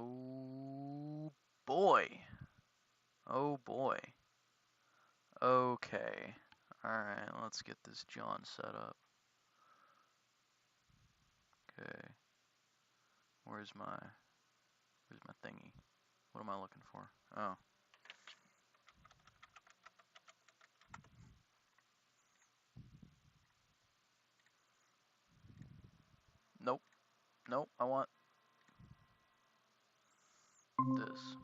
Oh boy. Oh boy. Okay. Alright, let's get this John set up. Okay. Where's my thingy? What am I looking for? Oh. Nope. Nope, I want this.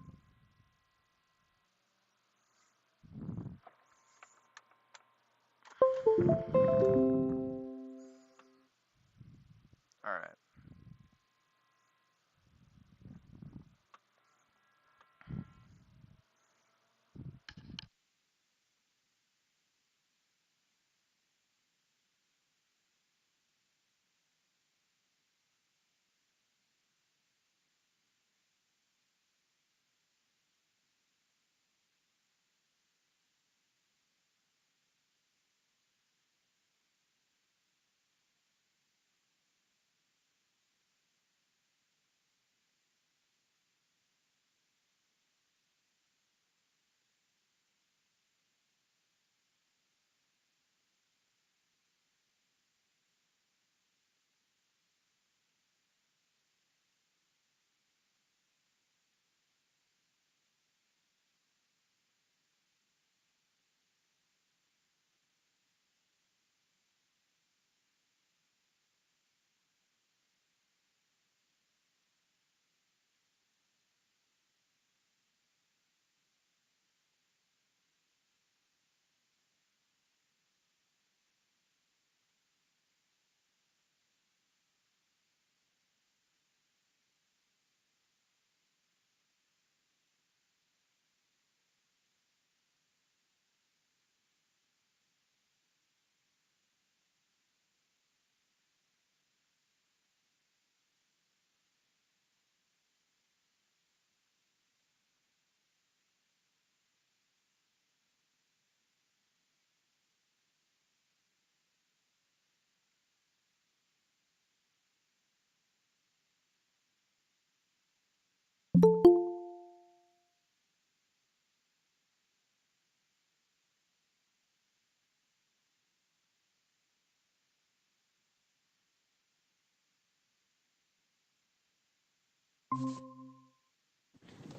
Alright.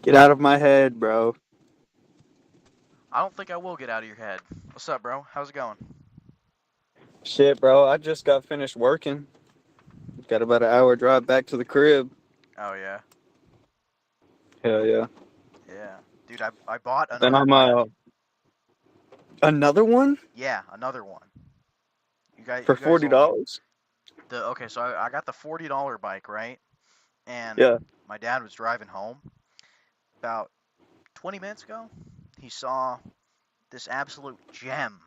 Get out of my head, bro. I don't think I will get out of your head. What's up, bro? How's it going? Shit, bro. I just got finished working. Got about an hour drive back to the crib. Oh yeah. Hell yeah. Yeah. Dude, I bought Then another I'm bike. another one Yeah, another one. You guys for you guys $40. will the okay, so I got the $40 bike, right? And Yeah. my dad was driving home about 20 minutes ago. He saw this absolute gem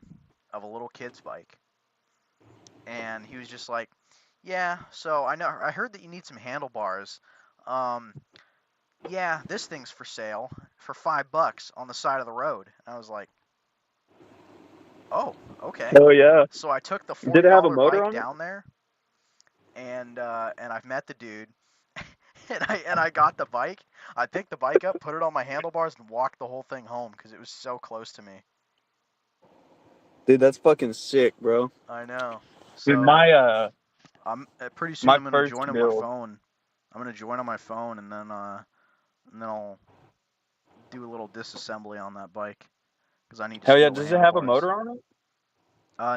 of a little kid's bike. And he was just like, "Yeah, so I heard that you need some handlebars. Um, yeah, this thing's for sale for $5 on the side of the road." And I was like, "Oh, okay." Hell yeah. So I took the Did $40 it have a motor bike on it? down there, and I've met the dude, and I got the bike. I picked the bike up, put it on my handlebars, and walked the whole thing home because it was so close to me. Dude, that's fucking sick, bro. I know. Dude, So my pretty soon my I'm gonna join first on my build. phone. I'm gonna join on my phone, and then I'll do a little disassembly on that bike because I need to Hell yeah. steal the Does it have a handlebars. motor on it?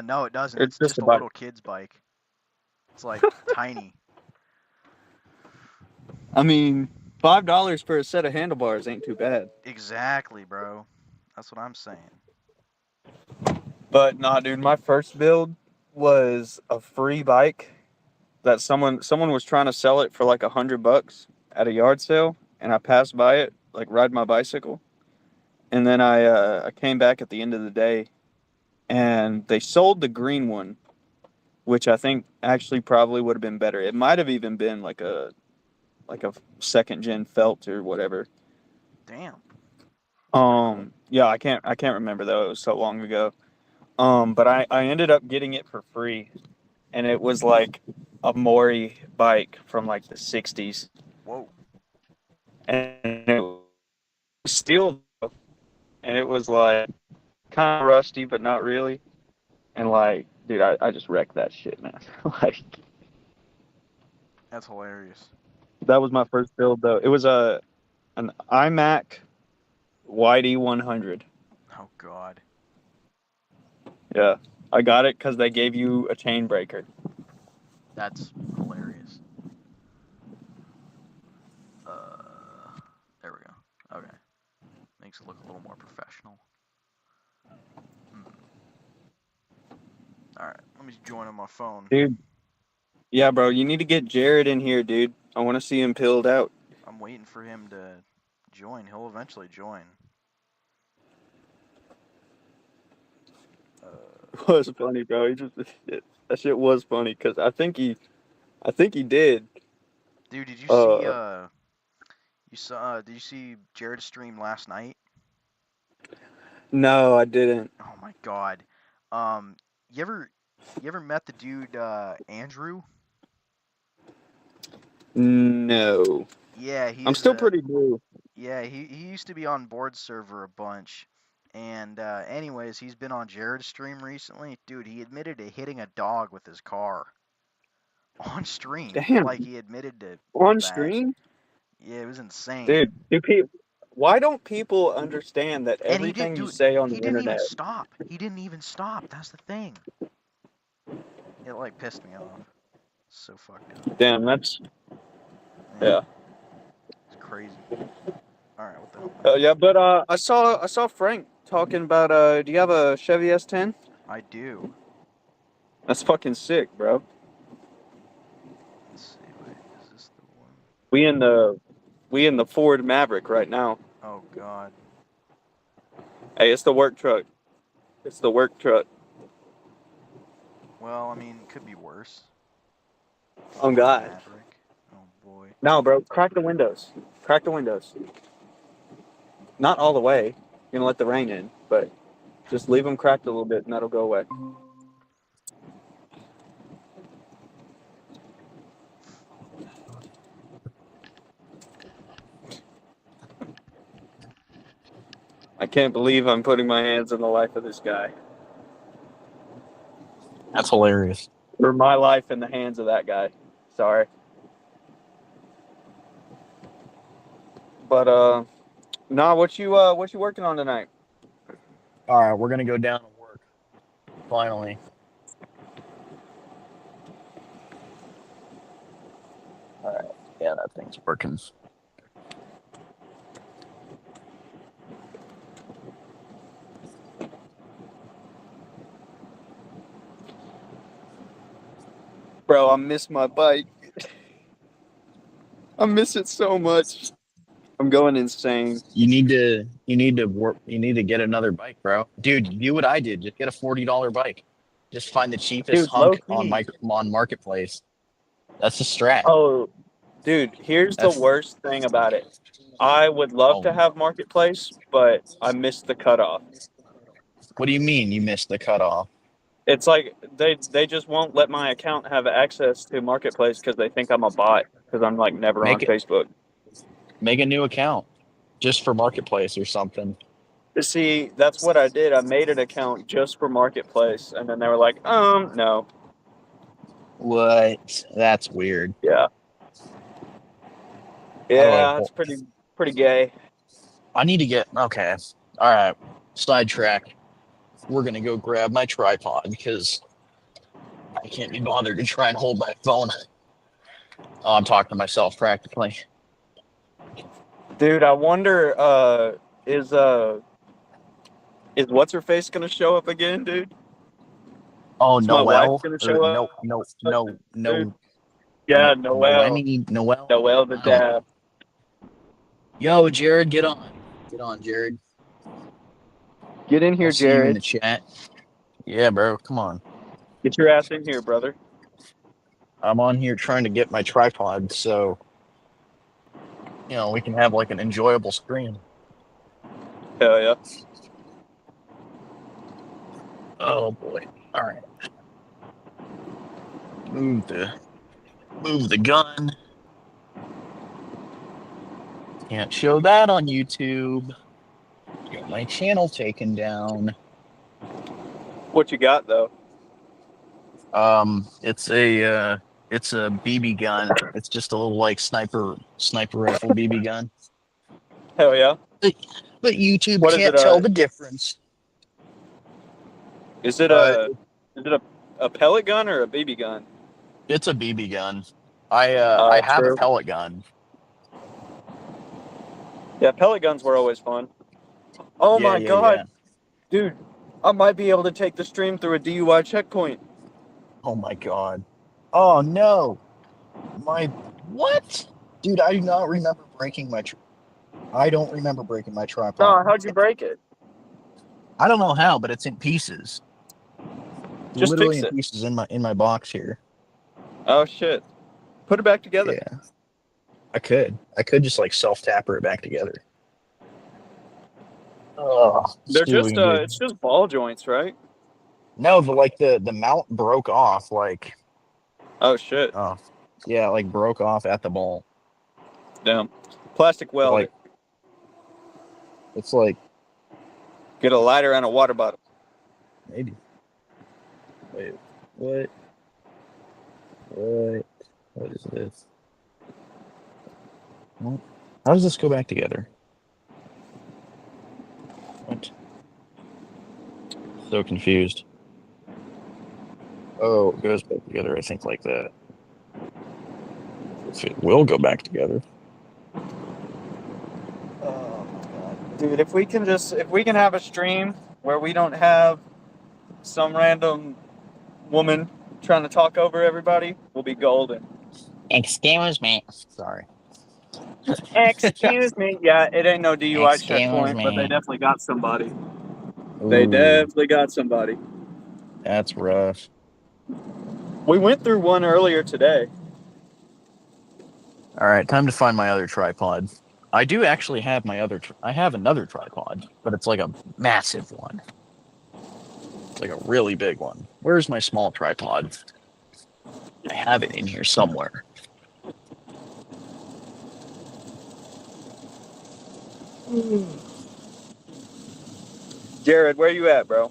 No, it doesn't. Or it's It's just just a a bike? little kid's bike. It's like tiny. I mean, $5 for a set of handlebars ain't too bad. Exactly, bro. That's what I'm saying. But nah, dude, my first build was a free bike that someone was trying to sell it for like $100 at a yard sale, and I passed by it, like riding my bicycle, and then I came back at the end of the day, and they sold the green one, which I think actually probably would have been better. It might have even been like a second gen felt or whatever. Damn. Yeah, I can't remember though. It was so long ago. But I ended up getting it for free, and it was like a Mori bike from like the '60s. Whoa. and it was steel, and it was like kind of rusty, but not really. And like, dude, I just wrecked that shit, man. Like, That's hilarious. that was my first build though. It was an iMac YD 100. Oh God. Yeah, I got it because they gave you a chain breaker. That's hilarious. Uh, there we go. Okay. Makes it look a little more professional. All right. Let me join on my phone. Dude, yeah, bro, you need to get Jared in here, dude. I want to see him pilled out. I'm waiting for him to join. He'll eventually join. It was funny, bro. He just that shit was funny because I think he did. Dude, did you see Uh, did you see Jared's stream last night? no, I didn't. Oh my God. Um, you ever met the dude Andrew? No, Yeah, I'm he's still pretty new. yeah, he used to be on board server a bunch. And anyways, he's been on Jared's stream recently. Dude, he admitted to hitting a dog with his car on stream. Like Damn, he admitted to on that. stream, Yeah, it was insane. dude. Do people? Why don't people understand that And he did, everything you dude. say on He the didn't even internet? stop. He didn't even stop. That's the thing. It like pissed me off. So fucked up. Damn, that's Yeah, yeah. it's crazy. All right, what the hell am I doing? Yeah, but I saw Frank talking about do you have a Chevy S10? I do. That's fucking sick, bro. Let's see. Wait, is this the one? We in the we in the Ford Maverick right now. Oh God. Hey, it's the work truck. It's the work truck. Well, I mean, could be worse. Oh Ford God. Maverick. Oh boy. No, bro. Crack the windows. Crack the windows. Not all the way. You're gonna let the rain in, but just leave them cracked a little bit, and that'll go away. I can't believe I'm putting my hands in the life of this guy. That's hilarious. Or my life in the hands of that guy. Sorry. But nah, what you working on tonight? All right, we're gonna go down to work. Finally. All right. Yeah, that thing's working. Bro, I miss my bike. I miss it so much. I'm going insane. You need to work. You need to get another bike, bro. Dude, do what I did. Just get a $40 bike. Just find the cheapest Dude, low hunk key. on marketplace. That's the strat. Oh, dude, here's the That's worst thing about it. I would love to oh. have marketplace, but I missed the cutoff. What do you mean you missed the cutoff? It's like they just won't let my account have access to marketplace because they think I'm a bot because I'm like never on Make it Facebook. make a new account just for marketplace or something. See, that's what I did. I made an account just for marketplace, and then they were like, no, What? That's weird. yeah, How do I yeah, it's pretty gay. I need to get okay. All right. Sidetrack. We're gonna go grab my tripod because I can't be bothered to try and hold my phone. Oh, I'm talking to myself practically. Dude, I wonder, is is what's her face gonna show up again, dude? Oh, Is my wife Noel gonna or show up, dude? no, Yeah, Noelle, Noel. Noelle the I don't. dab. Yo, Jared, get on, Jared. Get in I here, see you in Jared. the chat. Yeah, bro, come on. Get your ass in here, brother. I'm on here trying to get my tripod so we can have like an enjoyable stream. Hell yeah. Oh boy. All right. Move the gun. Can't show that on YouTube. Got my channel taken down. What you got though? It's a BB gun. It's just a little like sniper rifle BB gun. Hell yeah. But YouTube What is can't it? tell the difference. Is it Uh, a pellet gun or a BB gun? It's a BB gun. I have a True. pellet gun. Yeah, pellet guns were always fun. Oh my god, Yeah. dude! I might be able to take the stream through a DUI checkpoint. Oh my god. Oh no. What? Dude, I do not remember breaking my. I don't remember breaking my tripod. No, how'd you break it? I don't know how, but it's in pieces. Just Literally fix in it. pieces in my box here. Oh shit! Put it back together. Yeah. I could just like self-tapper it back together. Oh, They're see what we just can do. it's just ball joints, right? No, the mount broke off like Oh shit! yeah, like broke off at the ball. Damn. Plastic weld. Like it's like Get a lighter and a water bottle. maybe. Wait, what? What is this? What? How does this go back together? What? So confused. Oh, it goes back together, I think, like that. If it will go back together. Oh god, dude! If we can have a stream where we don't have some random woman trying to talk over everybody, we'll be golden. Excuse me. Sorry. Excuse me. Yeah, it ain't no DUI Excuse checkpoint, but they me. definitely got somebody. They Ooh, definitely got somebody. that's rough. We went through one earlier today. All right, time to find my other tripod. I do actually have I have another tripod, but it's like a massive one. It's like a really big one. Where's my small tripod? I have it in here somewhere. Jared, where you at, bro?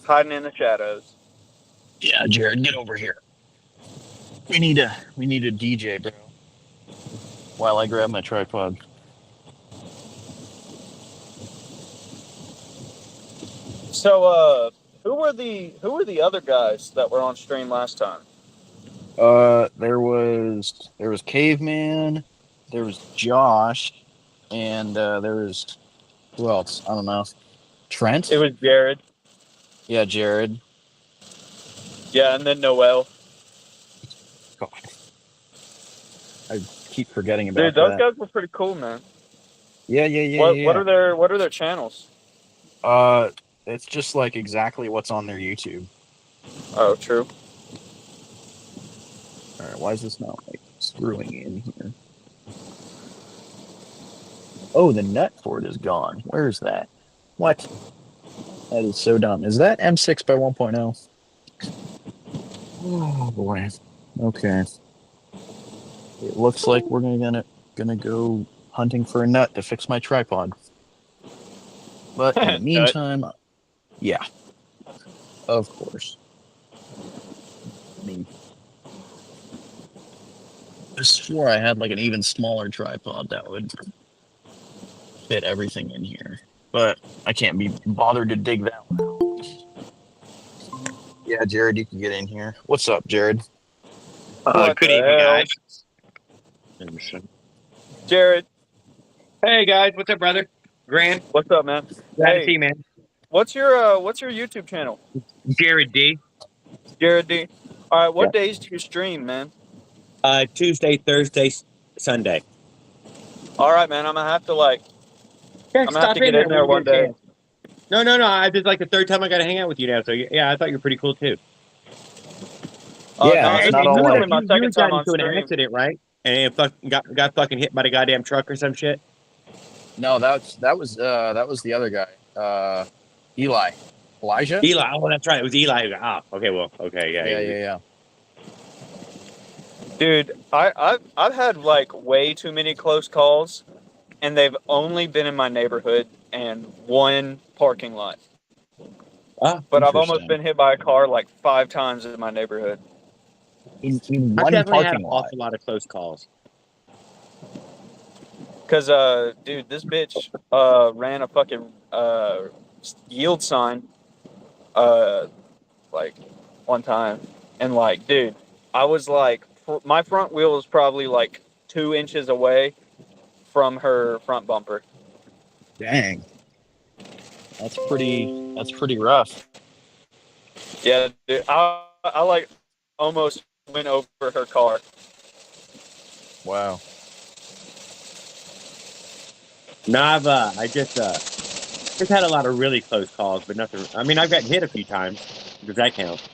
Hiding in the shadows. Yeah, Jared, get over here. We need a DJ, bro. While I grab my tripod. So, who were the other guys that were on stream last time? There was Caveman, there was Josh, and there was who else? I don't know. Trent? It was Jared. Yeah, Jared. Yeah, and then Noel. God. I keep forgetting about Dude, those that. guys were pretty cool, man. Yeah. What are their channels? It's just like exactly what's on their YouTube. Oh, true. All right, why is this not like screwing in here? Oh, the nut port is gone. Where is that? What? That is so dumb. Is that M6 by 1.0? Oh boy. Okay. It looks like we're gonna go hunting for a nut to fix my tripod. But in the meantime, yeah, of course. I mean, I swore I had like an even smaller tripod that would fit everything in here, but I can't be bothered to dig that one out. Yeah, Jared, you can get in here. What's up, Jared? Good evening, guys. Jared, Hey, guys. What's up, brother? Grant. what's up, man? Glad to see you, man. What's your YouTube channel? Jared D. Jared D. All right, what days do you stream, man? Tuesday, Thursday, Sunday. All right, man. I'm gonna have to get in there one day. No. This is like the third time I got to hang out with you now. So yeah, I thought you were pretty cool too. Yeah, no, it's this not is all literally like- my you second time got on into an stream. accident, right? And it fucking got fucking hit by the goddamn truck or some shit. No, that was the other guy. Elijah. Eli. Oh, that's right. It was Eli. Ah, okay. Well, okay. Yeah. Yeah. Dude, I've had like way too many close calls, and they've only been in my neighborhood and one parking lot. Oh, But I've almost Interesting. been hit by a car like 5 times in my neighborhood. In I've one definitely had an parking lot. awful lot of close calls. Cause dude, this bitch ran a fucking yield sign uh like one time, and like, dude, I was like, my front wheel was probably like 2 inches away from her front bumper. Dang. That's pretty rough. Yeah, dude, I like almost went over her car. Wow. No, I just had a lot of really close calls, but nothing. I mean, I've gotten hit a few times. Does that count?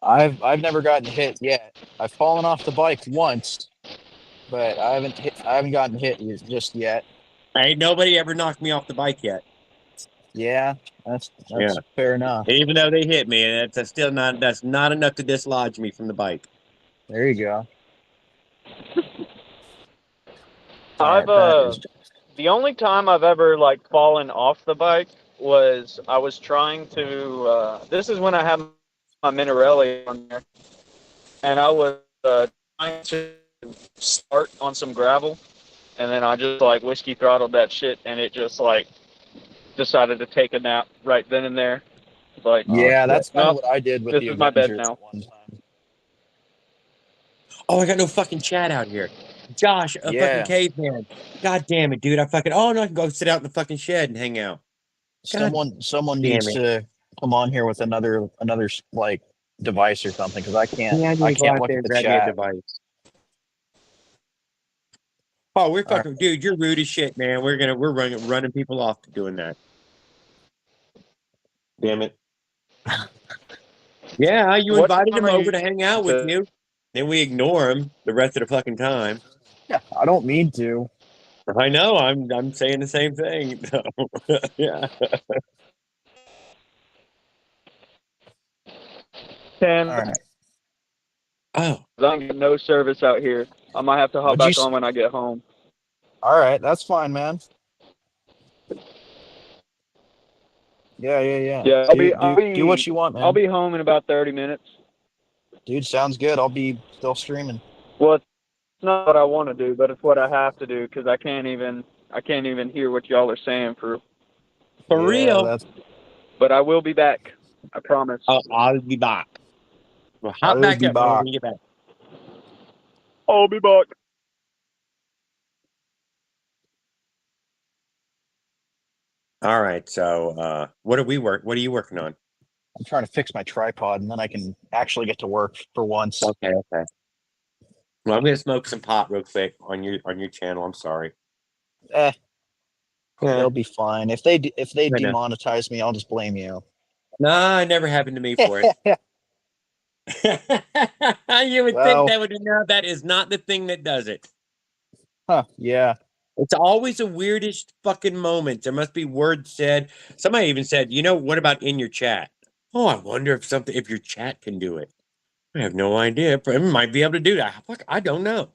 I've never gotten hit yet. I've fallen off the bike once, but I haven't gotten hit just yet. Ain't nobody ever knocked me off the bike yet. Yeah, Yeah, that's fair enough. even though they hit me, that's still not that's not enough to dislodge me from the bike. There you go. All I've right, that is the only time I've ever like fallen off the bike was I was trying to this is when I had my Minarelli on there, and I was trying to start on some gravel, and then I just like whiskey throttled that shit, and it just like decided to take a nap right then and there. Like, Oh yeah, shit! that's kind of nope, what I did with this the is my bed Avengers now. at one time. Oh, I got no fucking chat out here. Josh, a fucking Yeah, caveman. God damn it, dude! I fucking oh no, I can go sit out in the fucking shed and hang out. God someone damn needs it! to come on here with another like device or something because Yeah, I need I to go can't out look there at and the grab me a chat. device. Oh, we're All right. fucking, dude. You're rude as shit, man. We're running people off to doing that. Damn it. Yeah, you What invited time him are over you? to hang out with you. Then we ignore him the rest of the fucking time. Yeah, I don't mean to. I know. I'm saying the same thing. So, yeah. 10. All right. Oh, I'm getting no service out here. I might have to hop What'd you? back on when I get home. All right, that's fine, man. Yeah. Yeah, Do what you want, I'll man. be home in about 30 minutes. Dude, sounds good. I'll be still streaming. Well, it's not what I want to do, but it's what I have to do because I can't even hear what y'all are saying for. for Yeah, real? that's. But I will be back. I promise. I'll be back. Well, hop I'll back be up, man, back. when you get back. I'll be back. All right. So, what are you working on? I'm trying to fix my tripod, and then I can actually get to work for once. Okay. Well, I'm gonna smoke some pot real quick on your channel. I'm sorry. Eh, Yeah, it'll be fine. If they I know. demonetize me, I'll just blame you. Nah, it never happened to me for it. You would think Well, that would no, that is not the thing that does it. huh? Yeah, It's always a weirdest fucking moment. There must be words said. Somebody even said, what about in your chat? Oh, I wonder if your chat can do it. I have no idea. It might be able to do that. Fuck, I don't know.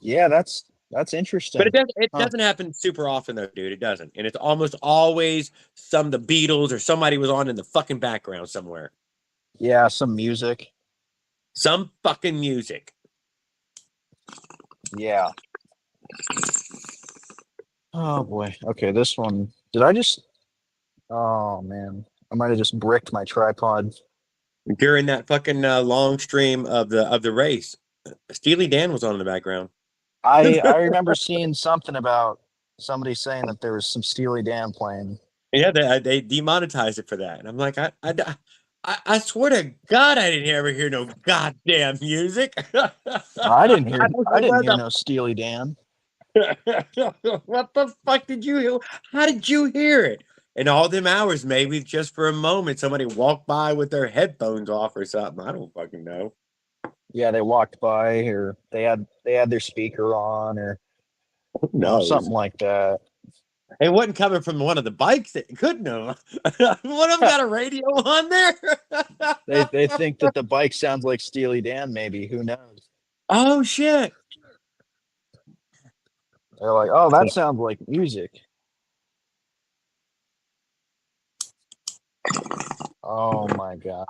yeah. That's But interesting. it Huh? doesn't happen super often though, dude. It doesn't. And it's almost always the Beatles or somebody was on in the fucking background somewhere. Yeah, some music. Some fucking music. Yeah. Oh boy. Okay, this one. Did I just? Oh man, I might have just bricked my tripod. During that fucking long stream of the race. Steely Dan was on in the background. I remember seeing something about somebody saying that there was some Steely Dan playing. Yeah, they demonetized it for that, and I'm like, I swear to God, I didn't ever hear no goddamn music. I didn't I hear don't I know didn't where hear no Steely Dan. what the fuck did you hear? How did you hear it? In all them hours, maybe just for a moment, somebody walked by with their headphones off or something. I don't fucking know. Yeah, they walked by or they had their speaker on or Who knows? something like that. It wasn't coming from one of the bikes. It couldn't have. One of them got a radio on there. They think that the bike sounds like Steely Dan, maybe. Who knows? Oh shit! They're like, oh, that sounds like music. Oh my god.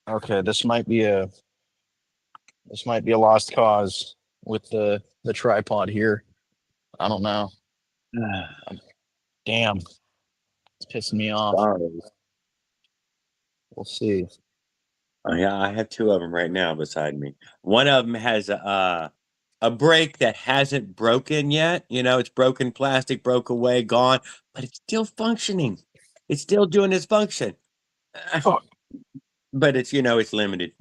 Okay, this might be a lost cause with the tripod here. I don't know. Damn, it's pissing me off. Sorry. We'll see. Oh, yeah, I have two of them right now beside me. One of them has a brake that hasn't broken yet. You know, it's broken plastic, broke away, gone, but it's still functioning. It's still doing its function. Fuck. But it's, it's limited.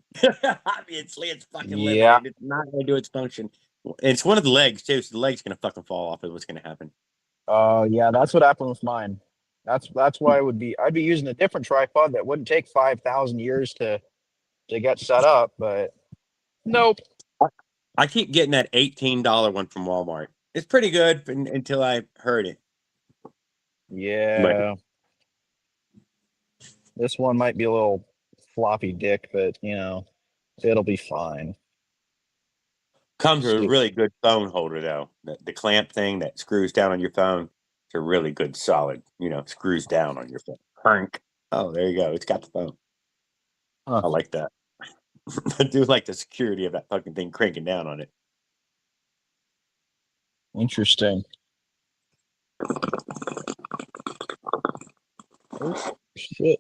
Obviously, it's fucking Yeah. limited. It's not going to do its function. It's one of the legs, too, so the leg's going to fucking fall off is what's going to happen. Yeah, that's what happened with mine. That's why I'd be using a different tripod that wouldn't take 5,000 years to get set up, but nope. I keep getting that $18 one from Walmart. It's pretty good until I heard it. But Yeah. This one might be a little floppy dick, but it'll be fine. comes with a really good phone holder, though. The clamp thing that screws down on your phone, it's a really good, solid, screws down on your phone. Crank. Oh, there you go. It's got the phone. Huh. I like that. I do like the security of that fucking thing cranking down on it. Interesting. Oh shit.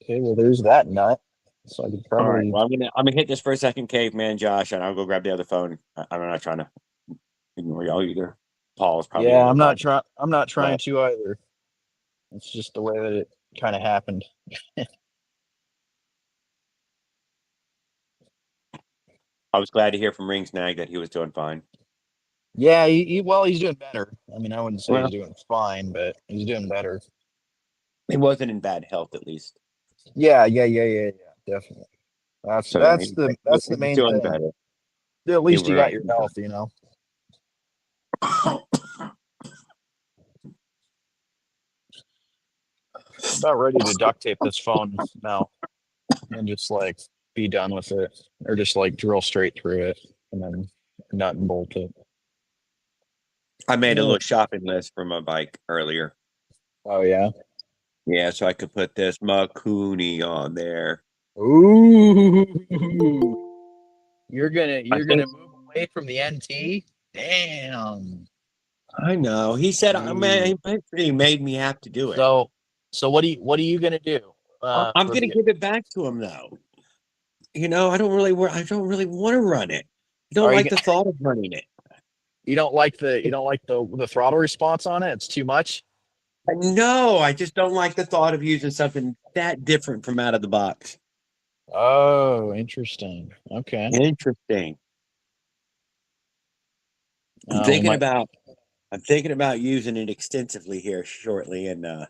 Okay, well there's that nut. So I could All right. probably Well, I'm gonna hit this for a second, caveman Josh, and I'll go grab the other phone. I'm not trying to ignore y'all either. Paul's probably over Yeah, there talking. I'm not trying But to either. It's just the way that it kind of happened. I was glad to hear from Ring Snag that he was doing fine. Yeah, he's doing better. I mean, I wouldn't say Well, he's doing fine, but he's doing better. he wasn't in bad health, at least. Yeah, definitely. So yeah, That's the he's main doing thing. better. At He least you got really. your health, About ready to duct tape this phone now and just like be done with it, or just like drill straight through it and then nut and bolt it. I made a Yeah. little shopping list for my bike earlier. Oh yeah. Yeah, so I could put this Makuni on there. Ooh. You're I gonna think move away from the NT? Damn. I know. He said, man, he made me have to do it. So what are you gonna do? I'm For gonna the give it back to him though. I don't really want to run it. I don't are you like the thought of running it. you don't like the throttle response on it? It's too much. No, I just don't like the thought of using something that different from out of the box. Oh, interesting. Okay. Interesting. I'm We thinking might. about I'm thinking about using it extensively here shortly, and I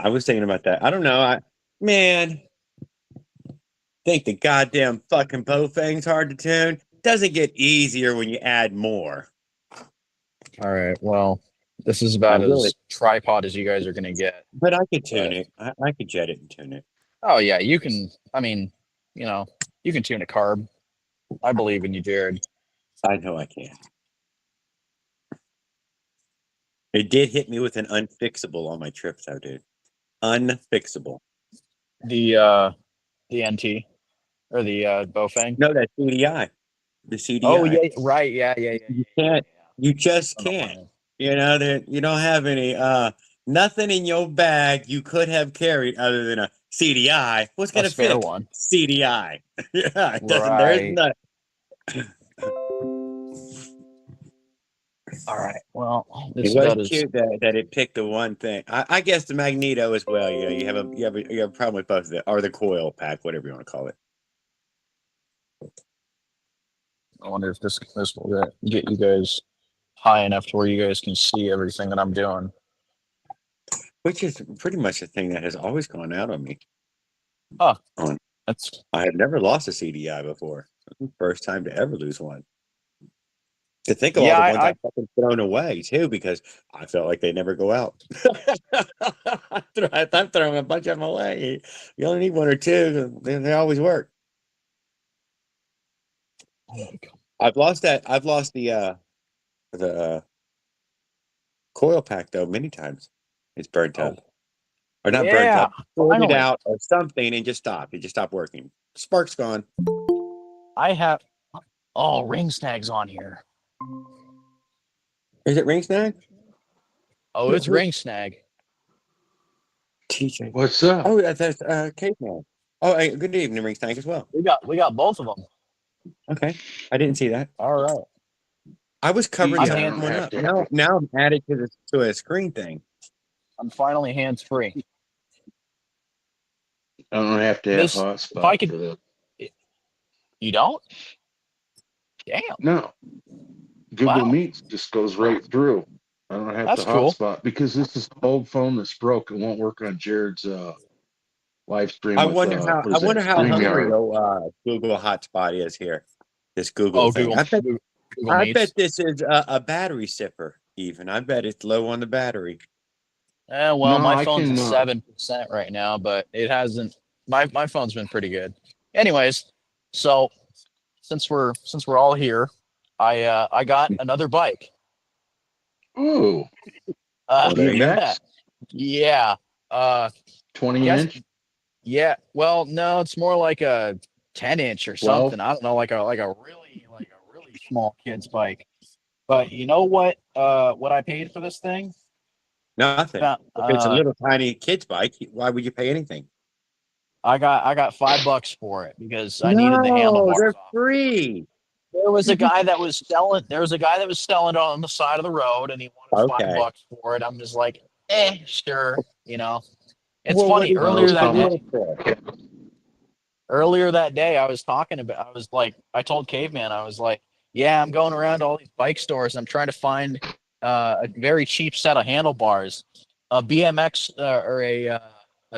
was thinking about that. I don't know. Man, think the goddamn fucking Bofang's hard to tune. Doesn't get easier when you add more. All right. Well, this is I about really, as tripod as you guys are gonna get. but I could tune But it. I could jet it and tune it. oh yeah, you can. I mean, you can tune a carb. I believe in you, Jared. I know I can. It did hit me with an unfixable on my trip, though, dude. Unfixable. The NT or the Bofang. No, that's CDI. The Oh CDI. yeah, right. You can't. You just On the can't. plan. That you don't have any nothing in your bag you could have carried other than a CDI. What's A gonna spare fit one. CDI? Yeah, it doesn't. There is Right. none. All right. Well, this It is was about as cute that it picked the one thing. I guess the magneto as well. You have a problem with both of it, or the coil pack, whatever you want to call it. I wonder if this will get you guys high enough to where you guys can see everything that I'm doing. Which is pretty much the thing that has always gone out on me. Oh, On that's I have never lost a CDI before. First time to ever lose one. To think of all the ones I fucking thrown away too, because I felt like they never go out. I'm throwing a bunch of them away. You only need one or two. They always work. I've lost the coil pack though many times. It's burnt up. Or not burnt up. Pulled it out or something and just stopped. It just stopped working. Spark's gone. I have ring snags on here. Is it ring snag? Oh, it's ring snag. TJ. What's up? Oh, that's caveman. Oh, hey, good evening, ring snag as well. We got both of them. Okay. I didn't see that. All right. I was covering Yeah, something I up. don't have Now I'm added to a screen thing. I'm finally hands free. I don't have to have This- hotspot if I could- for this. You don't? Damn. No. Google Wow. Meet just goes right through. I don't have That's to cool. hotspot because this is an old phone that's broke. It won't work on Jared's live stream. I with, wonder how what is that, hungry StreamYard. Google Hotspot is here. This Google Oh, thing. Google I Meets. bet this is a battery sipper. Even I bet it's low on the battery. Well, No, my I phone's can, at 7% right now, but it hasn't. My phone's been pretty good. Anyways, so since we're all here, I got another bike. Ooh, BMX? Yeah. 20 Yes. inch? Yeah. Well, no, it's more like a 10-inch or 12? something. I don't know, like a really small kid's bike. But you know what I paid for this thing? Nothing. About, If it's a little tiny kid's bike, why would you pay anything? I got $5 for it because I needed the handlebars they're off. free. There was a guy that was selling it on the side of the road, and he wanted Okay. $5 for it. I'm just like, sure, you know. It's Well, funny. what Earlier is that how day, I told Caveman, I was like, yeah, I'm going around to all these bike stores. I'm trying to find a very cheap set of handlebars, a BMX or a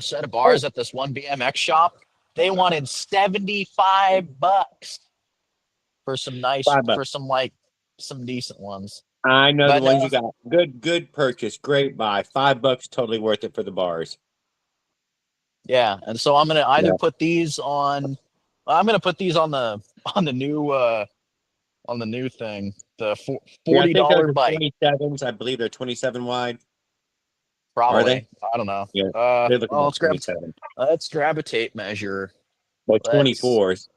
set of bars at this one BMX shop. They wanted $75 for some nice, $5. for some decent ones. I know But the ones no. you got. Good purchase. Great buy. $5, totally worth it for the bars. Yeah, and so I'm gonna either put these on. I'm gonna put these on the new thing, the $40 bike. 27s. I believe they're 27 wide. Probably. Are they? I don't know. Yeah. They're looking Well, at 27. let's grab a tape measure. Well, 24s.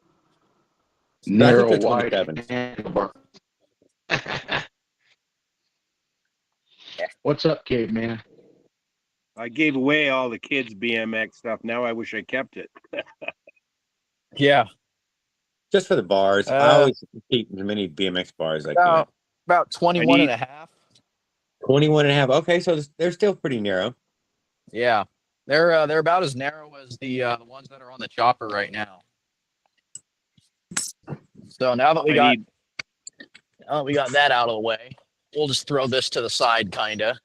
Narrow, they're wide 27s. handlebar. What's up, caveman? I gave away all the kids' BMX stuff. Now I wish I kept it. Yeah. Just for the bars. I always keep as many BMX bars like that. About 21 and a half. 21 and a half. Okay, so they're still pretty narrow. Yeah. They're about as narrow as the ones that are on the chopper right now. So now that we got that out of the way, we'll just throw this to the side, kinda.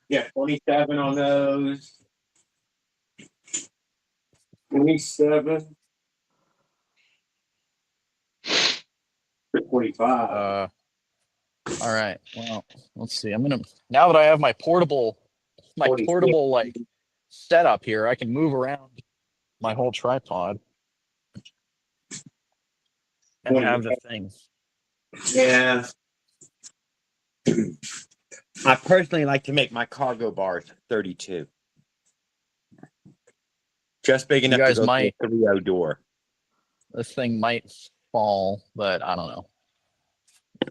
Yeah, 27 on those. 27. 45. All right. Well, let's see. Now that I have my portable like setup here, I can move around my whole tripod and have the thing. Yeah. I personally like to make my cargo bars 32. Just big enough to go through a 3.0 door. This thing might fall, but I don't know.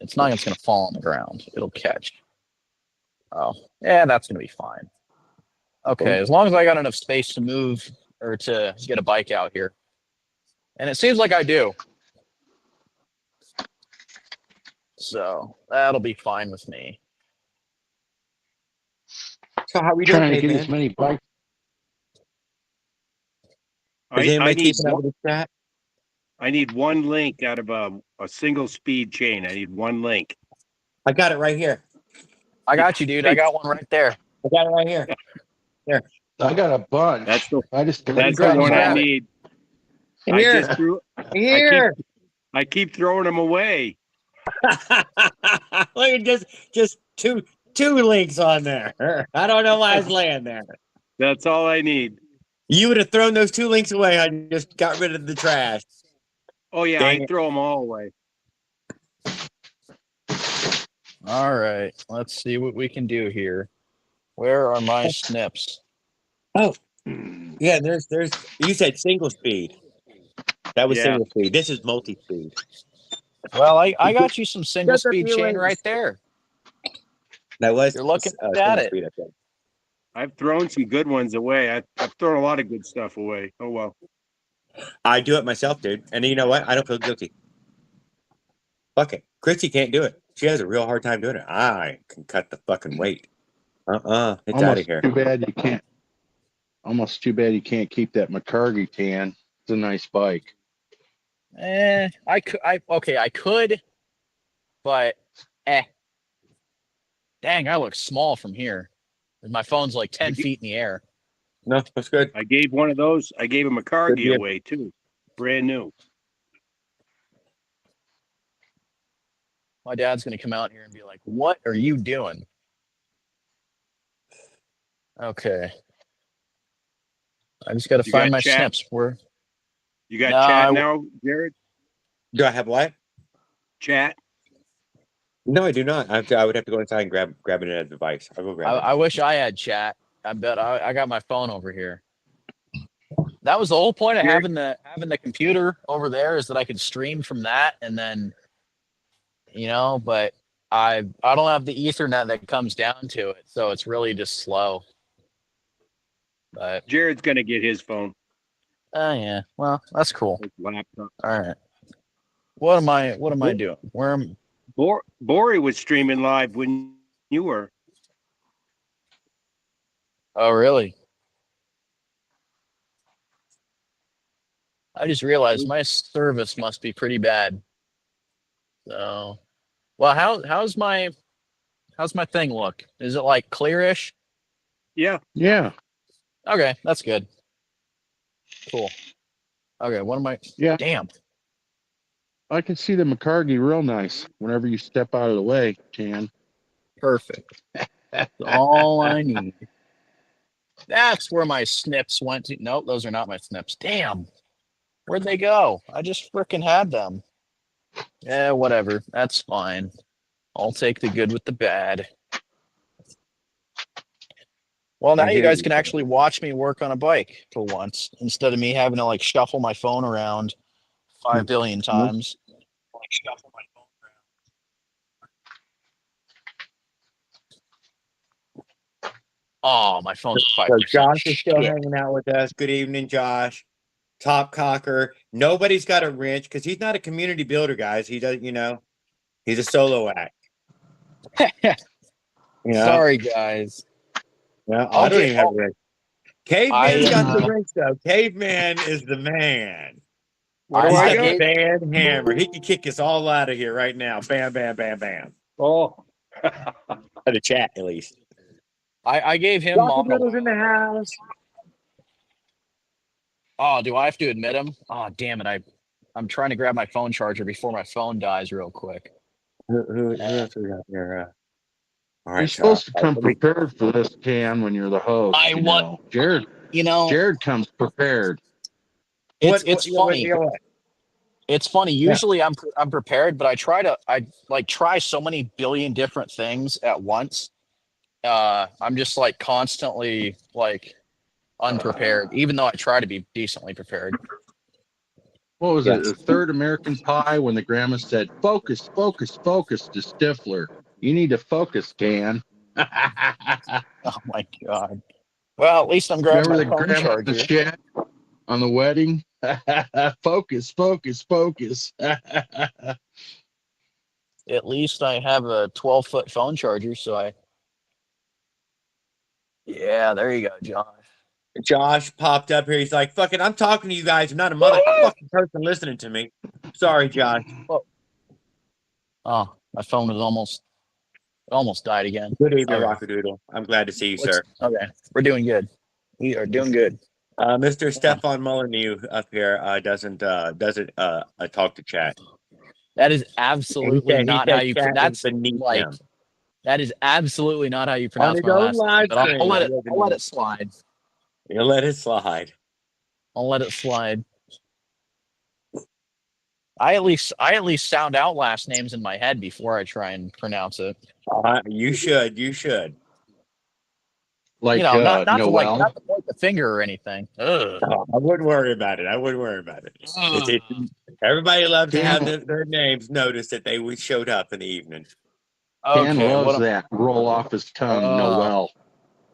It's not just going to fall on the ground. It'll catch. Oh, yeah, that's going to be fine. Okay, as long as I got enough space to move or to get a bike out here. And it seems like I do. So that'll be fine with me. So how we doing, Trying to get man? as many bikes. I anybody need keeping up with the chat? I need one link out of a single speed chain. I need one link. I got it right here. I got you, dude. I got one right there. I got it right here. There. I got a bunch. That's the that's the grab one I it. need. Here. I just threw. Here. I keep throwing them away. Look at just two links on there. I don't know why it's laying there. That's all I need. You would have thrown those 2 links away. I just got rid of the trash. Oh yeah, Dang I it. throw them all away. All right, let's see what we can do here. Where are my snips? Oh, yeah. There's. You said single speed. That was Yeah. single speed. This is multi-speed. Well, I got you some single Just a speed few chain links. right there. That was. You're looking at single it. speed, I think. I've thrown some good ones away. I've thrown a lot of good stuff away. Oh well. I do it myself, dude. And you know what? I don't feel guilty. Fuck it. Chrissy can't do it. She has a real hard time doing it. I can cut the fucking weight. It's out of Almost here. too bad you can't. Almost too bad you can't keep that McCargy tan. It's a nice bike. I could, but dang, I look small from here. My phone's like 10 feet in the air. No, that's good. I gave one of those. I gave him a Cargy deal. away too, brand new. My dad's gonna come out here and be like, "What are you doing?" Okay, I just got to You find got my chat? snips. Where? You got No, chat I- now, Jared? Do I have what? Chat? No, I do not. I would have to go inside and grab it in a device. I'll go grab it. I wish I had chat. I bet I got my phone over here. That was the whole point of having the computer over there, is that I could stream from that, and then, but I don't have the Ethernet that comes down to it, so it's really just slow. But Jared's gonna get his phone, yeah, well, that's cool. his laptop. All right, what am I doing? Where am? Bori was streaming live when you were. Oh, really? I just realized my service must be pretty bad. So, well, how's my thing look? Is it like clearish? Yeah. Yeah. Okay, that's good. Cool. Okay, what am I? Yeah. Damn. I can see the McCargy real nice whenever you step out of the way, Tan. Perfect. That's all I need. That's where my snips went to. Nope, those are not my snips. Damn. Where'd they go? I just freaking had them. Yeah, whatever. That's fine. I'll take the good with the bad. Well, now you guys can actually watch me work on a bike for once, instead of me having to like shuffle my phone around 5 billion times. Oh, my phone's 5%. So Josh is still Shit. hanging out with us. Good evening, Josh. Top cocker. Nobody's got a wrench because he's not a community builder, guys. He does, he's a solo act. Sorry, guys. No, I don't even have a wrench. Caveman's I, got the wrench though. Caveman is the man. What do I got? Bad hammer. He can kick us all out of here right now. Bam, bam, bam, bam. Oh. At the chat, at least. I gave him Rockadoodle's in the house. Oh, do I have to admit him? Oh, damn it. I'm trying to grab my phone charger before my phone dies real quick. Who else we got here? All right, You're supposed to come prepared for this, Tan, when you're the host. Jared. Jared comes prepared. It's funny. It's funny. Usually I'm prepared, but I try so many billion different things at once. I'm just like constantly like unprepared, even though I try to be decently prepared. What was it? The third American Pie, when the grandma said, "Focus, focus, focus," to Stifler. You need to focus, Tan. Oh my god. Well, at least I'm grabbing Remember my the phone grandma charger. the shed on the wedding? Focus, focus, focus. At least I have a 12-foot phone charger, so yeah, there you go, Josh. Josh popped up here. He's like, "Fucking, I'm talking to you guys. I'm not a motherfucking person listening to me." Sorry, Josh. Oh, my phone was almost died again. Good evening, Okay. Rockadoodle. I'm glad to see you, sir. Okay, we're doing good. We are doing good. Mr. Stefan Molyneux up here doesn't talk to chat. That is absolutely He not said how you. chat was That's beneath like him. that is absolutely not how you On pronounce his my own last name. live But I'll stream. let it. I'll let it slide. You'll let it slide. I'll let it slide. I at least sound out last names in my head before I try and pronounce it. You should. You should. Like Not to Noel. not to point the finger or anything. Ugh. I wouldn't worry about it. I wouldn't worry about it. Everybody loves to have their names noticed that they showed up in the evening. Dan Okay, loves that roll off his tongue. Noel.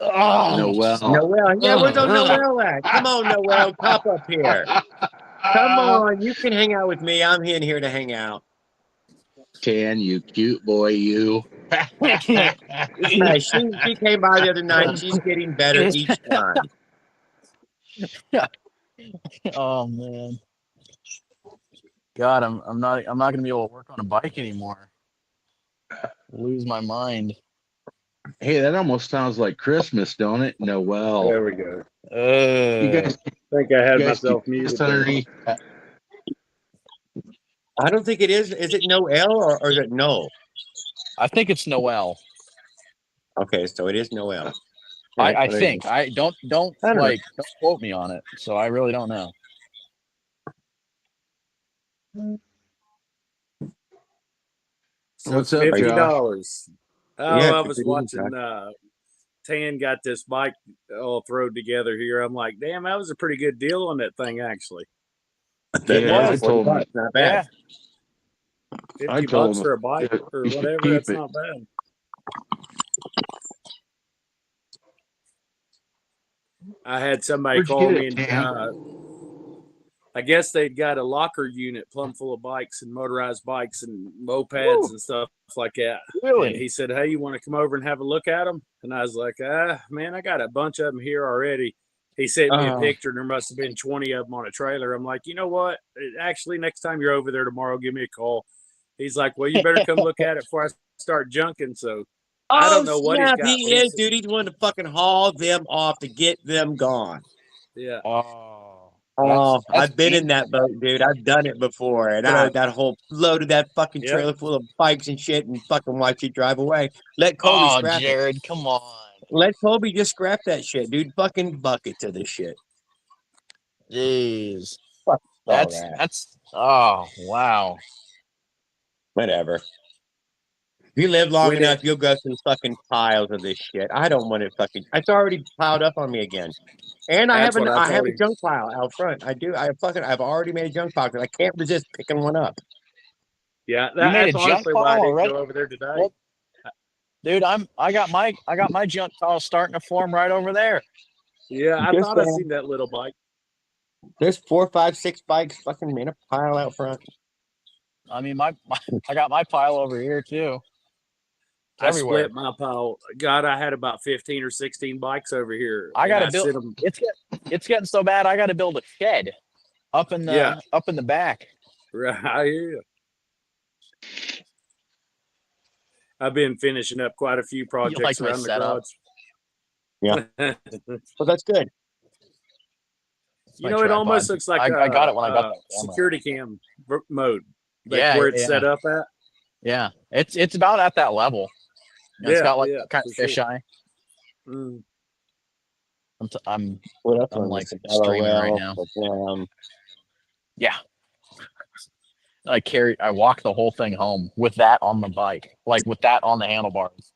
Noel. Noel. Yeah, where's old Noel at? Come on, Noel. Pop up here. Come on. You can hang out with me. I'm in here to hang out. Dan, you cute boy, you. She came by the other night. She's getting better each time. Oh man. God, I'm not gonna be able to work on a bike anymore. Lose my mind. Hey, that almost sounds like Christmas, don't it? Noel. There we go. You guys I think I had you guys myself keep muted. this underneath. I don't think it is. Is it Noel or is it no? I think it's Noel. Okay, so it is Noel. I think. I don't I don't know. don't quote me on it. So I really don't know. So What's up, $50. Oh, Yeah, I was watching Tan got this bike all thrown together here. I'm like, damn, that was a pretty good deal on that thing, actually. Yeah, I told him. Not bad. $50 I told him for a bike or you should whatever, keep that's it. not bad. I had somebody Where'd you call get me it, and Tan? I guess they'd got a locker unit plumb full of bikes and motorized bikes and mopeds and stuff like that. Really? And he said, hey, you want to come over and have a look at them? And I was like, man, I got a bunch of them here already. He sent me a picture, and there must have been 20 of them on a trailer. I'm like, you know what? Actually, next time you're over there tomorrow, give me a call. He's like, well, you better come look at it before I start junking. So I don't know what he's got. He is, dude. He's wanting to fucking haul them off to get them gone. Yeah. I've been in that boat, dude. I've done it before, and that whole loaded that fucking trailer full of bikes and shit, and fucking watch you drive away. Let Colby scrap Jared, it. come on. Let Colby just scrap that shit, dude. Fucking bucket to this shit. Jeez. Fuck That's oh wow. Whatever. If you live long enough, you'll go through fucking piles of this shit. I don't want it fucking. It's already piled up on me again. And I have a junk pile out front. I do. I've already made a junk pile because I can't resist picking one up. Yeah, You made a that's junk honestly pile why I didn't already? go over there today. Well, dude, I got my junk pile starting to form right over there. Yeah, I thought I seen that little bike. There's 4, 5, 6 bikes fucking in a pile out front. I mean, I got my pile over here too. It's I everywhere. split my pile. God, I had about 15 or 16 bikes over here. I got to build. It's getting so bad. I got to build a shed up in the back. Right, I hear you. I've been finishing up quite a few projects around the garage. Yeah, well, that's good. You know, it almost looks like I got it when I got that security cam mode. Like yeah, where it's set up at. Yeah, it's about at that level. You know, it's got like kind of fisheye. Mm. I'm like streaming right now. Yeah. I walk the whole thing home with that on the bike, like with that on the handlebars.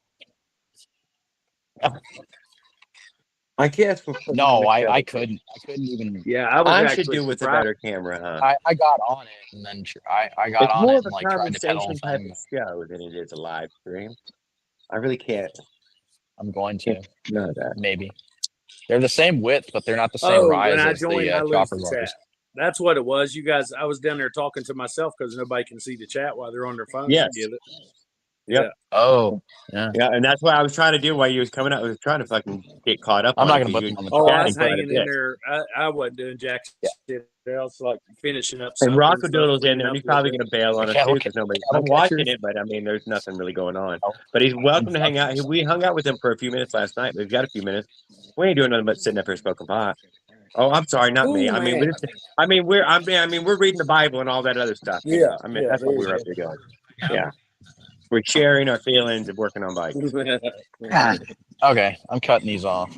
I guess. No, I couldn't. I couldn't even. Yeah, I should do with a better camera, huh? I got on it and then I got on it and like tried to pedal type of show than it is a live stream. I really can't. I'm going to. Know that. Maybe. They're the same width, but they're not the same rise as the chopper bars. That's what it was. You guys, I was down there talking to myself because nobody can see the chat while they're on their phone. Yes. Yeah. Oh, yeah. Yeah, and that's what I was trying to do while you was coming out. I was trying to fucking get caught up. I'm not gonna put them on the. Oh, I was hanging in there. I wasn't doing jack shit else, like finishing up. And Rockadoodle's in there, and he's probably gonna bail on us too because nobody. I'm watching it, but I mean, there's nothing really going on. But he's welcome to hang out. We hung out with him for a few minutes last night. We've got a few minutes. We ain't doing nothing but sitting up here smoking pot. Oh, I'm sorry, not me. Ooh, I mean, man. we're reading the Bible and all that other stuff. You Yeah, know, I mean, yeah, that's what there we you were up to doing. Yeah, we're sharing our feelings and working on bikes. go. Okay, I'm cutting these off.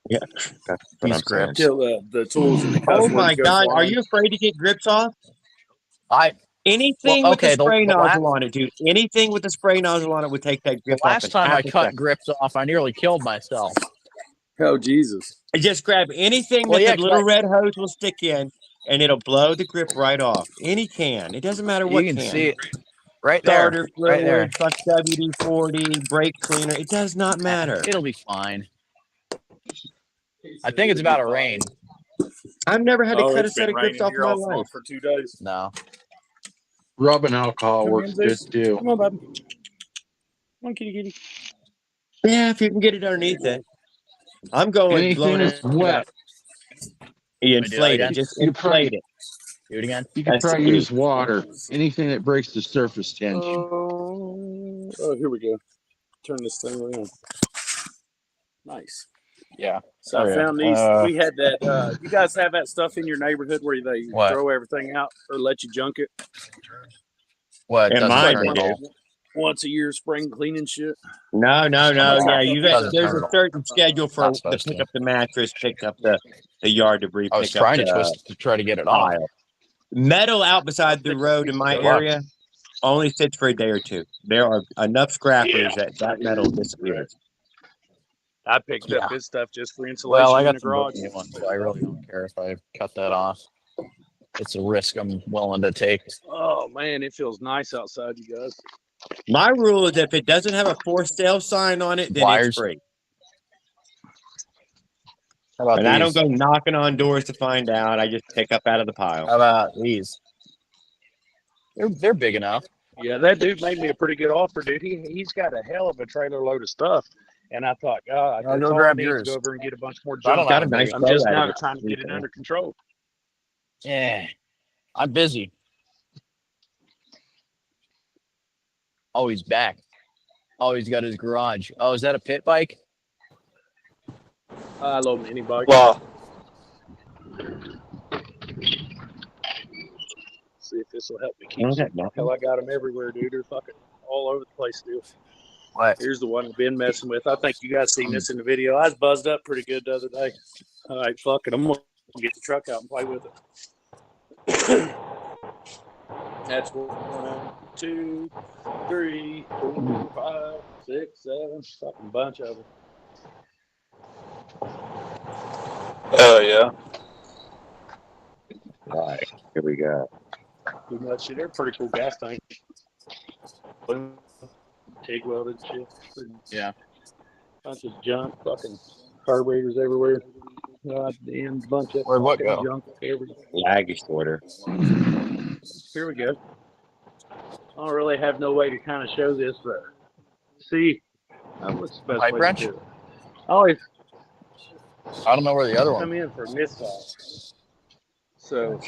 Yeah, that's what These I'm saying. grips. Till the tools and the cuss Oh words my go God, are flying. you afraid to get grips off? Well, Anything with the okay. spray nozzle on it, dude. Anything with the spray nozzle on it would take that The grip off in last time half I a cut second. grips off, I nearly killed myself. Oh, Jesus. Just grab anything Well, that yeah, the 'cause little red hose will stick in, and it'll blow the grip right off. Any can. It doesn't matter you what can can. see it right there. Starter Right there. fluid, fuck WD-40, brake cleaner. It does not matter. It'll be fine. I think it's about to rain. I've never had to cut a It's set been of grips raining off in here my off life. for 2 days. No. Rubbing alcohol Come works on, good Zeus. too. Come on, bud. Come on, kitty, kitty. Yeah, if you can get it underneath it. I'm going with Anything blowing that's it wet, up. You Let me do that inflate it. again. Just you probably inflate it. Do it again. you could That's the probably key. use water. Anything that breaks the surface tension. Oh, here we go. Turn this thing around. Nice. Yeah. So I Okay. found these. We had that. You guys have that stuff in your neighborhood where they What? throw everything out or let you junk it? What? And Doesn't mine turn they at all. do. Once a year spring cleaning shit. No. Yeah, you got. Doesn't There's turn a at all. certain schedule for Not to supposed pick to. up the mattress, pick up the yard debris, I was pick up trying to the twist it to try to get it off. pile. Metal out beside the road in my What? area only sits for a day or two. There are enough scrappers that metal disappears. I picked Yeah. up this stuff just for insulation Well, I in got the some garage. new ones, so I really don't care if I cut that off. It's a risk I'm willing to take. Oh man, it feels nice outside, you guys. My rule is if it doesn't have a for sale sign on it, then Wires. it's free. How about And I don't these? go knocking on doors to find out. I just pick up out of the pile. How about these? They're big enough. Yeah, that dude made me a pretty good offer, dude. He's got a hell of a trailer load of stuff. And I thought, God, I'll that's go all grab I need yours. to go over and get a bunch more I don't junk. know. Got a nice I'm bow just out of now it. trying to get it under control. Yeah. I'm busy. Oh, he's back. Oh, he's got his garage. Oh, is that a pit bike? I love mini bike. Wow. See if this will help me keep Okay, some. nothing. Hell, I got them everywhere, dude. They're fucking all over the place, dude. What? Here's the one I've been messing with. I think you guys seen this in the video. I was buzzed up pretty good the other day. All right, fuck it. I'm going to get the truck out and play with it. That's 1, 2, 3, 4, 5, 6, 7, fucking bunch of them. Oh yeah. Right. Here we go. Too much shit. They're pretty cool gas tank. TIG welded shit. Yeah. Bunch of junk. Fucking carburetors everywhere. God damn bunch of Where'd what fucking go? junk everywhere. Lag is shorter. Here we go. I don't really have no way to kind of show this, but see, what's the best Pipe way wrench? to do it? I always I don't know where the other come one. in from this side. So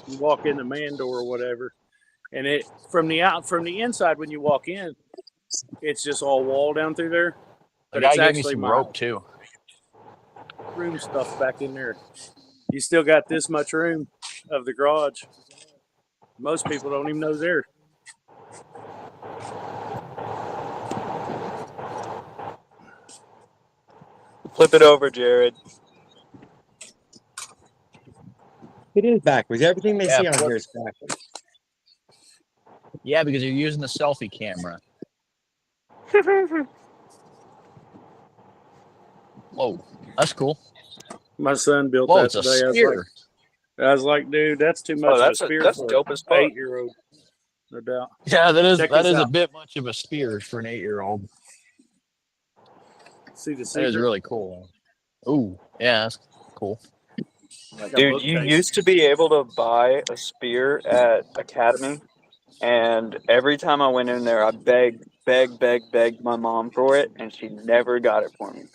you walk in the man door or whatever, and it from the inside when you walk in, it's just all wall down through there. The But guy it's gave me actually some my rope too. room stuff back in there. You still got this much room of the garage. Most people don't even know there. Flip it over, Jared. It is backwards. Everything they Yeah, see on flip- here is backwards. Yeah, because you're using the selfie camera. Whoa, that's cool. My son built Whoa, that it's a today. spear. I was like, dude, that's too much Oh, of a that's spear that's for dope an as fuck. 8-year-old. No doubt. Yeah, Check that this is a out. bit much of a spear for an 8-year-old. See the That is secret? really cool. Ooh, yeah, that's cool. Like a Dude, you bookcase. used to be able to buy a spear at Academy, and every time I went in there, I begged my mom for it, and she never got it for me.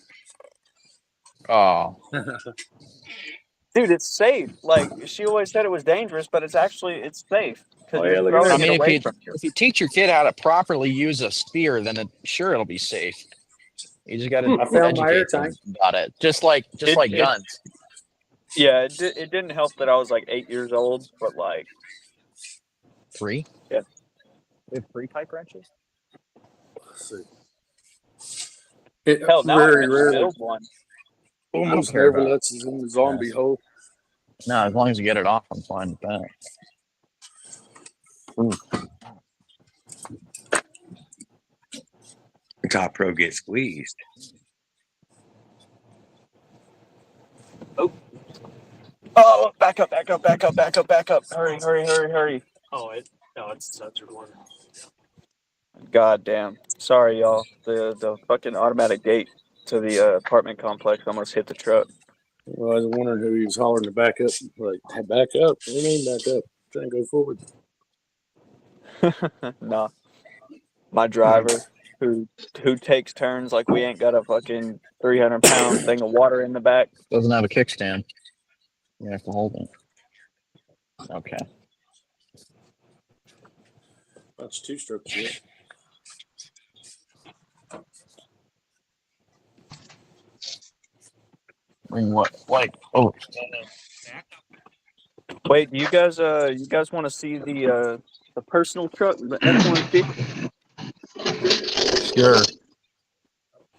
Oh, Dude, it's safe. Like, she always said it was dangerous, but it's safe because Oh, you're yeah, look at throwing that. I mean, it away from you. if you teach your kid how to properly use a spear, then it'll be safe. You just got to I found my air educate them tank. about it, just like It- guns. Yeah, it didn't help that I was like 8 years old, but like 3? Yeah. We have 3 pipe wrenches? Let's see. hell, now I Very can rarely, build one. almost care never about lets us in the zombie hole. No, as long as you get it off, I'm fine with that. The top pro gets squeezed. Oh, back up. Hurry. Oh, it's censored one. God damn. Sorry, y'all. The fucking automatic gate to the apartment complex almost hit the truck. Well, I was wondering who he was hollering to back up. Like, hey, back up. What do you mean back up? Trying to go forward. Nah. My driver, who takes turns like we ain't got a fucking 300-pound thing of water in the back. Doesn't have a kickstand. You have to hold it. Okay. That's 2 strokes. Yeah. Bring what? Like, oh. Wait, you guys want to see the personal truck, the F-150? Sure.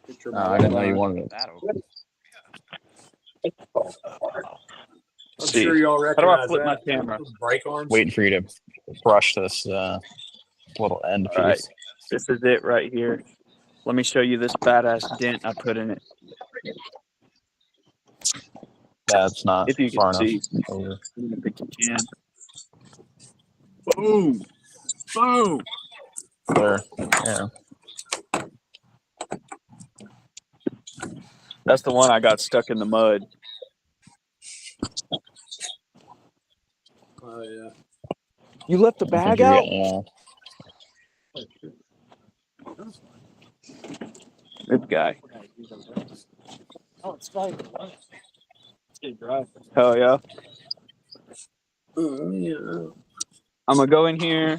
Picture I didn't know you wanted it that open. I'm sure y'all How do I recognize flip my that. camera? Brake arms. Waiting for you to brush this little end piece. All right, this is it right here. Let me show you this badass dent I put in it. That's not If you far can enough. see. Over. I think you can. Boom! Boom! There. Yeah. That's the one I got stuck in the mud. Oh, yeah. You left the I think bag you're out? getting, This guy. Oh, it's fine. Hell yeah. Yeah. I'm gonna go in here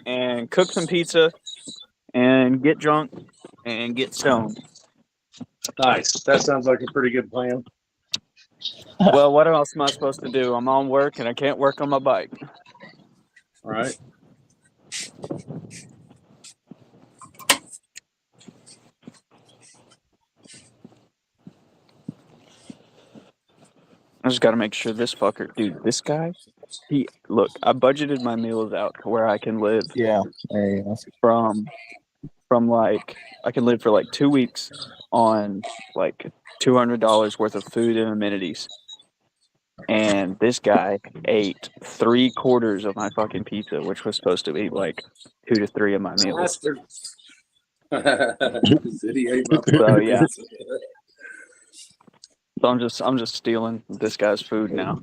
and cook some pizza and get drunk and get stoned. Nice. That sounds like a pretty good plan. Well, what else am I supposed to do? I'm on work and I can't work on my bike. All right. I just got to make sure this fucker, dude, this guy, look, I budgeted my meals out to where I can live yeah. There you go. from like, I can live for like 2 weeks on like $200 worth of food and amenities. And this guy ate 3/4 of my fucking pizza, which was supposed to be like 2 to 3 of my meals. Bastard. Said he ate my So yeah, pizza. so I'm just stealing this guy's food now.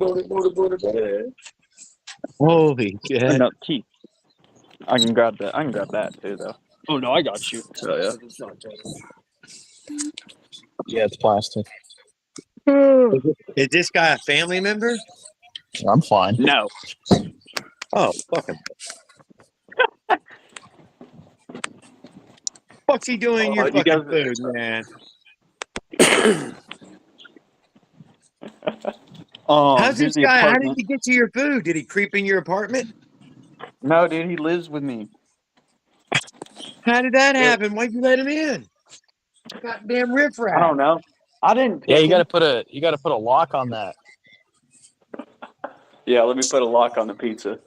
Holy shit. No, Keith, I can grab that. I can grab that too, though. Oh no, I got you. So yeah. Yeah, it's plastic. Is this guy a family member? I'm fine. No. Oh, fuck him. What's he doing in your you fucking guys- food, man? How's here's this the guy? How did apartment. he get to your food? Did he creep in your apartment? No, dude, he lives with me. How did that happen? Why'd you let him in? Goddamn riffraff. I don't know. I didn't. Yeah, pick you got him. to put a lock on that. Yeah, let me put a lock on the pizza.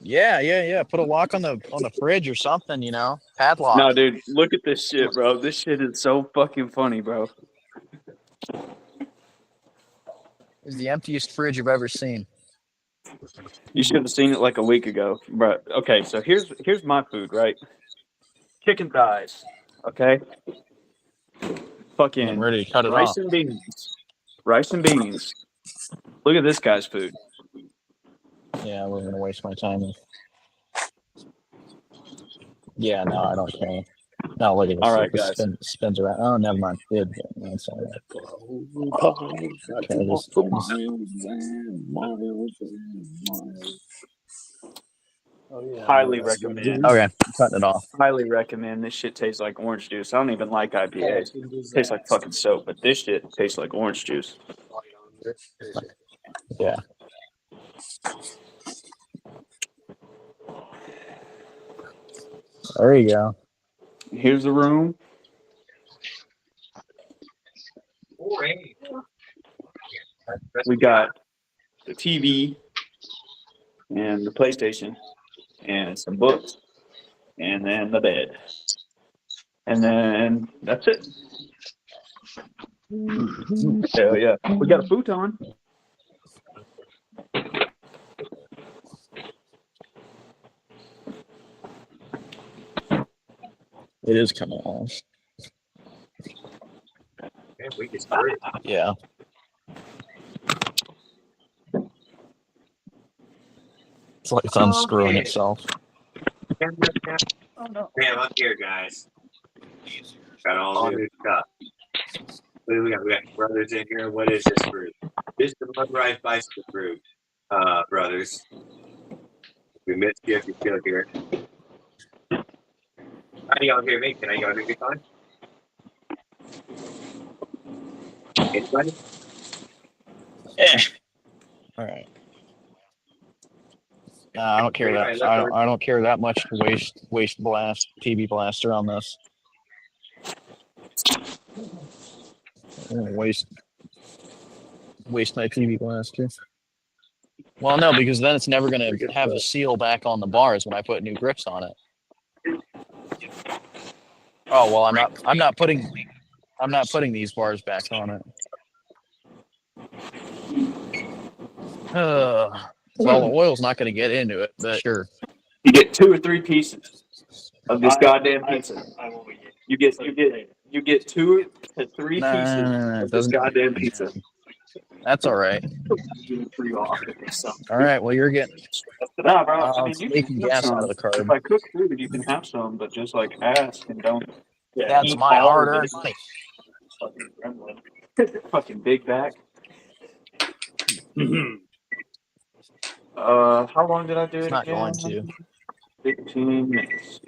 Yeah. Put a lock on the fridge or something, padlock. No, dude, look at this shit, bro. This shit is so fucking funny, bro. It's the emptiest fridge you've ever seen. You should have seen it like a week ago, bro. Okay, so here's my food, right? Chicken thighs, okay? Fucking I'm ready to cut it rice off. and beans. Rice and beans. Look at this guy's food. Yeah, we're gonna waste my time. Yeah, no, I don't care. No, look at this. All right, This guys. spins around. Oh, never mind. Good. That's all right. Okay, this Highly recommend. Okay, I'm cutting it off. Highly recommend. This shit tastes like orange juice. I don't even like IPAs. It tastes like fucking soap, but this shit tastes like orange juice. Yeah. There you go. Here's the room. We got the TV and the PlayStation and some books and then the bed. And then that's it. Hell yeah. We got a futon. It is coming off. Yeah. It's like it's unscrewing itself. Oh no. Man, I'm here, guys. Got all new stuff. We got brothers in here. What is this fruit? This is the motorized bicycle fruit, brothers. We missed you if you're still here. How do y'all hear me? Can y'all hear me fine? Anybody? All right. I don't care that. I don't care that much to waste blast TV blaster on this. I'm gonna waste my TV blaster. Well, no, because then it's never gonna have the seal back on the bars when I put new grips on it. Oh well, I'm not putting these bars back on it. Well, the oil's not gonna get into it, but sure. You get 2 or 3 pieces of this goddamn pizza. You get 2 to 3 pieces of this goddamn pizza. That's all right. All right. Well, you're getting. Nah, bro. I mean, you taking can gas some. out of the carb. If I cook food, you can have some, but just like ask and don't. That's my hard-earned money. Fucking big back. How long did I do it Not again? going to. 15 minutes.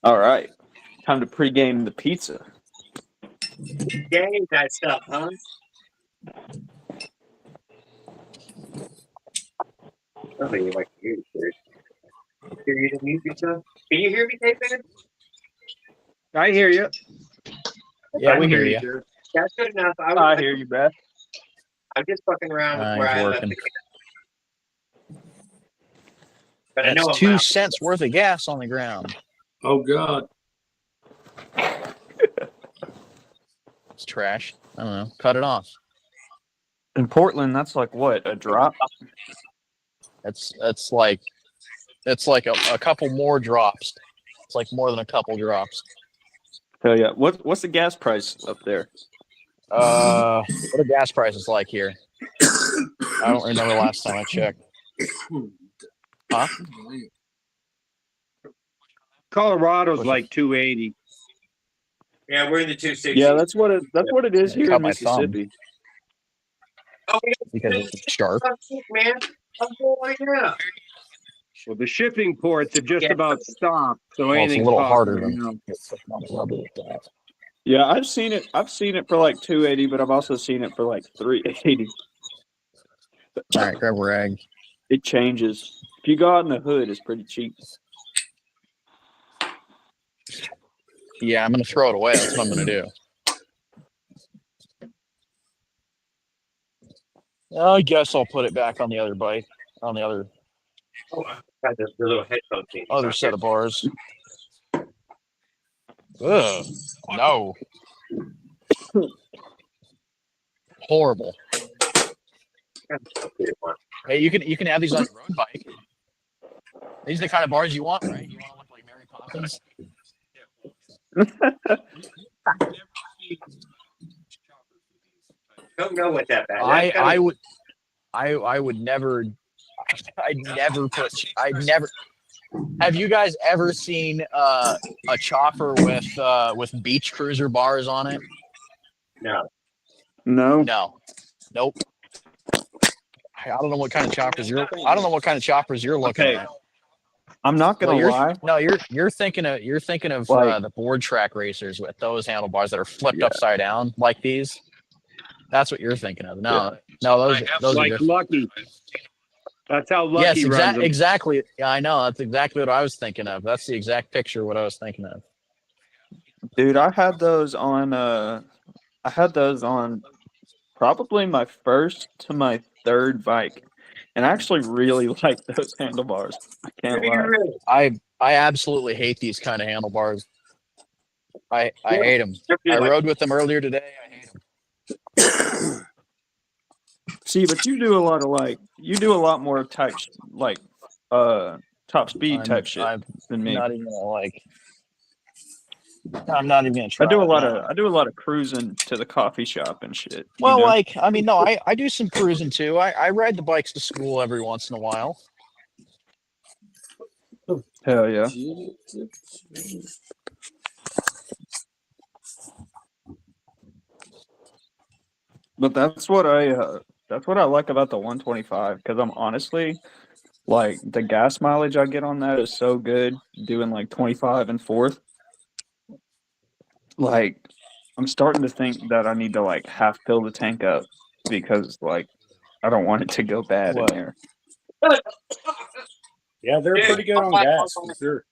All right. Time to pregame the pizza. Game that stuff, huh? I think you like to hear it. Hear you the music stuff? Can you hear me, David? I hear you. Yeah, we hear you. Sure. That's good enough. I hear you, Beth. I'm just fucking around with where I left Working. it. But I know That's I'm 2 out. cents worth of gas on the ground. Oh God. It's trash. I don't know. Cut it off. In Portland, that's like what, a drop? It's like a couple more drops. It's like more than a couple drops. Hell yeah. What's the gas price up there? What are gas prices like here? I don't remember last time I checked. Huh? Colorado's like 280. Yeah, we're in the 260. Yeah, that's what it is here Cut in my thumb. Mississippi. Oh, Because it's sharp. man. I'm going right now. Well, the shipping ports have just about stopped, so Well, it's a anything's little possible harder than now. Yeah, I've seen it for like 280, but I've also seen it for like 380. All right, grab a rag. It changes. If you go out in the hood, it's pretty cheap. Yeah, I'm gonna throw it away. That's what I'm gonna do. I guess I'll put it back on the other bike, on the other Got the little headphone thing. other set of bars. Ugh, no. Horrible. Hey, you can have these on your road bike. These are the kind of bars you want, right? You want to look like Mary Poppins. Don't know what that bad. I would never. I'd never. Have you guys ever seen a chopper with beach cruiser bars on it? No. No. No. Nope. I don't know what kind of choppers you're. I don't know what kind of choppers you're looking Okay. at. I'm not gonna lie. No, you're thinking of Like, the board track racers with those handlebars that are flipped yeah, upside down like these. That's what you're thinking of. yeah. No, those are Like different. Lucky. That's how Yes, Lucky runs them. exactly. Yeah, I know. That's exactly what I was thinking of. That's the exact picture of what I was thinking of. Dude, I had those on. I had those on probably my first to my third bike, and I actually really like those handlebars. I can't lie. I absolutely hate these kind of handlebars. I hate them. I rode with them earlier today. I hate them. See, but you do a lot of more top speed type shit I'm than me. not even gonna I'm not even gonna try. I do a lot of cruising to the coffee shop and shit. Well, you know? I mean, no, I do some cruising too. I ride the bikes to school every once in a while. Hell yeah. But that's what I like about the 125, because I'm honestly, like, the gas mileage I get on that is so good doing like 25 and fourth. Like, I'm starting to think that I need to like half fill the tank up, because like I don't want it to go bad in there. Yeah, they're pretty good on gas for sure.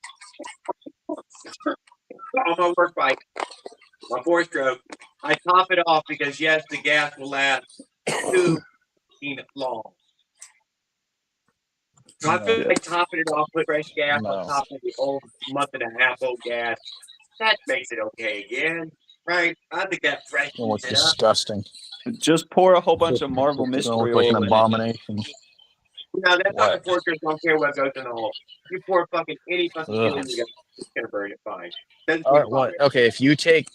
On my work bike, my 4-stroke, I top it off because yes, the gas will last 2 minutes long. So I feel like topping it off with fresh gas on top of the old month and a half old gas. That makes it okay again, right? I think that freshens It looks it up. disgusting. Just pour a whole bunch of Marvel It mystery looks like oil an in it. abomination. No, that fucking 4-stroke don't care what goes in the hole. You pour fucking any fucking fuel you got, it's gonna burn it fine. All right, what? Okay, if you take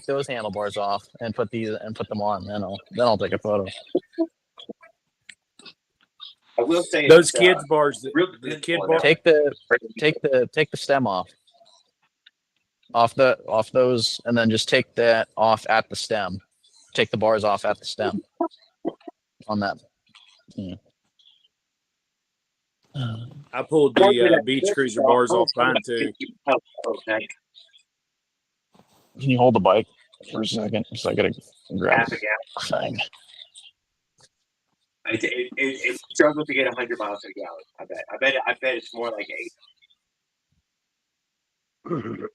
those handlebars off and put them on, then I'll take a photo. I will say Those kids bars, the kid bar. Take the stem off those, and then just take that off at the stem. Take the bars off at the stem on that. Yeah. I pulled the beach cruiser bars off mine too. Okay. Can you hold the bike for a second? So I gotta grab the thing. It struggles to get 100 miles per gallon. I bet it's more like 8.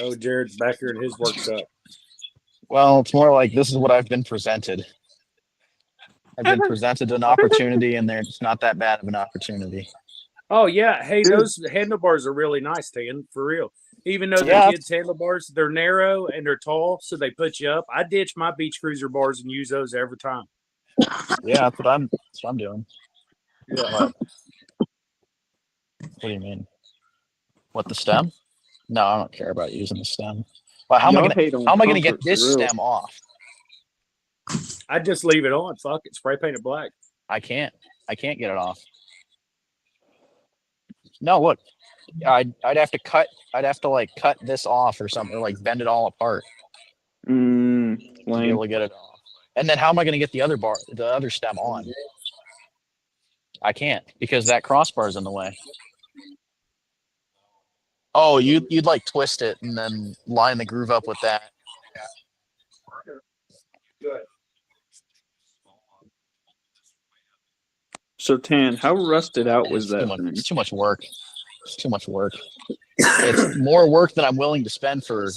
Oh, Jared's back here in his workshop. Well, it's more like this is what I've been presented. I've been presented an opportunity, and it's not that bad of an opportunity. Oh yeah, hey, those handlebars are really nice, Tan, for real. Even though the kids' handlebars, they're narrow and they're tall, so they put you up. I ditch my beach cruiser bars and use those every time. Yeah, that's what I'm doing. Yeah. What do you mean? What, the stem? No, I don't care about using the stem. Well, how am I gonna get this stem off? I just leave it on. Fuck it, spray paint it black. I can't get it off. No, look, I'd have to cut this off or something, or like bend it all apart to be able to get it off. And then how am I going to get the other stem on? I can't, because that crossbar is in the way. Oh, you'd like twist it and then line the groove up with that. Good. So Tan, how rusted out was that thing? It's too much work. It's too much work. It's more work than I'm willing to spend for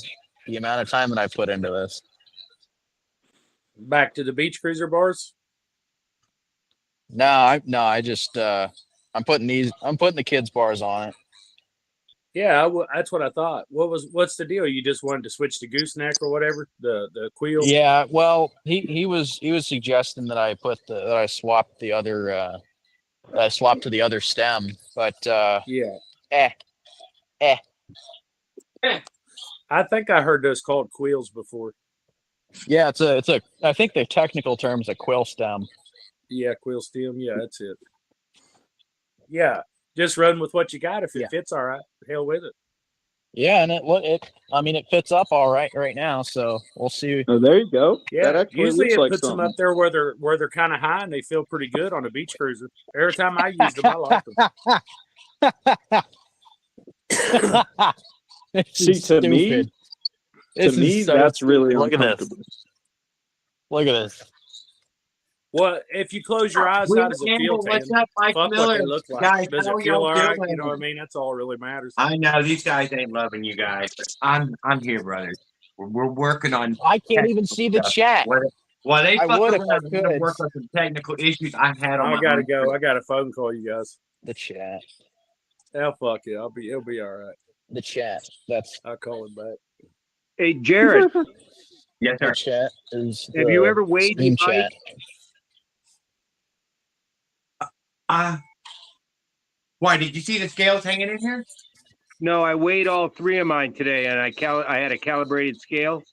the amount of time that I put into this. Back to the beach cruiser bars. No, I just I'm putting the kids bars on it. Yeah, that's what I thought. What's the deal? You just wanted to switch to gooseneck or whatever, the quill? Yeah, well, he was suggesting that I swap the other I swapped to the other stem, but yeah. Eh. I think I heard those called quills before. Yeah, it's a I think the technical term is a quill stem. Yeah, quill stem. Yeah, that's it. Yeah, just run with what you got. If it fits, all right. Hell with it. Yeah, and it fits up all right now. So we'll see. Oh, there you go. Yeah, That actually usually looks it like puts them something. up there where they're kind of high and they feel pretty good on a beach cruiser. Every time I used them, I liked them. See, to me, that's really Look at this. uncomfortable. Look at this. Well, if you close your eyes, how does it feel, Tam? What's up, Mike Fuck Miller? what they look like. Guys, Does how it feel y'all all right? doing? You know what I mean? That's all that really matters. I know these guys ain't loving you guys. I'm here, brothers. We're working on. I can't even see the stuff. chat. While they I fuck would if I around and could. work on some technical issues I had on I my gotta own. go. I got a phone call, you guys. The chat. Hell, fuck it. It'll be all right. The chat. That's I'll call him back. Hey, Jared, Yes, the sir. chat. Is have you ever weighed your Steam chat? bike? Why did you see the scales hanging in here? No, I weighed all three of mine today, and I had a calibrated scale.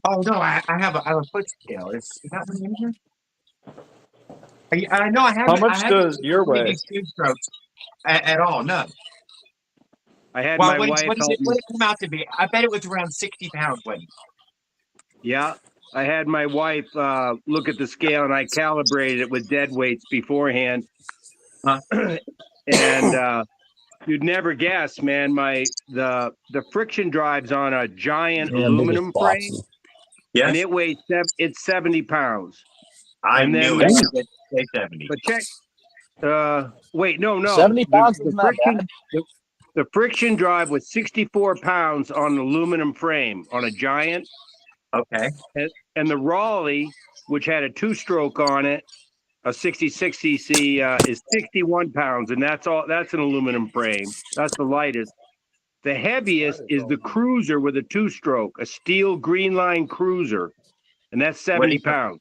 Oh no, I have a foot scale. Is that one in here? I know I haven't. How much does your weigh? These two strokes at all? No. I had Well, my wife what help me. did it come out to be? I bet it was around 60 pounds weight. Yeah, I had my wife look at the scale, and I calibrated it with dead weights beforehand. Huh? And you'd never guess, man. The friction drive's on a giant aluminum frame, Yes. and it weighs it's 70 pounds. I and knew then, it. Say 70. But check. Wait, no. 70 pounds is not bad. The friction drive was 64 pounds on an aluminum frame on a giant. Okay. And the Raleigh, which had a two-stroke on it, a 66 cc, is 61 pounds, and that's an aluminum frame. That's the lightest. The heaviest is the Cruiser with a two-stroke, a steel green line Cruiser, and that's 70 pounds.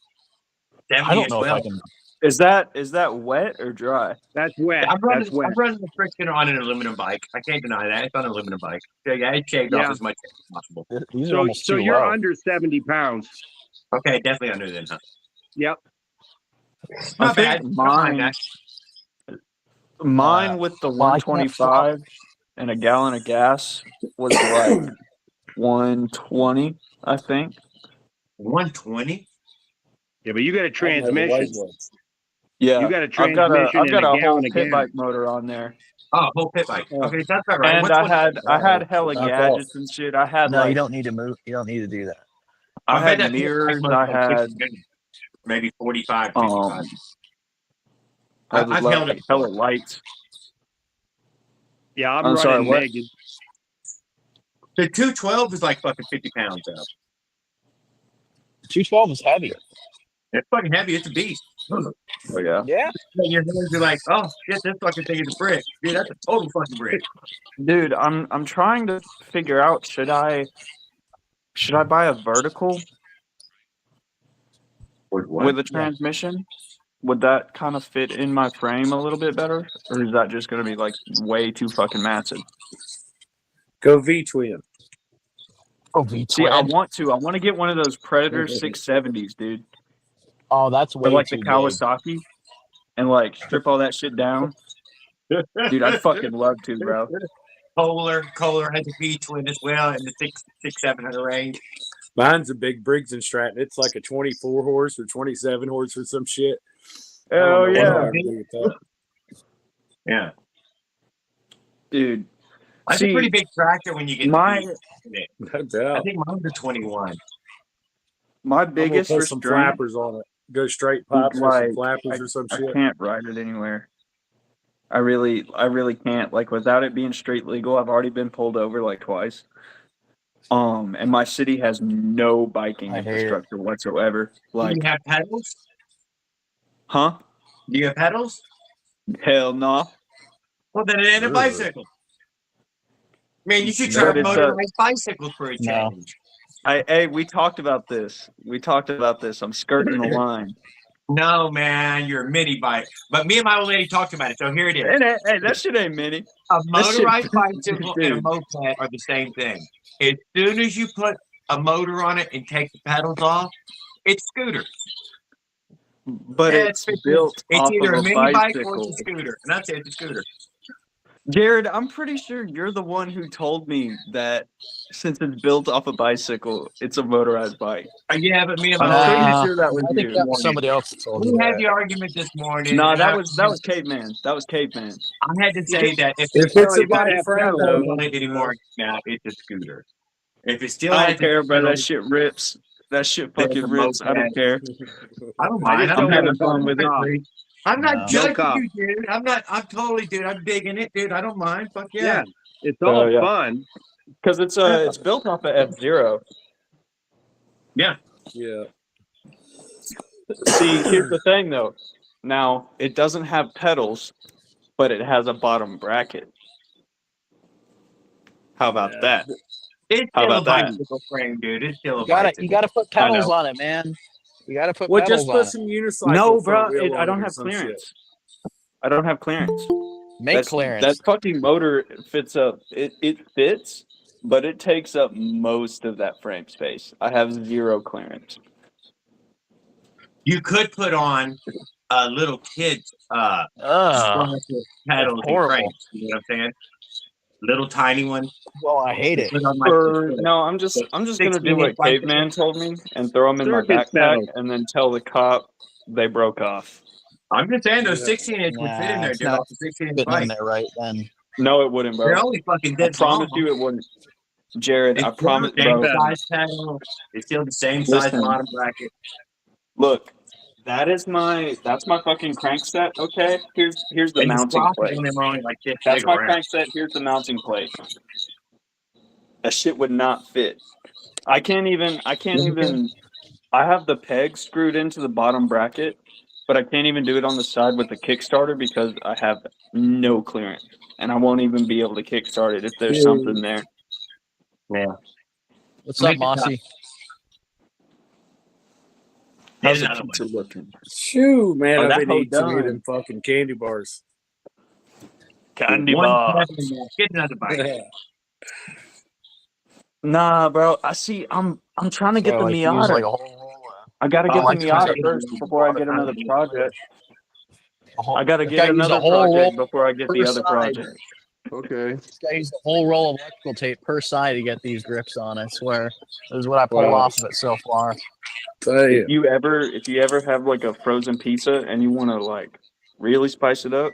I don't know if I can. Is that wet or dry? That's wet. I'm running That's the friction on an aluminum bike. I can't deny that. It's on an aluminum bike. So yeah, it shaved off as much as possible. These are almost so too you're low. under 70 pounds. Okay, definitely under then, huh? Yep. Not bad. Mine with the 125 and a gallon of gas was like 120, I think. 120? Yeah, but you got a transmission. Yeah, You got a transmission. I've got a whole gallon of pit gas. bike motor on there. Oh, whole pit bike. Okay, that's all right. And I had hella gadgets and shit. I had No, you don't need to move. You don't need to do that. I had mirrors. I had maybe 45, 55. I've held it. Hella lights. Yeah, I'm sorry, running what? Megan. The 212 is like fucking 50 pounds though. 212 is heavy. It's fucking heavy. It's a beast. Oh yeah. Yeah. Your hands are like, oh shit, this fucking thing is a brick. Dude, that's a total fucking brick. Dude, I'm trying to figure out should I buy a vertical with a transmission? Would that kind of fit in my frame a little bit better, or is that just going to be like way too fucking massive? Go V-twin. Oh, V-twin. See, I want to get one of those Predator 670s, dude. Oh, that's way or like too the Kawasaki, and like strip all that shit down. Dude, I'd fucking love to, bro. Kohler has a V-twin as well in the 600-700 range. Mine's a big Briggs and Stratton. It's like a 24 horse or 27 horse or some shit. Oh yeah, yeah, dude. That's a pretty big tractor when you get my. I think mine's a 21. My biggest put restraint. some flappers on it. Go straight pops with some flappers or some shit. I can't ride it anywhere. I really can't. Like without it being street legal, I've already been pulled over like twice. And my city has no biking infrastructure whatsoever. Like, do you have pedals? Huh? Do you have pedals? Hell no. Well, then it ain't a bicycle. Man, you should try motorized bicycles for a change. Hey, we talked about this. I'm skirting the line. No, man, you're a mini bike. But me and my old lady talked about it, so here it is. Hey, that shit ain't mini. A motorized bicycle and a moped are the same thing. As soon as you put a motor on it and take the pedals off, it's scooter. But it's built it's off either of a mini bicycle. bike or it's a scooter. And that's it, it's a scooter. Jared, I'm pretty sure you're the one who told me that since it's built off a bicycle, it's a motorized bike. Yeah, but me and I'm Mo pretty had sure that was I think you. that was somebody else that told you we had that. the argument this morning. No, and that was caveman. That was caveman. I had to say that if If still, it's a if I bike have frame, pedals though, on it anymore, now it's a scooter. If it still I has don't care, bro. That pedals, shit rips. That shit then fucking the rips. I don't moped. care. I don't I mind. just I I'm don't don't care. want having fun with it. to. I'm not No. No judging cop. you, dude. I'm totally, dude. I'm digging it, dude. I don't mind. Fuck yeah. Yeah, it's all Yeah. fun. Because it's built off of F-Zero. Yeah. yeah. See, here's the thing though. Now it doesn't have pedals, but it has a bottom bracket. How about Yeah. that? It's How still a about that? bicycle frame, dude. It's still a You bicycle. gotta put I pedals know. on it, man. You gotta put Well, pedals just on put it. some unicycle No, front bro. wheel I on don't it or have some shit. clearance. I don't have clearance. Make clearance. That fucking motor fits up. It fits, but it takes up most of that frame space. I have zero clearance. You could put on a little kid's sprocket pedals and horrible. cranks. You know what I'm saying? Little tiny one. Well, I hate it. Put on like No, I'm just gonna do 16-inch what bicycle. Caveman told me and throw them in my Circus backpack pedals. and then tell the cop they broke off. I'm just saying those Yeah. 16-inch would fit in there, It's dude. not Off the 16-inch fitting in bike. there right then. No, it wouldn't, They're bro. only fucking I this promise long. you, it wouldn't. Jared, I It's still promise, the same bro. size pedal. It's still the same size Listen. bottom bracket. Look, that's my fucking crank set. Okay, here's the And the mounting sprockets plate. on them are only like this That's big my around. crank set. Here's the mounting plate. That shit would not fit. I can't even. I have the peg screwed into the bottom bracket, but I can't even do it on the side with the Kickstarter because I have no clearance, and I won't even be able to kickstart it if there's something there. Yeah. What's Make up, it up. Mossy? How's Get the another pizza looking? Shoo, man, Oh, I've that been hoe eating some of done. them fucking candy bars. Candy One bar. seven, get another bite. Nah, bro. I'm trying to get So the like use Miata. like a whole roll I gotta Oh, get the like Miata something- first before I get another project. I gotta This get guy used another a whole project roll before I get the per other side. project. Okay. This guy used a whole roll of electrical tape per side to get these grips on. I swear, this is what I pulled Wow. off of it so far. Tell you. If you ever have like a frozen pizza and you want to like really spice it up,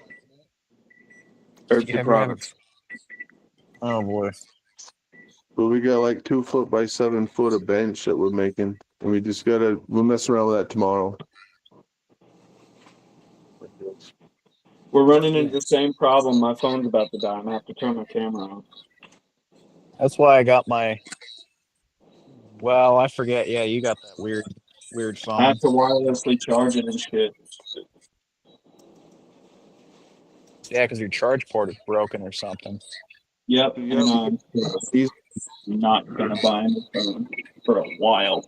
Earth You the ever have- Province. Oh boy. But we got like 2 foot by 7 foot of bench that we're making, and we'll mess around with that tomorrow. We're running into the same problem. My phone's about to die. I'm gonna have to turn my camera on. That's why I got my. Well, I forget. Yeah, you got that weird I phone. have to wirelessly charge it and shit. Yeah, because your charge port is broken or something. Yep. And He's not gonna buy a new phone for a while.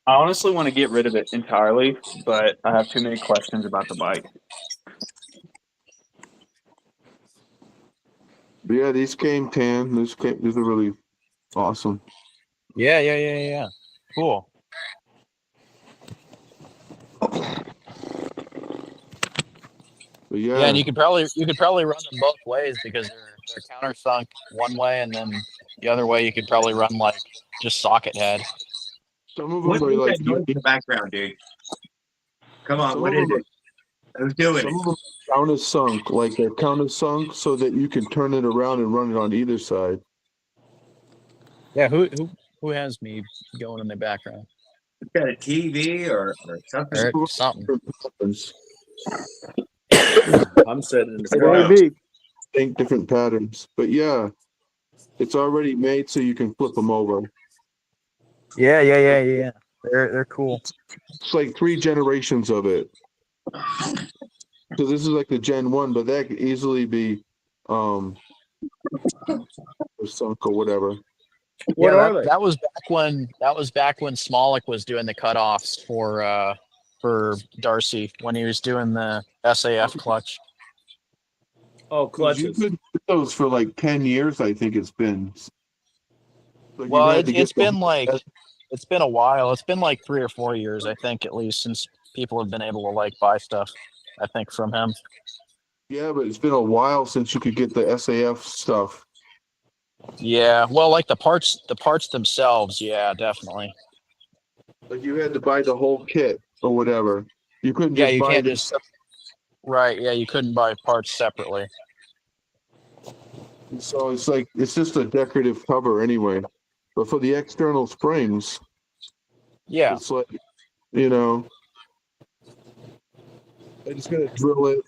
I honestly want to get rid of it entirely, but I have too many questions about the bike. But yeah, these came tan. These are really awesome. Yeah. Cool. But Yeah, and you could probably run them both ways because they're countersunk one way, and then the other way you could probably run like just socket head. some of What's them are like that noise in the background, dude? Come on, Some what of is them it? Who's doing some it? of them countersunk, like they're countersunk so that you can turn it around and run it on either side. Yeah, who has me going in the background It's got a TV or something. or something? I'm sitting in the It front. may be think different patterns, but yeah, it's already made so you can flip them over. Yeah. They're cool. It's like 3 generations of it. So this is like the Gen 1, but that could easily be or sunk or whatever. What yeah, are they? that was back when Smolik was doing the cutoffs for Darcy when he was doing the SAF clutch. Oh, You clutches. could get those for like 10 years, I think it's been. Like you Well, had to get it's been a while. It's been like 3 or 4 years, I think, at least, since people have been able to like buy stuff. I think from him. Yeah, but it's been a while since you could get the SAF stuff. Yeah, well, like the parts themselves, yeah, definitely. Like you had to buy the whole kit or whatever. You couldn't Yeah, just you buy can't the just right. Yeah, you couldn't buy parts separately. so it's like it's just a decorative cover anyway. But for the external springs, Yeah, it's like, you know, I just gotta drill it.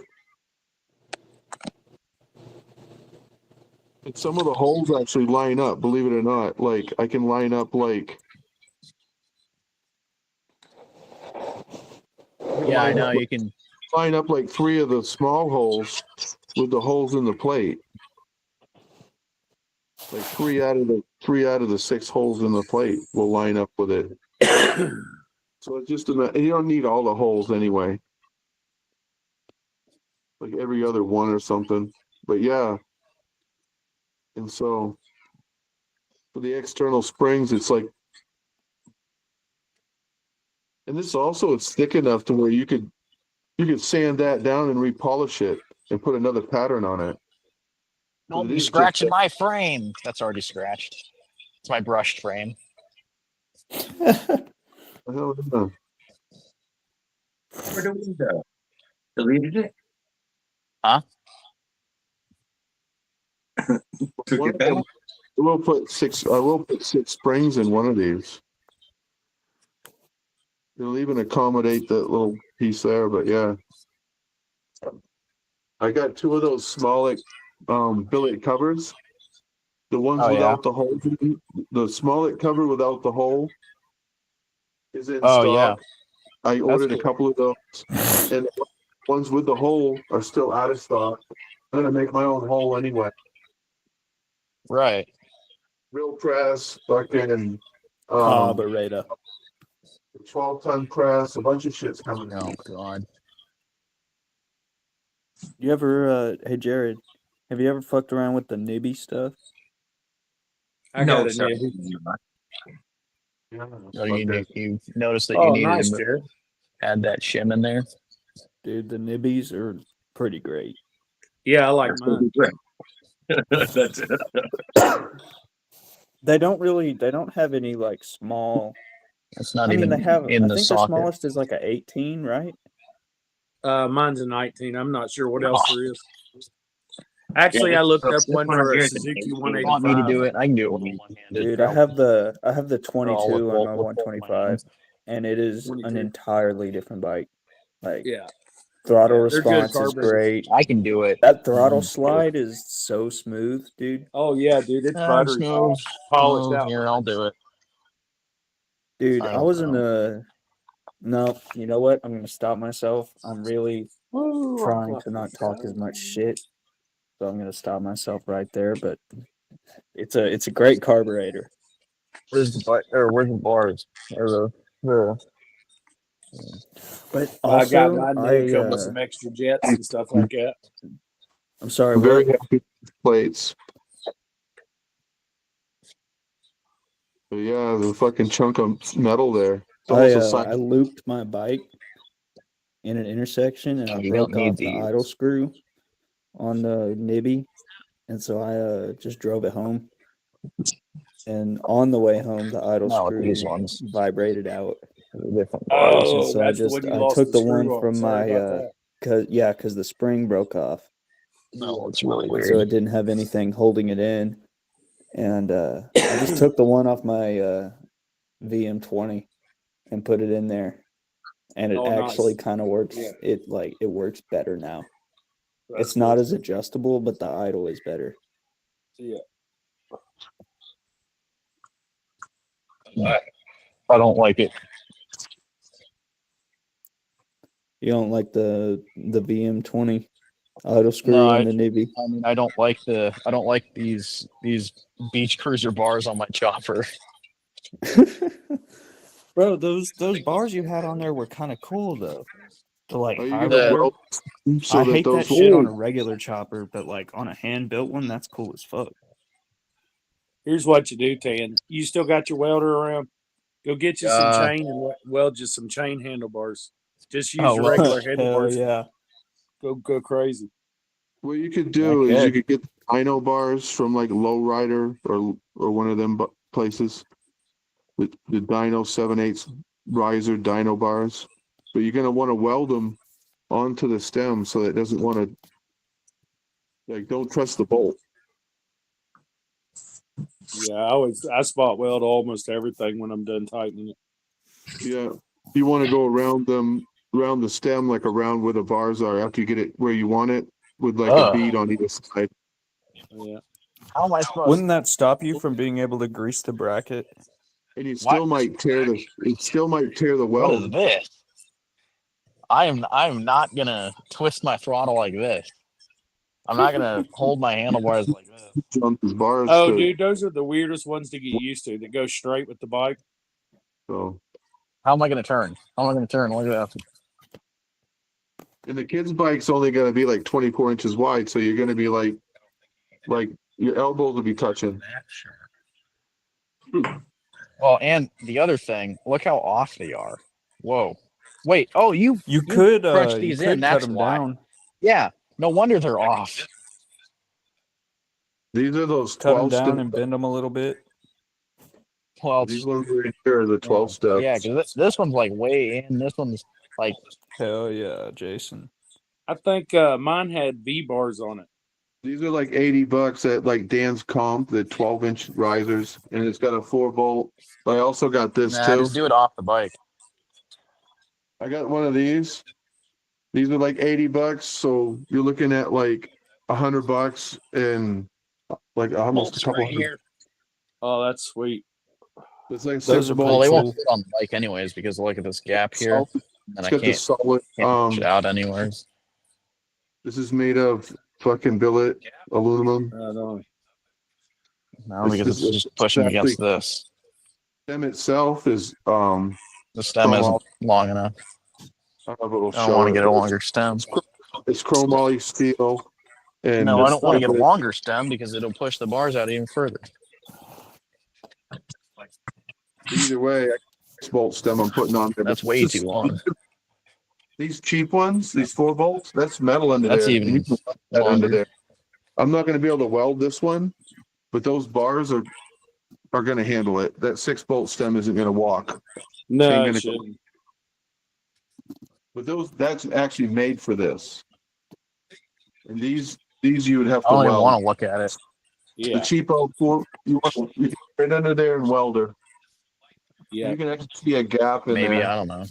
And some of the holes actually line up, believe it or not. Like I can line up like yeah, I know. You can. line up like 3 of the small holes with the holes in the plate. Like 3 out of the 6 holes in the plate will line up with it. So it's just enough. You don't need all the holes anyway. Like every other one or something. But yeah. And so for the external springs, it's like, and this also it's thick enough to where you could sand that down and repolish it and put another pattern on it. Don't It be is just scratching my frame. That's already scratched. It's my brushed frame. the hell is that? For the window. Deleted it? Huh? Took One it of back? them, I will put 6 springs in one of these. It'll even accommodate that little piece there, but yeah. I got 2 of those smaller billet covers. The ones Oh yeah. without the hole. The smaller cover without the hole is in Oh stock. yeah. I ordered cool. a couple of those. And the ones with the hole are still out of stock. I'm gonna make my own hole anyway. Right. Real press, fucking Carburetor. 12-ton press, a bunch of shit's coming Oh in. god. You ever, hey Jared, have you ever fucked around with the Nibby stuff? I No, got it, sir. Nibby. Yeah, Oh, you noticed that you Oh, needed nice, to Jared. add that shim in there. Dude, the Nibbies are pretty great. Yeah, I like That's gonna mine. be great. That's it. They don't have any like small. It's not I mean, even they have. in I the think the socket. smallest is like a 18, right? Mine's a 19. I'm not sure what else there is. Actually, I looked up one for a Suzuki If you want me to 185. do it, I can do it with one-handed. Dude, I have the They're all with 22 on my both 125, hands. and it is an 22. entirely different bike. Like Yeah, throttle yeah, they're good response is carburetors. great. I can do it. That throttle slide is so smooth, dude. Oh yeah, dude, it's buttery, Smooth. polished Smooth. out. Here, I'll do it. Dude, I I was in a. No, you know what? I'm gonna stop myself. I'm really Woo, trying to not talk as much shit, so I'm gonna stop myself right there. But it's a great carburetor. Where's the bars? Or the But I got also, mine new, come with some extra jets and stuff like that. I'm sorry. I'm very What? happy with the plates. But yeah, the fucking chunk of metal there. It's almost a sign. I looped my bike in an intersection and I you don't broke need off the these. idle screw on the Nibby, and so I just drove it home. And on the way home, the idle No, screw these ones. vibrated out. Different bars. And Oh, so that's the one you I lost took the the screw one on. from Sorry my about that. because the spring broke off, No, it's really and weird. so it didn't have anything holding it in. And I just took the one off my VM20 and put it in there, and it Oh, actually nice. kind of works. Yeah. It works better now. That's It's not cool. as adjustable, but the idle is better. Yeah. I don't like it. You don't like the VM20 idle screw No, on the Nibby? I mean, I don't like these beach cruiser bars on my chopper. Bro, those bars you had on there were kind of cool though. To like Are you how gonna they work. weld so I that hate those that shit on a regular chopper, but like on a hand built one, that's cool as fuck. Here's what you do, Tan. You still got your welder around? Go get you some chain and weld you some chain handlebars. Just use your regular Hell handlebars. yeah. Go crazy. What you could do is you could get dyno bars from like Lowrider or one of them places. The dyno 7/8 riser dyno bars. But you're gonna want to weld them onto the stem so it doesn't want to, like, don't trust the bolt. Yeah, I spot weld almost everything when I'm done tightening it. Yeah, you want to go around the stem, like around where the bars are after you get it where you want it, with like a bead on either side. Yeah. How am I supposed? Wouldn't that stop you from being able to grease the bracket? And you still might tear the What is weld. this? I am not gonna twist my throttle like this. I'm not gonna hold my handlebars like this. Jump his bars. Oh, dude, those are the weirdest ones to get used to. That go straight with the bike. So how am I gonna turn? How am I gonna turn? Look at that. And the kids' bike's only gonna be like 24 inches wide, so you're gonna be like your elbows will be touching. Well, and the other thing, look how off they are. Whoa. Wait. Oh, you could crunch these in. cut That's them why. down. Yeah. No wonder they're off. These are those Cut them 12 down steps. and bend them a little bit. Well, These ones right here are the 12 steps. yeah, because this one's like way in. This one's like. Hell yeah, Jason. I think mine had V bars on it. These are like $80 at like Dan's Comp, the 12-inch risers, and it's got a 4-bolt. I also got this too. Just do it off the bike. I got one of these. These are like $80, so you're looking at like $100 and like almost a couple right hundred. here. Oh, that's sweet. It's like Those 6 are bolts. Well, they cool. won't fit on the bike anyways because look at this gap here, and It's I got the can't solid. push it out anywhere. This is made of fucking billet aluminum. No. No, because it's just pushing against this. Stem itself is The stem isn't long enough. I don't want to get a longer stem. It's chromoly steel. And No, I don't want to get a longer stem because it'll push the bars out even further. Either way, bolt stem I'm putting on there. That's way too long. These cheap ones, these 4 bolts, that's metal under That's there. even that under longer. there. I'm not going to be able to weld this one, but those bars are going to handle it. That 6-bolt stem isn't going to walk. No, it shouldn't. But that's actually made for this. And these you would have to I don't even weld. want to look at it. Yeah. The cheapo 4, you can right under there and welder. Yeah. You can actually see a gap in there. Maybe, I don't know.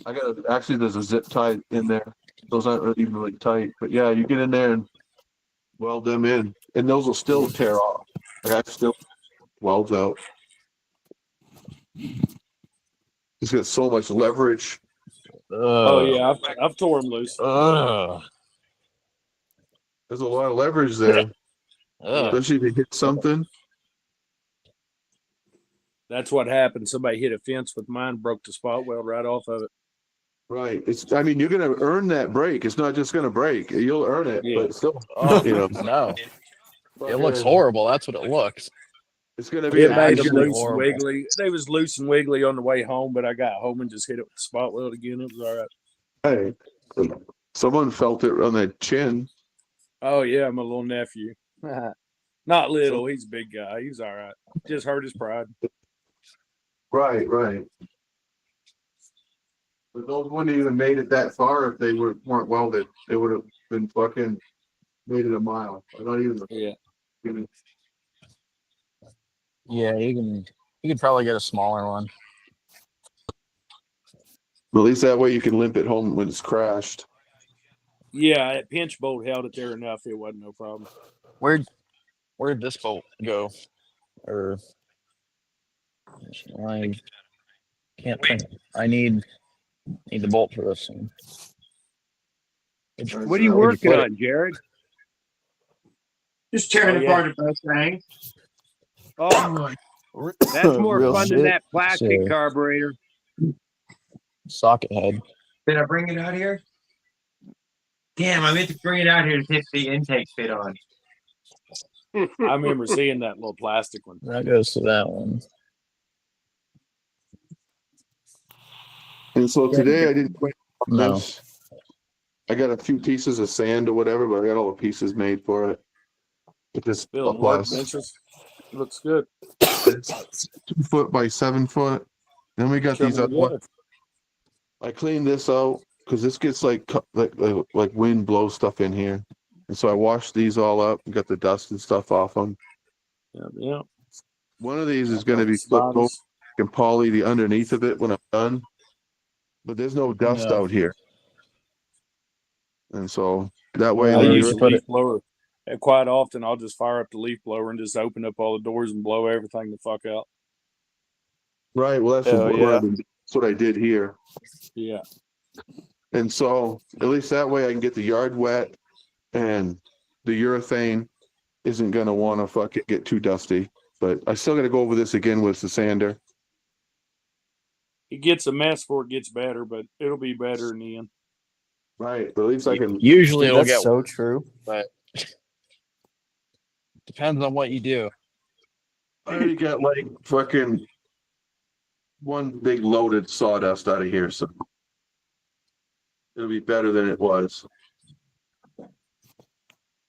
There's a zip tie in there. Those aren't even really tight, but yeah, you get in there and weld them in, and those will still tear off. Like I still welds out. It's got so much leverage. Oh yeah, I've tore them loose. There's a lot of leverage there, especially if you hit something. That's what happened. Somebody hit a fence with mine, broke the spot weld right off of it. Right. You're going to earn that break. It's not just going to break. You'll earn it, Yeah. but still, No. It looks horrible. That's what it looks. It's going to be It made them absolutely loose and horrible. wiggly. They was loose and wiggly on the way home, but I got home and just hit it with the spot weld again. It was all right. Hey, someone felt it on their chin. Oh yeah, my little nephew. Not little, he's a big guy. He's all right. Just hurt his pride. Right. But those wouldn't even made it that far if they weren't welded. They would have been fucking made it a mile. Not even. Yeah. Yeah, you can probably get a smaller one. At least that way you can limp it home when it's crashed. Yeah, that pinch bolt held it there enough. It wasn't no problem. Where'd this bolt go? Or I can't think. I need the bolt for this one. What are you working on, Jared? Just tearing apart a Mustang. Oh, that's more Real fun shit. than that plastic Sure. carburetor. Socket head. Did I bring it out here? Damn, I meant to bring it out here to tip the intake fit on. I remember seeing that little plastic one. That goes to that one. And so today I didn't quit No. this. I got a few pieces of sand or whatever, but I got all the pieces made for it. It just Building workbenches. Looks good. It's 2 foot by 7 foot. Then we got these Trouble other with ones. I cleaned this out because this gets like wind blows stuff in here, and so I washed these all up and got the dust and stuff off them. Yeah. One of these is going to be flipped over and poly the underneath of it when I'm done, but there's no dust out here, and so that way I the use a leaf blower. And quite often, I'll just fire up the leaf blower and just open up all the doors and blow everything the fuck out. Right. Well, that's what I did here. Yeah. And so at least that way I can get the yard wet, and the urethane isn't going to want to fucking get too dusty. But I still got to go over this again with the sander. It gets a mess before it gets better, but it'll be better in the end. Right. But at least I can. Usually it'll get so true. But depends on what you do. I already got like fucking one big loaded sawdust out of here, so it'll be better than it was.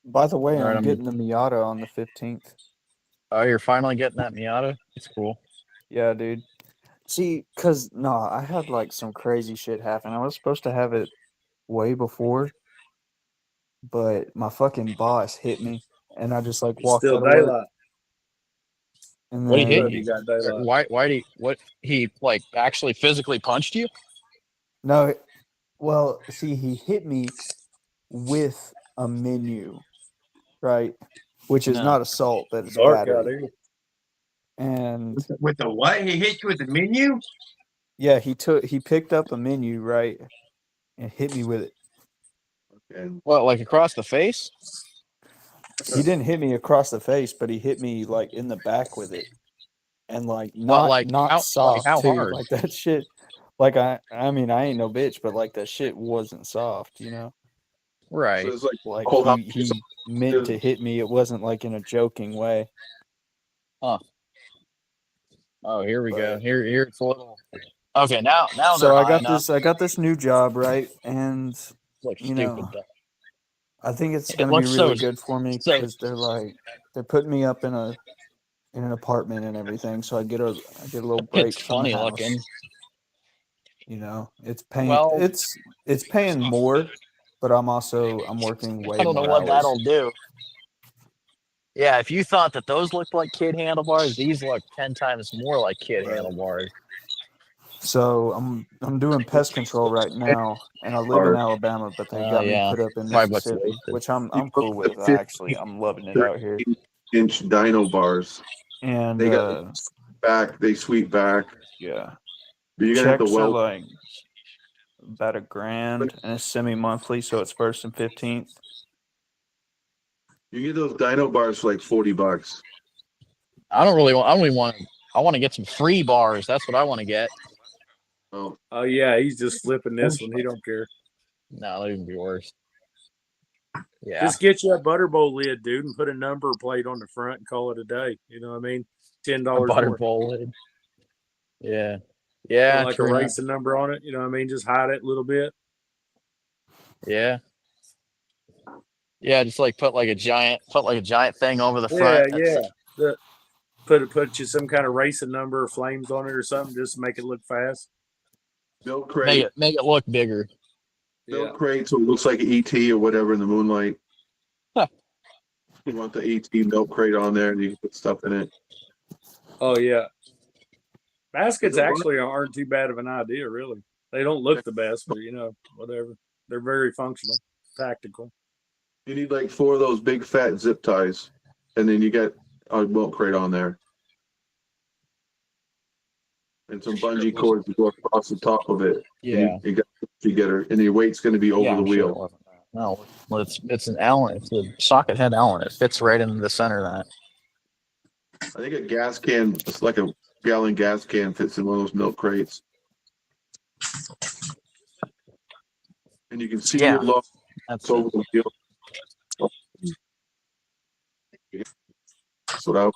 By the way, All right, I'm getting the Miata on the 15th. Oh, you're finally getting that Miata? It's cool. Yeah, dude. See, I had like some crazy shit happen. I was supposed to have it way before, but my fucking boss hit me, and I just like walked out of work. And What he then hit you? Why did he like actually physically punched you? No, well, see, he hit me with a menu, right? Which is not assault, but it's battery. And with the what? He hit you with the menu? Yeah, he picked up a menu, right, and hit me with it. What, like across the face? He didn't hit me across the face, but he hit me like in the back with it, and not soft how too. hard? Like that shit. Like I mean I ain't no bitch, but like that shit wasn't soft, you know. Right. So it's like he meant to hit me. It wasn't like in a joking way. Huh. Oh, here we go. Here it's a little. Okay, now. So I got this new job, right, and like you stupid. know, I think it's It going to be looks really so- good for me so- because they're putting me up in an apartment and everything, so I get a little break It's from funny the house. looking. You know, it's paying. Well- it's paying more, but I'm working way more. I don't know what hours. that'll do. Yeah, if you thought that those looked like kid handlebars, these look 10 times more like kid handlebars. So I'm doing pest control right now, and I live in Alabama, but they got me put up in Mississippi, which I'm cool with. Actually, I'm loving it out here. 13-inch dino bars, and they got back. They sweep back. Yeah, but you're gonna have to checks are weld. like about $1,000, and it's semi-monthly, so it's 1st and 15th. You get those dino bars for like $40. I don't even want. I want to get some free bars. That's what I want to get. Oh yeah, he's just flipping this one. He don't care. No, that'd even be worse. Yeah. Just get you a butter bowl lid, dude, and put a number plate on the front and call it a day. You know what I mean? $10 butter more. bowl lid. Yeah. Yeah. Put like a racing number on it. You know what I mean? Just hide it a little bit. Yeah. Yeah, just like put like a giant thing over the front. Yeah. Put you some kind of racing number or flames on it or something just to make it look fast. Milk crate. Make it look bigger. Milk crate, so it looks like ET or whatever in the moonlight. Huh. You want the ET milk crate on there, and you can put stuff in it. Oh yeah. Baskets actually aren't too bad of an idea, really. They don't look the best, but whatever. They're very functional, tactical. You need like 4 of those big fat zip ties, and then you get a milk crate on there. And some bungee cords to go across the top of it. Yeah. You got you get her, and your weight's going to be over the wheel. Sure no, it's an Allen. It's a socket head Allen. It fits right in the center of that. I think a gas can, it's like a gallon gas can, fits in one of those milk crates. And you can see your low. That's over the wheel. That's what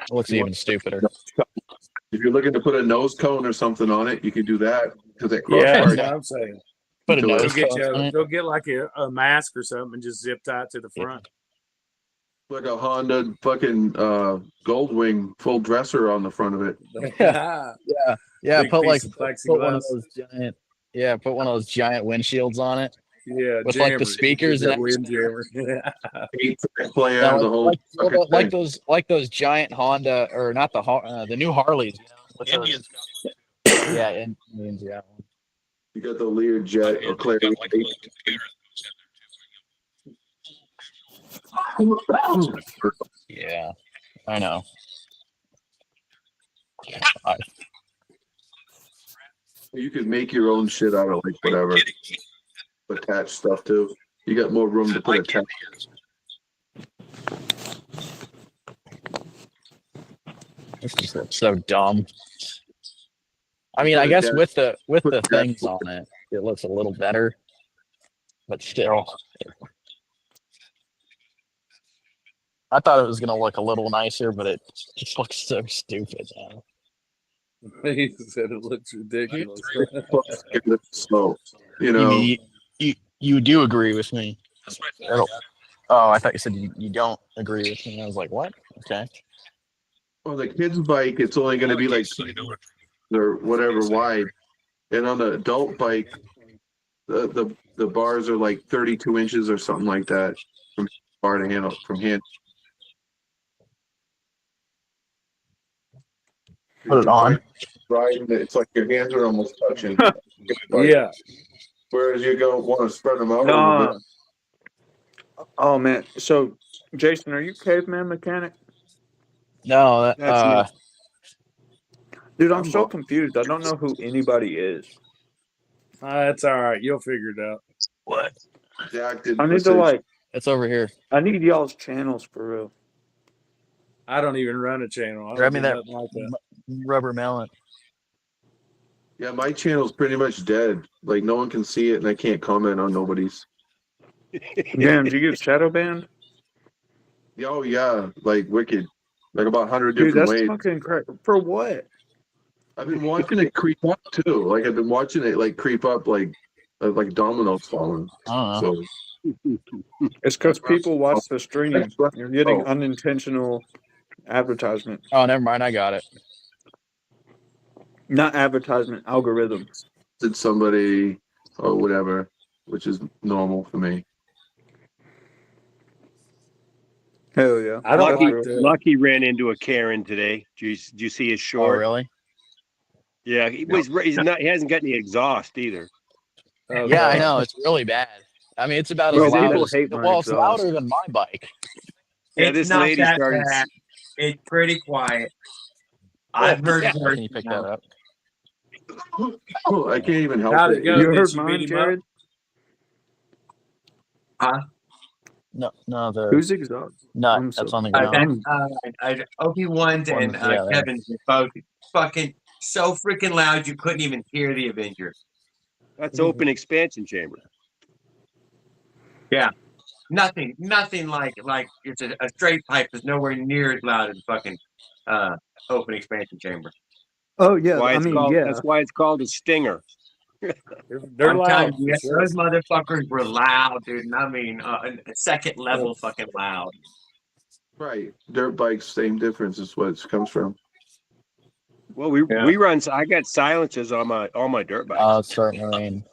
It looks even stupider. If you're looking to put a nose cone or something on it, you could do that because that Yeah, crossbar. that's what I'm saying. Put a Go nose Go cone on it. go get like a mask or something and just zip tie it to the front. Like a Honda fucking Goldwing full dresser on the front of it. Yeah. Big Put piece like of put one of plexiglass. those giant. Yeah, put one of those giant windshields on it Yeah, with like the jammers. speakers That and wind everything. jammer. Play Yeah, out the whole fucking like thing. those giant Honda or not the new Harleys. With Indians. Yeah, Indians. Yeah. You got the Learjet or Clarion. Yeah, I know. You could make your own shit out of like whatever. Attach stuff to. You got more room to put attach. It's just so dumb. I mean, I guess with the things on it, it looks a little better, but still, I thought it was gonna look a little nicer, but it just looks so stupid now. He said it looks ridiculous. Slow, you You know. mean you do agree with me? Oh, I thought you said you don't agree with me. I was like, what? Okay. On the kid's bike, it's only going to be like or whatever wide, and on the adult bike, the bars are like 32 inches or something like that from bar to handle from hand. Put it on. Riding, it's like your hands are almost touching. Yeah. Whereas you want to spread them out a little No. bit. Oh man. So, Jason, are you caveman mechanic? No, That's me. Dude, I'm so confused. I don't know who anybody is. That's all right. You'll figure it out. what? Jack did I need to It's over here. I need y'all's channels for real. I don't even run a channel. I Grab don't me do that nothing like that. rubber mallet. Yeah, my channel's pretty much dead. Like no one can see it, and I can't comment on nobody's. Damn, did you get shadow banned? Oh yeah, like wicked, like about 100 Dude, different that's ways. fucking crazy. For what? I've been watching it creep up too. Like I've been watching it like creep up, like dominoes falling. I don't know. So It's because people watch the stream. You're getting unintentional advertisement. Oh, never mind. I got it. Not advertisement, algorithm. did somebody or whatever, which is normal for me. Hell yeah. I don't Lucky, like that. Lucky ran into a Karen today. Did you see his Oh, short? really? Yeah, he hasn't got any exhaust either. Oh, Yeah, I God. know. It's really bad. I mean, it's about Bro, as loud people as hate my it's exhaust. louder than my bike. Yeah, It's this not lady that started. bad. It's pretty quiet. I've heard yeah. worse. Can you pick that up? Oh, I can't even help How'd it. it go? You Did heard she mine, beat him up? Jared? No, the Who's exhaust? nut I'm that's so- on the ground. Obi-Wan and Yeah. Kevin's were both fucking so freaking loud you couldn't even hear the Avenger. That's open expansion chamber. Nothing like it's a straight pipe is nowhere near as loud as fucking open expansion chamber. Oh yeah, Why I it's mean called, yeah. That's why it's called a stinger. They're I'm loud. telling you, for sure. those motherfuckers were loud, dude. And I mean, a second level fucking loud. Right. Dirt bikes, same difference is what it comes from. Well, we run. I got silences on my dirt bikes. Oh, it's starting to rain.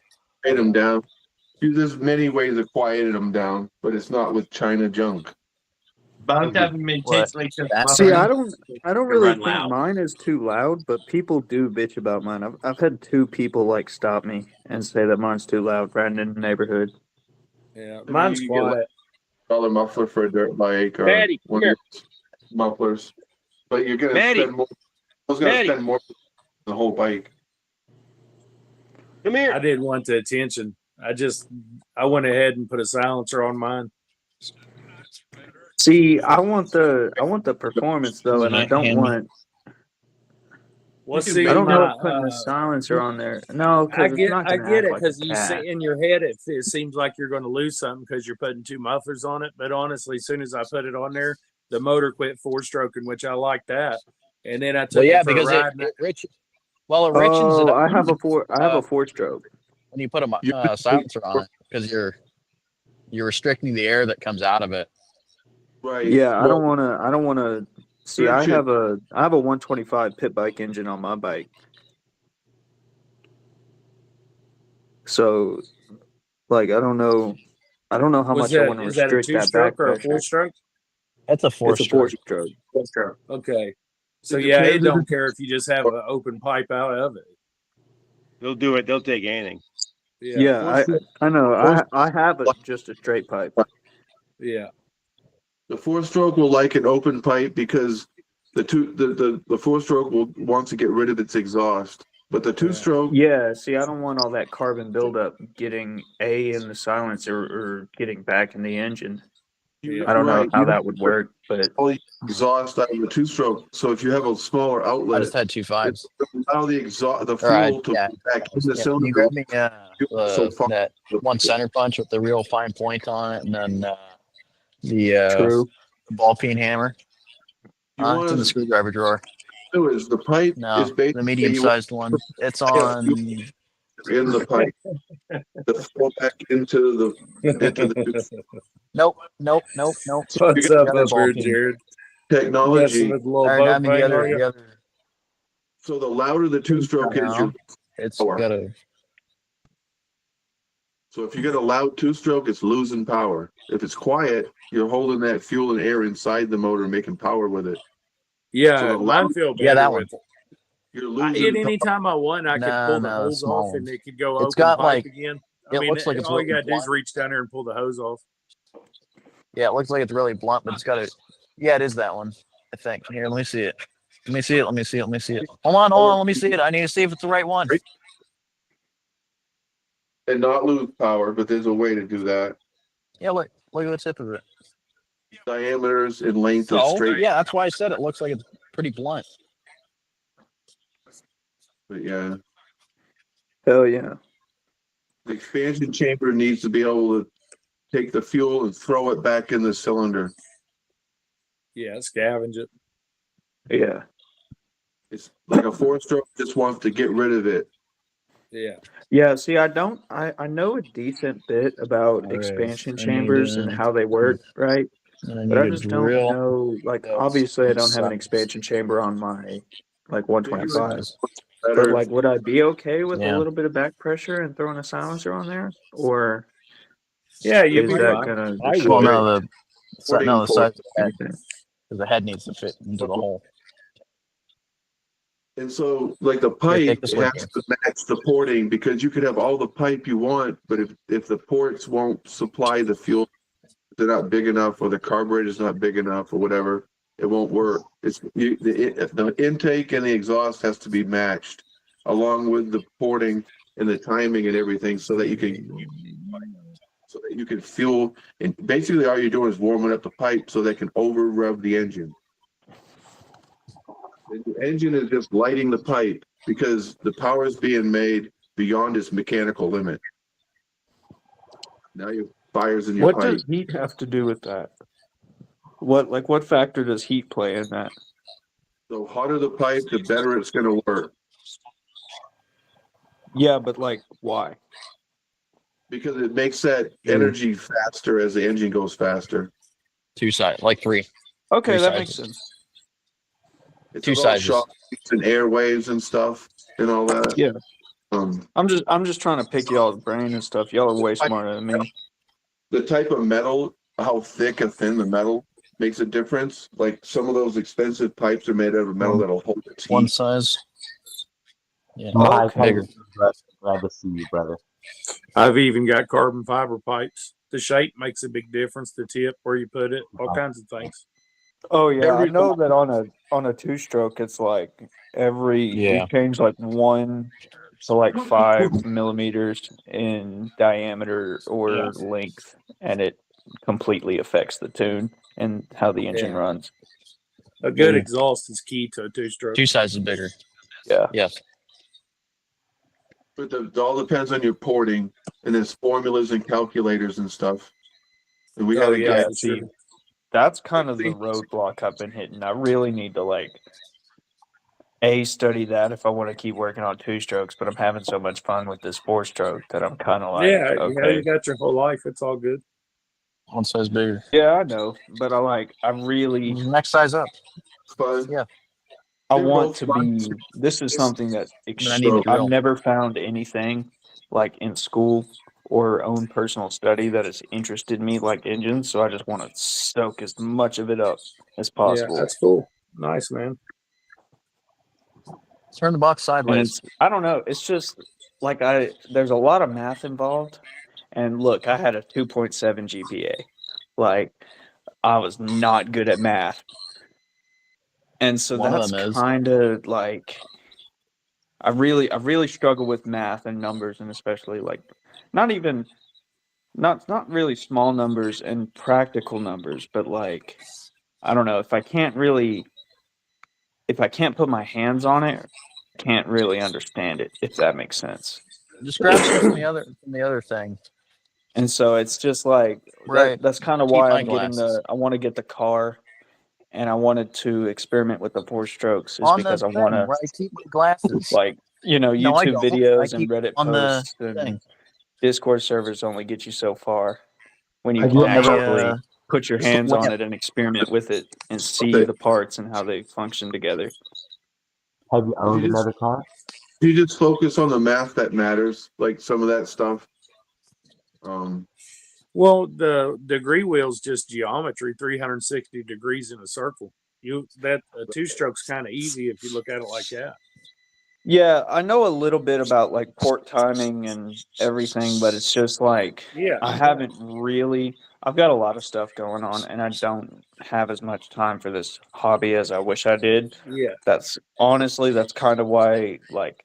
Quiet them down. There's many ways of quieting them down, but it's not with China junk. Both of them intentionally took That- See, I mufflers don't to really run think loud. mine is too loud, but people do bitch about mine. I've had 2 people like stop me and say that mine's too loud right in the neighborhood. Yeah, mean, mine's you get, like, quiet. $1 muffler for a dirt bike or Maddie, one here. of those mufflers. But you're gonna Maddie. spend more. I was gonna Maddie. spend more than the whole bike. Come here. I didn't want the attention. I went ahead and put a silencer on mine. See, I want the performance though, and I don't Hand me- want. Well, You can see, make- I don't know my, if putting a silencer on there. No, I because it's get, not I gonna get act it like because a you cat. see in your head, it seems like you're going to lose something because you're putting 2 mufflers on it. But honestly, as soon as I put it on there, the motor quit 4-stroking, which I like that. And then I took Well, yeah, it for a because ride. it richens it Oh, up I have a 4-stroke. when you put You a silencer on it because you're restricting the air that comes out of it. right. Yeah, I Well, don't wanna see. I have a 125 pit bike engine on my bike. So, like, I don't know how Was much I that, want to is that a restrict that 2-stroke back or a pressure. 4-stroke? It's a It's a 4-stroke. 4-stroke. Okay. So It yeah, it depends if don't care if you just have an open pipe out of it. They'll do it. They'll take anything. Yeah. Yeah, I know. I have just a straight pipe. Yeah. the 4-stroke will like an open pipe because the 4-stroke will want to get rid of its exhaust, but the 2-stroke, Yeah, see, I don't want all that carbon buildup getting in the silencer or getting back in the engine. I don't know right, how that would work, but all the exhaust out of the 2-stroke. So if you have a smaller I outlet, just had 2 5s. allow the exhaust, the All right, fuel to yeah. back in the Yeah, can cylinder. you grab me So far, that one center punch with the real fine point on it, and then the true. ball peen hammer? you It's want in the to screwdriver drawer. do is the pipe No, is basically the medium-sized one. It's on. in the pipe to flow back into the Nope. What's The up other up ball here, peen. Jared? technology. Messing with the little Or, I boat mean, thing, are you? the other. So the louder the 2-stroke is, No, it's power. got a. So if you get a loud 2-stroke, it's losing power. If it's quiet, you're holding that fuel and air inside the motor, making power with it. Yeah, So the mine loud, feel better Yeah, that one. with it. you're At losing any time I want, I could pull the No, hose small off and ones. it could go It's open got, pipe like, again. it looks like it's all you really gotta do is blunt. reach down there and pull the hose off. Yeah, it looks like it's really blunt, but it's got a. Yeah, it is that one. I think. Here, let me see it. Let me see it. Hold on. Let me see it. I need to see if it's the right one. and not lose power, but there's a way to do that. Yeah, look at the tip of it. Diameters and length is So, straight. yeah, that's why I said it looks like it's pretty blunt. But yeah, Hell yeah. the expansion chamber needs to be able to take the fuel and throw it back in the cylinder. Yeah, scavenge it. Yeah. It's like a 4-stroke just wants to get rid of it. Yeah. Yeah, see, I know a decent bit about All right, expansion I chambers need and how they work, right? I But I need a just don't drill. know, like, That's obviously I don't have an size. expansion chamber on my, like, 125. Size. But, Better. like, would I be okay with a Yeah. little bit of back pressure and throwing a silencer on there? Or Yeah, you'll is be that fine. gonna I destroy Well, would. no, the size of the head, anything? because the head needs to fit into the hole. And so, like the Here, pipe take this with has you. to match the porting because you could have all the pipe you want, but if the ports won't supply the fuel, they're not big enough, or the carburetor's not big enough, or whatever, it won't work. The intake and the exhaust has to be matched, along with the porting and the timing and everything, so that you can fuel. And basically, all you're doing is warming up the pipe so they can over rev the engine. The engine is just lighting the pipe because the power is being made beyond its mechanical limit. Now your fire's in your What pipe. does heat have to do with that? What factor does heat play in that? The hotter the pipe, the better it's going to work. Yeah, but like why? Because it makes that energy faster as the engine goes faster. 2 sides, like 3. Okay, 3 that sizes. makes sense. It's 2 about sizes. shocks and airwaves and stuff and all that. Yeah. I'm just trying to pick y'all's brain and stuff. Y'all are way smarter than me. The type of metal, how thick or thin the metal makes a difference. Like some of those expensive pipes are made out of metal that'll hold its One heat. size. Yeah. Okay. Glad to see you, brother. I've even got carbon fiber pipes. The shape makes a big difference. The tip, where you put it, all kinds of things. Oh yeah, I Every- know that on a 2-stroke, it's like you change like 1 to like 5 millimeters in diameter or length, and it completely affects the tune and how the engine runs. A good exhaust is key to a 2-stroke. 2 sizes bigger. Yeah. Yes. But it all depends on your porting, and there's formulas and calculators and stuff. And we had a guy. See, that's kind of the roadblock I've been hitting. I really need to like study that if I want to keep working on two strokes, but I'm having so much fun with this four stroke that I'm kind of like, Yeah, you okay, got your whole life. It's all good. One size bigger. yeah, I know, but I really, Next size up. Fun. Yeah. I They're want both to fun. be. This is something that But I need the I've drill. never found anything like in school or own personal study that has interested me like engines. So I just want to soak as much of it up as Yeah, possible. that's cool. Nice, man. Turn the box And sideways. I don't know. It's just like there's a lot of math involved. And look, I had a 2.7 GPA. Like I was not good at math. And so One of that's them is. kind of like I really struggle with math and numbers, and especially like not even not really small numbers and practical numbers, but like I don't know, if I can't put my hands on it, I can't really understand it, if that makes sense. Just grab some from the other thing. And so it's just like Right. that's kind of Keep why my I'm getting glasses. I want to get the car, and I wanted to experiment with the four strokes is On because the I want thing to where I keep my glasses. like, No, I YouTube don't. I videos and keep Reddit on the posts and thing. Discord servers only get you so far when you Have can you On the actually put your hands on lamp. it and experiment with it and see Okay. the parts and how they function together. have you If owned you just another car? if you just focus on the math that matters, like some of that stuff. Well, the degree wheel's just geometry, 360 degrees in a circle. A two stroke's kind of easy if you look at it like that. Yeah, I know a little bit about like port timing and everything, but it's just like Yeah. I haven't really. I've got a lot of stuff going on, and I don't have as much time for this hobby as I wish I did. Yeah. That's kind of why like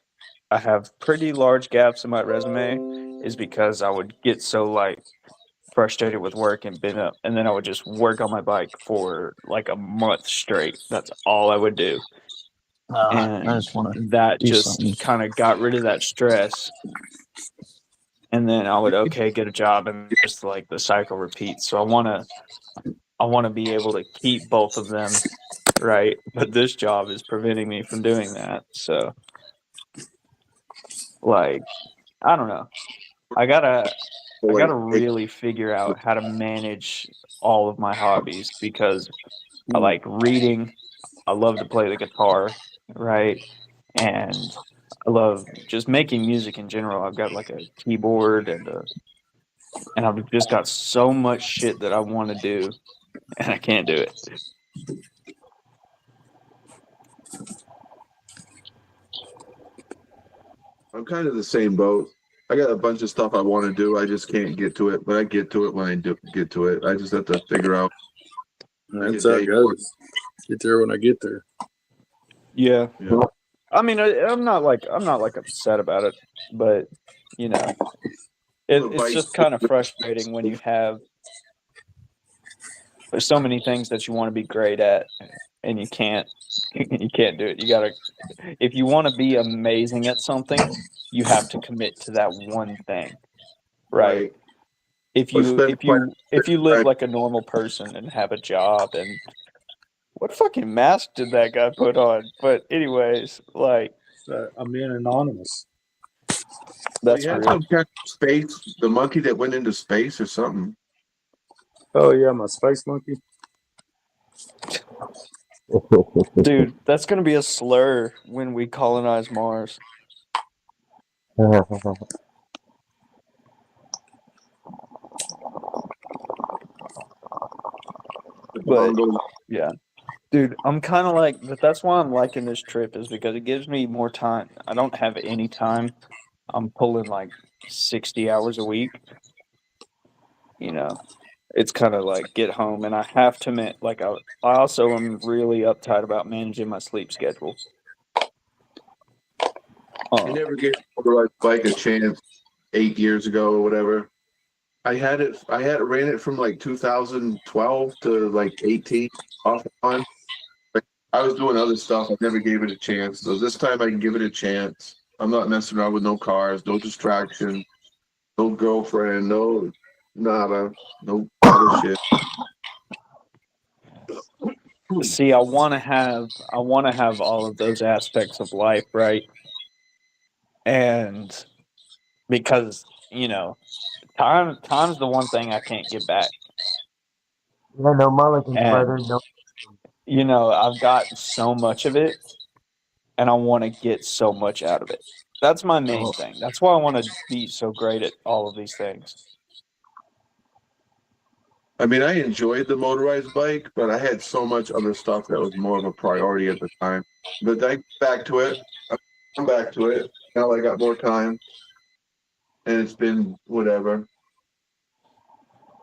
I have pretty large gaps in my resume, is because I would get so like frustrated with work and been up, and then I would just work on my bike for like a month straight. That's all I would do. I And just want to that do just something. kind of got rid of that stress. And then I would get a job, and just like the cycle repeats. So I want to be able to keep both of them, right? But this job is preventing me from doing that. So like I don't know. I gotta really figure out how to manage all of my hobbies, because I like reading. I love to play the guitar, right? And I love just making music in general. I've got like a keyboard and I've just got so much shit that I want to do, and I can't do it. I'm kind of the same boat. I got a bunch of stuff I want to do. I just can't get to it, but I get to it when I do get to it. I just have to figure out. That's how it goes. Get there when I get there. Yeah. Yeah. I mean, I'm not like upset about it, but you know, it's just kind of frustrating when you have there's so many things that you want to be great at, and you can't do it. You gotta, if you want to be amazing at something, you have to commit to that one thing, right? If you live like a normal person and have a job, and what fucking mask did that guy put on? But anyways, like I'm being anonymous. that's had real. some kind of space, the monkey that went into space or something. Oh yeah, my space monkey. Dude, that's gonna be a slur when we colonize Mars. But yeah, dude, I'm kind of like, but that's why I'm liking this trip, is because it gives me more time. I don't have any time. I'm pulling like 60 hours a week. You know, it's kind of like get home, and I have to like I also am really uptight about managing my sleep schedule. I never gave motorized bike a chance 8 years ago or whatever. I ran it from like 2012 to like 18 off and on. I was doing other stuff. I never gave it a chance. So this time I can give it a chance. I'm not messing around with no cars, no distraction, no girlfriend, no nada, no other shit. See, I want to have all of those aspects of life, right? And because, time's the one thing I can't get back. Yeah, no mulligans, And, brother. No. I've got so much of it and I want to get so much out of it. That's my main thing. That's why I want to be so great at all of these things. I mean, I enjoyed the motorized bike, but I had so much other stuff that was more of a priority at the time. But I back to it. I'm back to it. Now I got more time, and it's been whatever.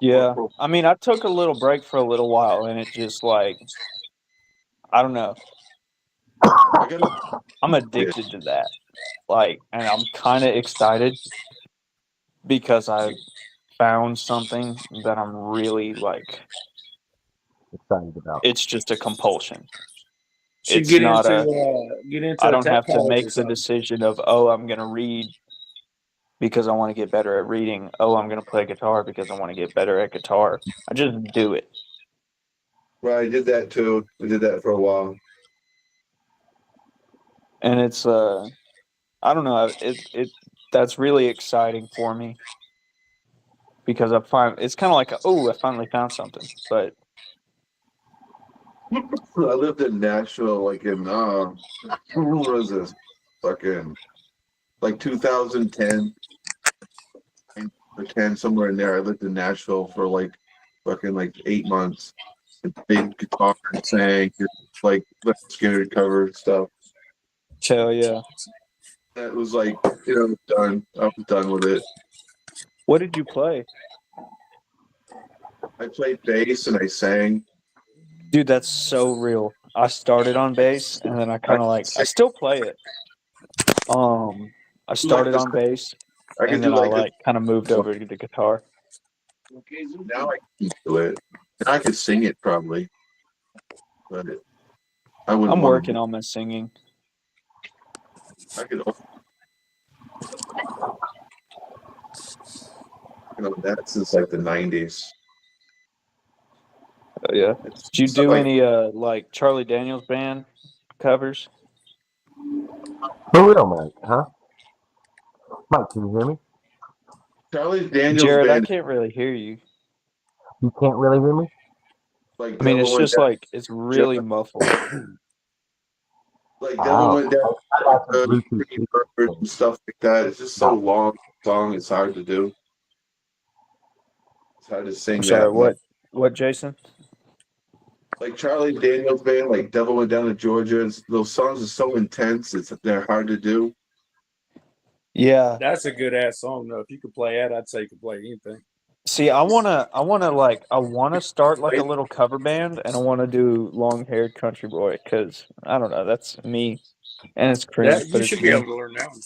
Yeah. I mean, I took a little break for a little while and it just I don't know. I'm addicted to that. And I'm kind of excited because I found something that I'm really Excited about. it's just a compulsion. Should It's get not into I a don't tech have to college or make the something. decision of, oh, I'm going to read because I want to get better at reading. Oh, I'm going to play guitar because I want to get better at guitar. I just do it. Right, I did that too. I did that for a while. And it's I don't know, that's really exciting for me because it's kind of like, oh, I finally found something. But I lived in Nashville, in what was this? Fucking 2010 or 10, somewhere in there. I lived in Nashville for fucking 8 months. I played guitar and sang, Skinner cover stuff. Hell yeah. That was done. I was done with it. What did you play? I played bass and I sang. Dude, that's so real. I started on bass and then I kind of I still play it. I started on bass and then I kind of moved over to the guitar. Now I can do it. And I could sing it probably, but I wouldn't. I'm working on my singing. I could. That since the 90s. Oh, yeah. Did you do any Charlie Daniels Band covers? For real, Mike, huh? Mike, can you hear me? Charlie Daniels Jared, Band. I can't really hear you. You can't really hear me? I mean, it's just it's really muffled. Devil Went Down, and stuff like that. It's just so long song. It's hard to do. It's hard to sing. I'm sorry, what, Jason? Charlie Daniels Band, Devil Went Down to Georgia. Those songs are so intense. They're hard to do. Yeah, that's a good ass song though. If you could play that, I'd say you could play anything. See, I wanna start a little cover band, and I wanna do Long Haired Country Boy because I don't know, that's me, and it's cringe. You should be able to learn that one.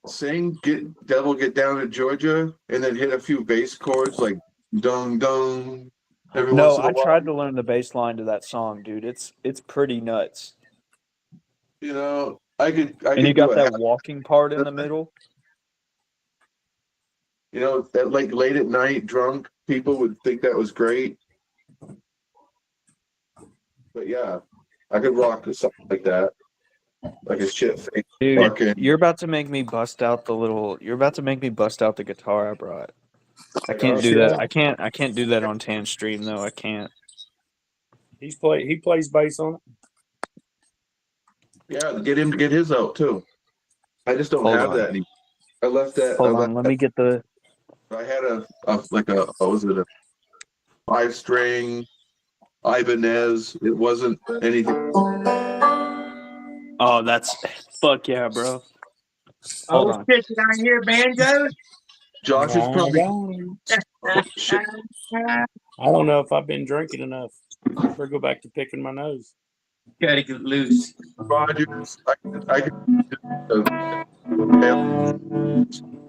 Sing Devil Get Down to Georgia, and then hit a few bass chords like dung dung. No, I tried to learn the bass line to that song, dude. It's pretty nuts. I could. And you got that walking part in the middle. That late at night, drunk people would think that was great. But yeah, I could rock something like that, like a shit face. Dude, you're about to make me bust out the guitar I brought. I can't do that. I can't do that on Tan Stream though. I can't. He plays bass on it. Yeah, get him to get his out too. I just don't have that anymore. I left that. Hold on, let me get the. I had a 5-string Ibanez. It wasn't anything. Oh, that's fuck yeah, bro. Hold on. Shit, did I hear banjos? Josh is probably. I don't know if I've been drinking enough. I better go back to picking my nose. Gotta get loose. Rogers, I could.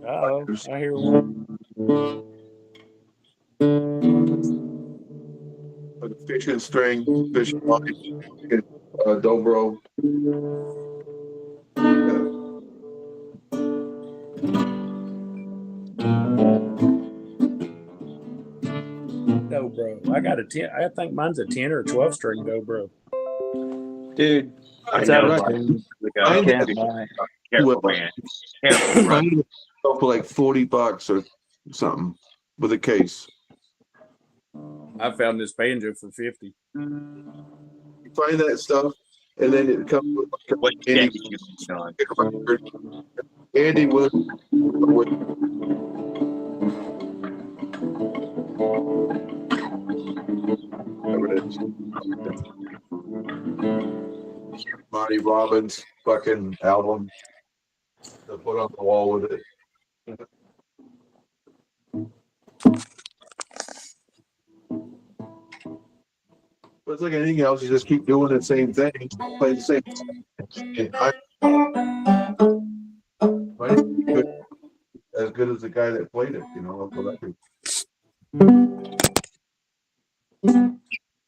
Uh-oh, I hear one. Fishing string, fishing line, dobro. No, bro. I got a 10. I think mine's a 10 or a 12 string GoPro. Dude, I it's know, right. but outrageous. I I can't buy it. Careful, man. Careful, I bro. need it for like $40 or something with a case. I found this banjo for 50. You find that stuff, and then it comes with like What Andy, deck did you put on? Andy Wood. Whatever it is. Marty Robbins fucking album to put on the wall with it. But it's like anything else, you just keep doing the same thing, play the same thing. Right? As good as the guy that played it, you know, the record.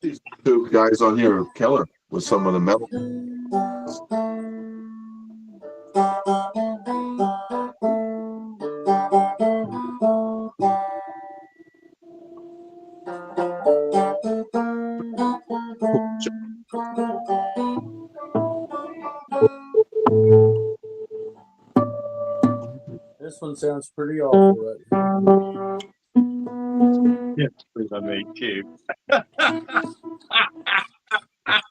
These two guys on here are killer with some of the metal. This one sounds pretty awful right here. Yes, please, I made two.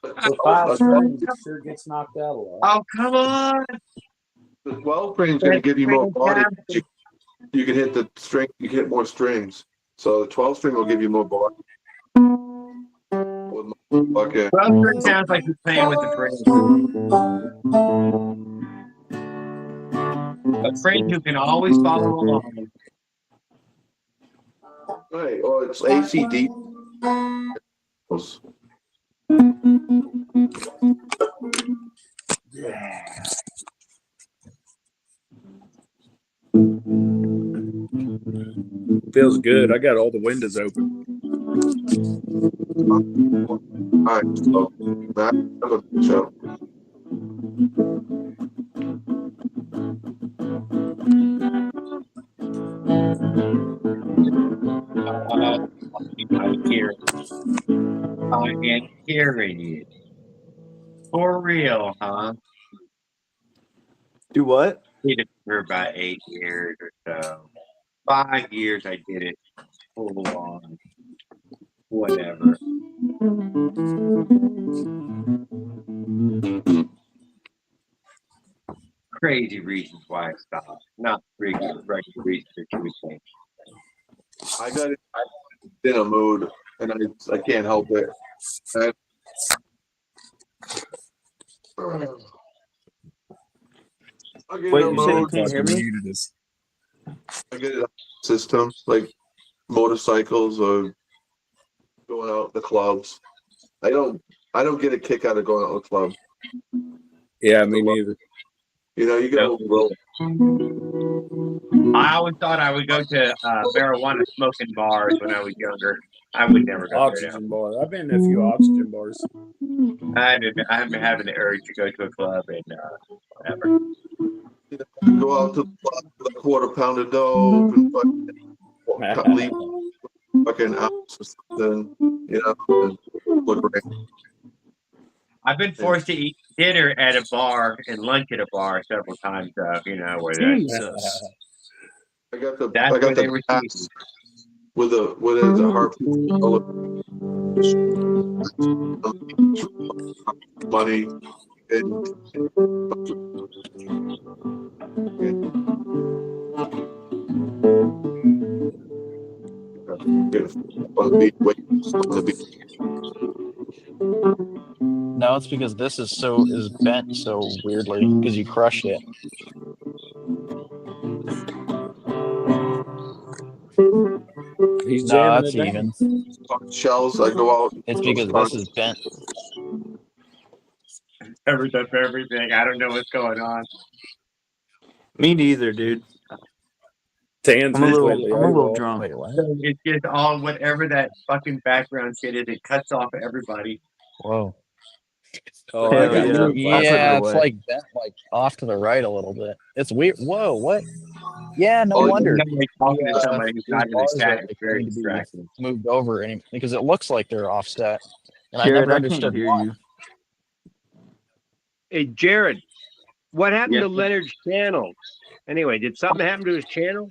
For 5 strings, it sure gets knocked out a lot. Oh, come on. The 12 string is going to give you more body. You can hit the string, you can hit more strings. So the 12 string will give you more body. Okay. 12 string sounds like you're playing with the friend. A friend who can always follow along. Right. Or it's ACD. Yeah. Feels good. I got all the windows open. All right. So that show. I hear it. I am hearing it. For real, huh? Do what? Did it for about 8 years or so. 5 years I did it full on. Whatever. Crazy reasons why I stopped. Not regular reasons that you would think. I got it in a mood, and I can't help it. I get Wait, in a you said you mood. can't hear me? I get it system like motorcycles or going out the clubs. I don't get a kick out of going out to the club. Yeah, me neither. You know, you go. I always thought I would go to marijuana smoking bars when I was younger. I would never go there Oxygen bar. I've been to a few oxygen bars. now. I haven't been having the urge to go to a club and whatever. Go out to the club with a quarter pound of dope and fucking leave fucking ounce or something, you know. I've been forced to eat dinner at a bar and lunch at a bar several times, you know, where Jesus. I got the that's I got where they the were pass with a harp money and No, it's because this is bent so weirdly because you crushed it. He's No, jamming that's it even. shells. I go out. It's because this is bent. covers up everything. I don't know what's going on. Me neither, dude. Tan's I'm a little completely drunk. Wait, what? So it's just all whatever that fucking background shit is. It cuts off everybody. Whoa. Oh, I Hell got yeah. proof. I'll put it Yeah, it's away. like bent like off to the right a little bit. It's weird. Whoa, what? Yeah, no Oh, wonder. No, he's talking to somebody who's These not in the bars chat. are It's very going to be distracting. moved over because it looks like they're offset, and I Jared, never I can't understood hear why. you. Hey, Jared, what happened Yes, to Leonard's channel? Anyway, did something happen to his channel?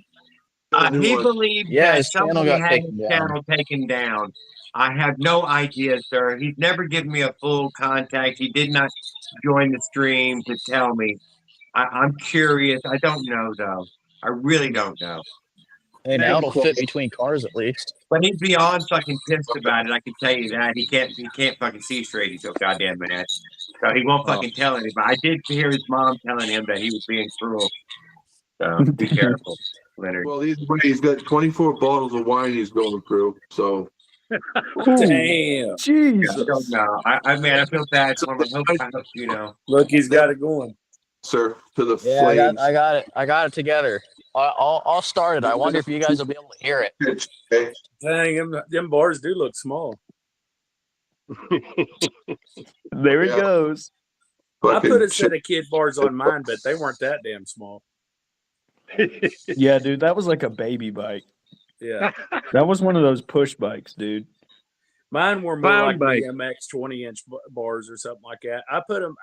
He believed Yeah, that his channel somebody got had taken his down. channel taken down. I have no idea, sir. He's never given me a full contact. He did not join the stream to tell me. I'm curious. I don't know, though. I really don't know. Hey, now it'll fit between cars at least. But he's beyond fucking pissed about it. I can tell you that. He can't fucking see straight. He's so goddamn mad. So he won't fucking tell anybody. I did hear his mom telling him that he was being cruel. So be careful, Leonard. Well, he's got 24 bottles of wine he's going through. So Damn. Jesus. I don't know. I mean, I feel bad for him. I hope, you know. Look, he's got it going. sir, to the Yeah, flames. I got it together. I'll start it. I wonder if you guys will be able to hear it. Okay. Dang, them bars do look small. There it goes. I Fucking put a shit. set of kid bars on mine, but they weren't that damn small. Yeah, dude, that was like a baby bike. Yeah. That was one of those push bikes, dude. Mine were more Found like bike. BMX 20-inch bars or something like that.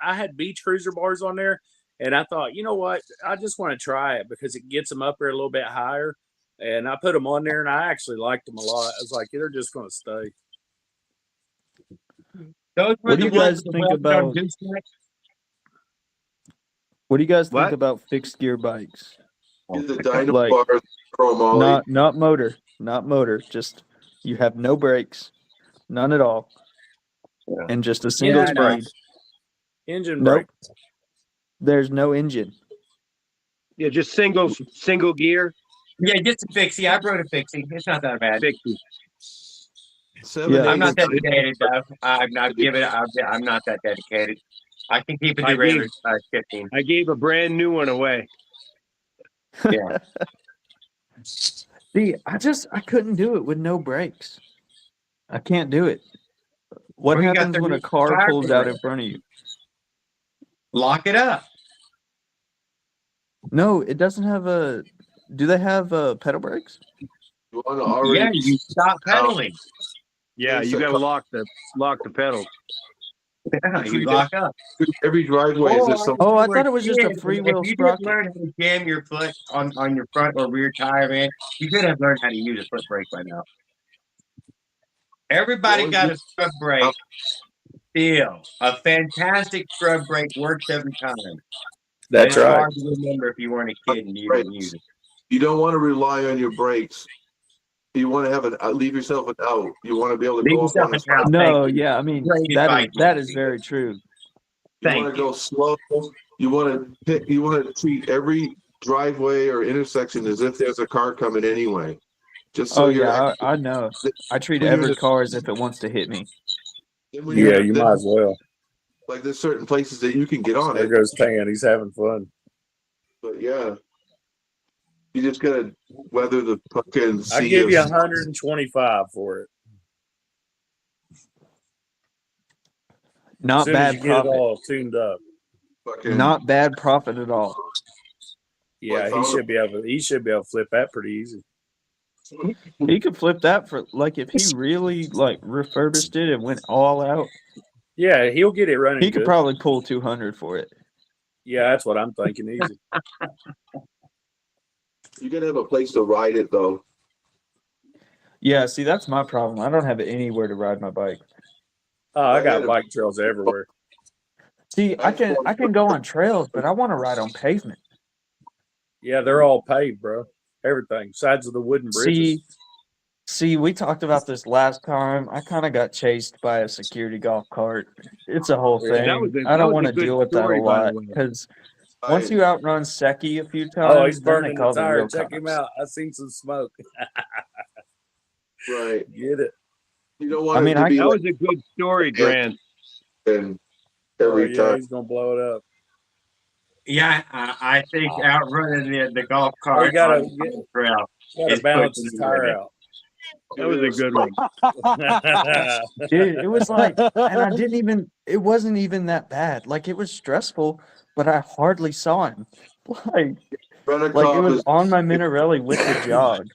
I had beach cruiser bars on there, and I thought, you know what? I just want to try it because it gets them up there a little bit higher. And I put them on there, and I actually liked them a lot. I was like, they're just going to stay. Those were What do the you guys ones with the think well-done about? goosenecks. What do you guys think What? about fixed gear bikes? Get the dyno Like, bars, throw 'em ollie. not motor. Just you have no brakes, none at all, and just a single Yeah, I know. speed. Engine Nope. brake. There's no engine. Yeah, just single gear. Yeah, just a fixie. I rode a fixie. It's not that bad. Fixie. 7, Yeah. 8, I'm not dyno- dedicated, though. I'm not not that dedicated. I can keep a I derailleur gave- shifting. I gave a brand new one away. Yeah. See, I couldn't do it with no brakes. I can't do it. What Well, you got happens the when a new car tire pulls out brake. in front of you? Lock it up. No, it doesn't have a. Do they have pedal brakes? You want to already Yeah, you stop pedaling. Yeah, It's you a got to car- lock the pedal. Yeah, you lock up. every driveway is there some Oh, I Or thought it was just a if freewheel you didn't sprocket. learn how to jam your foot on your front or rear tire, man, you could have learned how to use a foot brake by now. Everybody Well, got you- a scrub brake. Feel a fantastic scrub brake works every time. That's It's right. hard to remember if you weren't a kid and you didn't use it. You don't want to rely on your brakes. You want to have leave yourself an out. You want to be able to Leave go up yourself on a an out. No, Thank you. yeah, I mean Great that advice. is very true. You Thank want to go slow. You want to treat every driveway or intersection as if there's a car coming anyway. Just so Oh you're yeah, I know. I treat when you're every in car as if it wants to hit me. when you're- Yeah, you might as well. Like there's certain places that you can get on There it, goes Tan. He's having fun. but yeah, you just gotta weather the fucking sea. I give you of- 125 for it. Not As soon as bad you get it profit. all tuned up. fucking, Not bad profit at all. Yeah, he should be able to flip that pretty easy. He could flip that for like if he really like refurbished it and went all out. Yeah, he'll get it running. He could good. probably pull 200 for it. Yeah, that's what I'm thinking. Easy. You gotta have a place to ride it though. Yeah, see that's my problem. I don't have anywhere to ride my bike. Oh, I got bike trails everywhere. See, I can go on trails, but I want to ride on pavement. Yeah, they're all paved, bro. Everything. Sides of the wooden bridges. See, we talked about this last time. I kind of got chased by a security golf cart. It's a whole Yeah, thing. that I don't was want a to good deal with that a story, by the lot way. because once you outrun Seki a few times, Oh, he's then they burning the call tire. real Check him cops. out. I seen some smoke. Right. Get it. You don't want I mean, it to be That like was a good story, Grant. and Oh, every yeah, time. he's gonna blow it up. Yeah, I think outrunning the golf Oh, cart you gotta on the trail gotta is balance pushing his the tire limit. out. That was a good one. Dude, it was like, and I didn't even, it wasn't even that bad. Like, it was stressful, but I hardly saw him. Like, Rent a Like it cop was is on my Minarelli with the jog.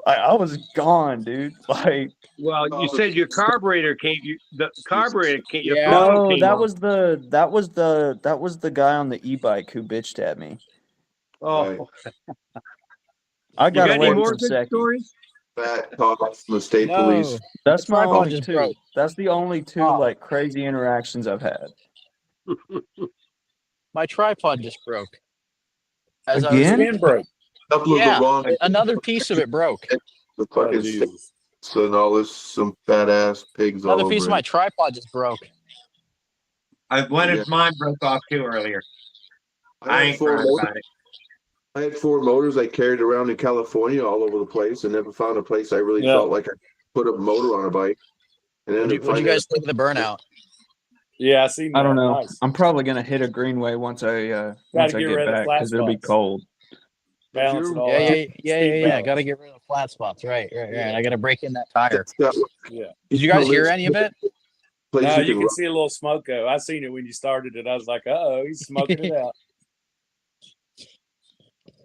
I was gone, dude. Like Well, you said your carburetor came. The carburetor came. Your Yeah. throttle no, came that off. was the guy on the e-bike who bitched at me. Oh, right. I you got got any away more from good Seki. stories? Fat cops from the state No, police. That's the my tripod only just two. broke. That's the only two Oh. like crazy interactions I've had. My tripod just broke. As I was, Again? Again broke. Couple of the yeah, wrong another piece of it broke. the Oh, fucking Jesus. sticks and all this, some fat ass pigs all Another piece of over my it. tripod just broke. One Yeah. of mine broke off too earlier. I I had ain't crying about it. I had 4 motors I carried around in California all over the place and never found a place I really Yeah. felt like I put a motor on a bike. And then What'd you guys think of the burnout? Yeah, I seen that. I don't know. Nice. I'm probably gonna hit a greenway once I Gotta get get rid of the back flat because it'll be spots. cold. Balance it all Yeah, out. yeah. balance. Got to get rid of the flat spots. Right. I got to break in that tire. Yeah. Did you guys hear any of it? Place No, you you can can see a little smoke go. I seen it when you started it. I was like, oh, he's smoking it out.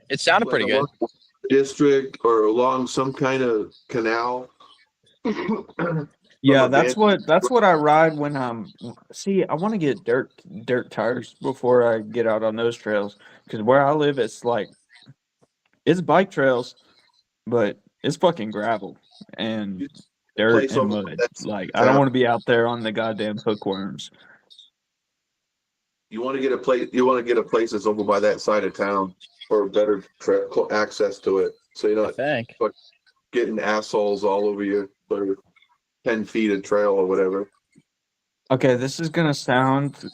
It sounded pretty good. District or along some kind of canal. Yeah, From a that's what I ride when I'm. See, I want to get dirt tires before I get out on those trails because where I live, it's bike trails, but it's fucking gravel and dirt place and over mud. that Like I don't town. want to be out there on the goddamn hookworms. You want to get a place. You want to get a place that's over by that side of town for better access to it. So you're I not think. getting assholes all over you for 10 feet of trail or whatever. Okay, this is gonna sound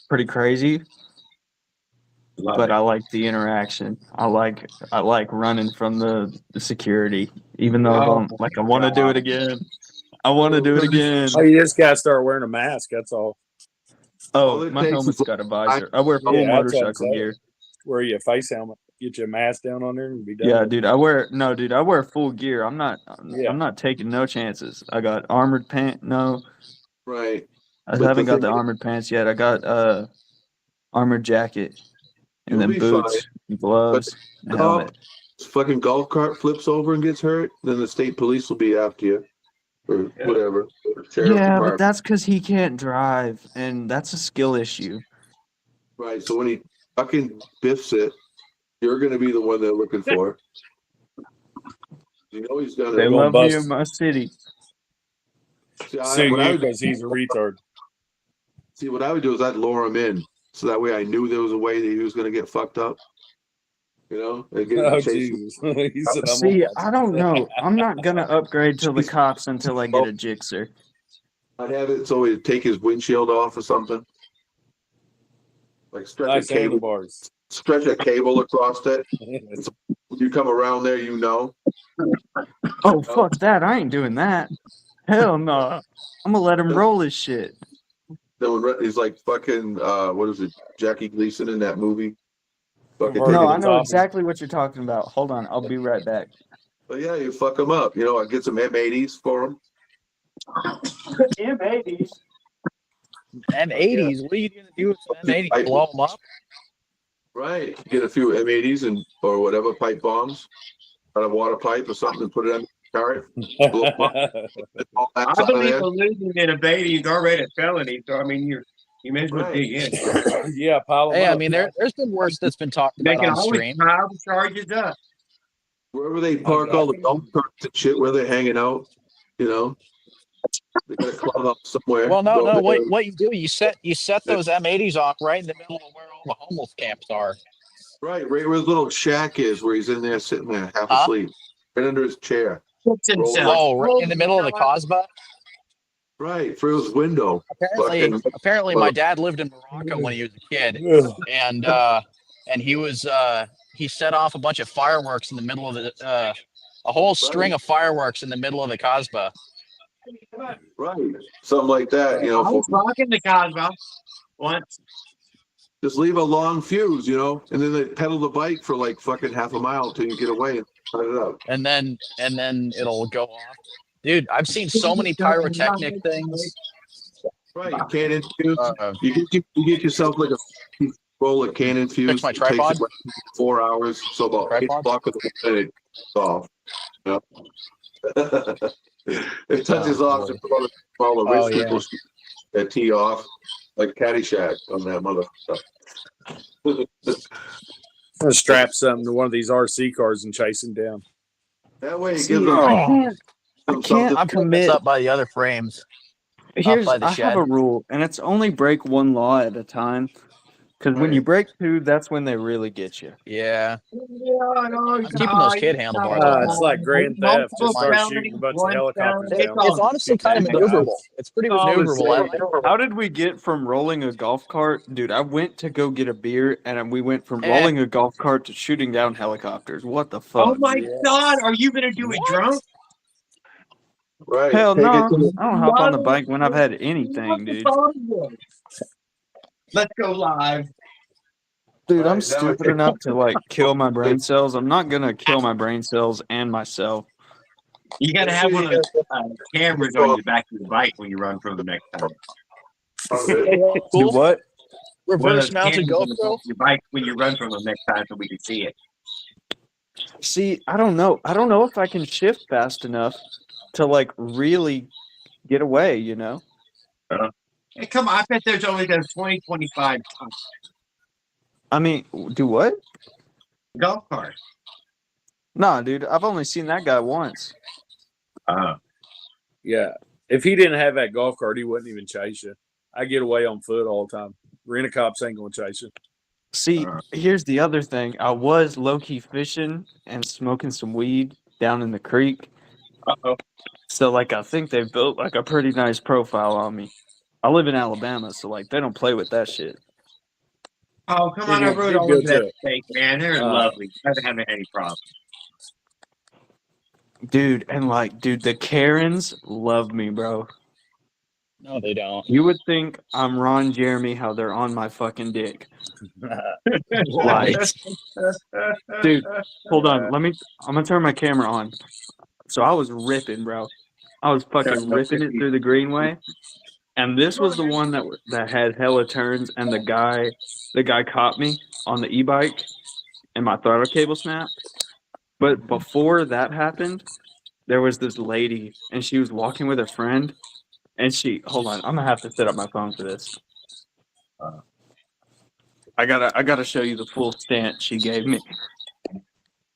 pretty crazy, but I like the interaction. I like running from the security, even though I Oh, don't like. I want to do it again. I want to do it again. Oh, you just gotta start wearing a mask. That's all. All Oh, it my takes helmet's is got a visor. I wear full Yeah, that's what I'm motorcycle saying. gear. Wear your face helmet. Get your mask down on there and be done. Yeah, with dude. I wear full gear. I'm Yeah. not taking no chances. I got armored pants. No, right. I But haven't the got the thing is, armored pants yet. I got armored jacket and you'll then be fine. boots, and But gloves, and the helmet. fucking golf cart flips over and gets hurt, then the state police will be after you or whatever. Or sheriff Yeah, but department. that's because he can't drive, and that's a skill issue. Right. So when he fucking biffs it, you're going to be the one they're looking for. You know he's going They to. love me in bust. my city. Sue What I you would because he's a retard. see, what I would do is I'd lure him in, so that way I knew there was a way that he was going to get fucked up. You know, and get him Oh, to chase him. Jesus. He said, I'm See, gonna I don't know. I'm not gonna upgrade to the cops until I get a Gixxer. I'd have it so he'd take his windshield off or something, like nice handlebars. stretch a cable across it. When you come around there, you know. Oh, fuck that. I ain't doing that. Hell no. I'm gonna let him roll his shit. Then when he's like fucking what is it, Jackie Gleason in that movie? Fucking Convertible No, taking I know topping. exactly what you're talking about. Hold on, I'll be right back. But yeah, you fuck him up. You know, I get some M80s for him. M80s. M80s. What are you gonna do with some M80s? Blow them up? Right. Get a few M80s and or whatever pipe bombs on a water pipe or something and put it on the cart. Blow 'em up. All that's I out of believe there. eluding and evading is already a felony. So I mean, you may as well Right. dig in. Yeah, pile them Hey, up. I mean, there's been worse that's been talked They about can on always stream. pile the charges up. Wherever they park all the golf carts and shit, where they're hanging out, you know, they got a club up somewhere. Well, no. Go there. What you do, you set those M80s off right in the middle of where all the homeless camps are. Right where his little shack is, where he's in there sitting there half Huh? asleep, right under his chair. Puts himself. Oh, right in the middle of the Cosba. Right through his window. Apparently, my dad lived in Morocco when he was a kid, and he set off a bunch of fireworks in the middle of the a whole string of fireworks in the middle of the Cosba. Right, something like that. You know, I was rocking the Cosmo once. just leave a long fuse, you know, and then they pedal the bike for like fucking half a mile till you get away and start it up. And then it'll go off. Dude, I've seen so many pyrotechnic things. Right, you can't infuse. You get yourself like a roll a cannon fuse. my It takes tripod? like 4 hours. So about 8 Tripod? o'clock in the morning, it's off. Yeah. It touches Oh, off boy. just about all the Oh, wrist yeah. that tee off like Caddyshack on that motherfucker. I'm gonna strap something to one of these RC cars and chase him down. That way it See, gives them I can't I'm putting this commit. up by the other frames. Here's by the I have shed. a rule, and it's only break one law at a time. Because when you break two, that's when they really get you. Yeah. I'm keeping those kid handlebars on. It's like Grand Theft. Just start shooting a bunch of helicopters down. It's honestly kind of maneuverable. It's pretty maneuverable. I like it. How did we get from rolling a golf cart? Dude, I went to go get a beer, and we went from Eh. rolling a golf cart to shooting down helicopters. What the fuck? Oh my God, are you gonna do it drunk? Right. Hell Take no. it to the- I don't hop on the bike when I've had anything, dude. Let's go live. Dude, Right, I'm now stupid I- enough to like kill my brain cells. I'm not gonna kill my brain cells and myself. You gotta have one of those cameras on the back of your bike when you run from the next time. Do what? One of Reverse those mounted cameras on the back GoPro? of your bike when you run from them next time so we can see it. See, I don't know. I don't know if I can shift fast enough to like really get away, you know? Hey, come on, I bet there's only those 20, 25 I mean, do what? golf carts. Nah, dude, I've only seen that guy once. Yeah. If he didn't have that golf cart, he wouldn't even chase you. I get away on foot all the time. Rent-a-cops ain't gonna chase you. See, here's the other thing. I was low-key fishing and smoking some weed down in the creek. Uh-oh. So, like, I think they built, like, a pretty nice profile on me. I live in Alabama, so, like, they don't play with that shit. Oh, come on, I You're rode all good over that to it. steak, man. They're lovely. I haven't had any problem. Dude, and, like, dude, the Karens love me, bro. No, they don't. You would think I'm Ron Jeremy, how they're on my fucking dick. Like, dude, hold on. I'm gonna turn my camera on. So I was ripping, bro. I was fucking ripping it through the greenway. And this was the one that had hella turns, and the guy caught me on the e-bike and my throttle cable snapped. But before that happened, there was this lady, and she was walking with a friend, and hold on, I'm gonna have to set up my phone for this. I gotta show you the full stance she gave me.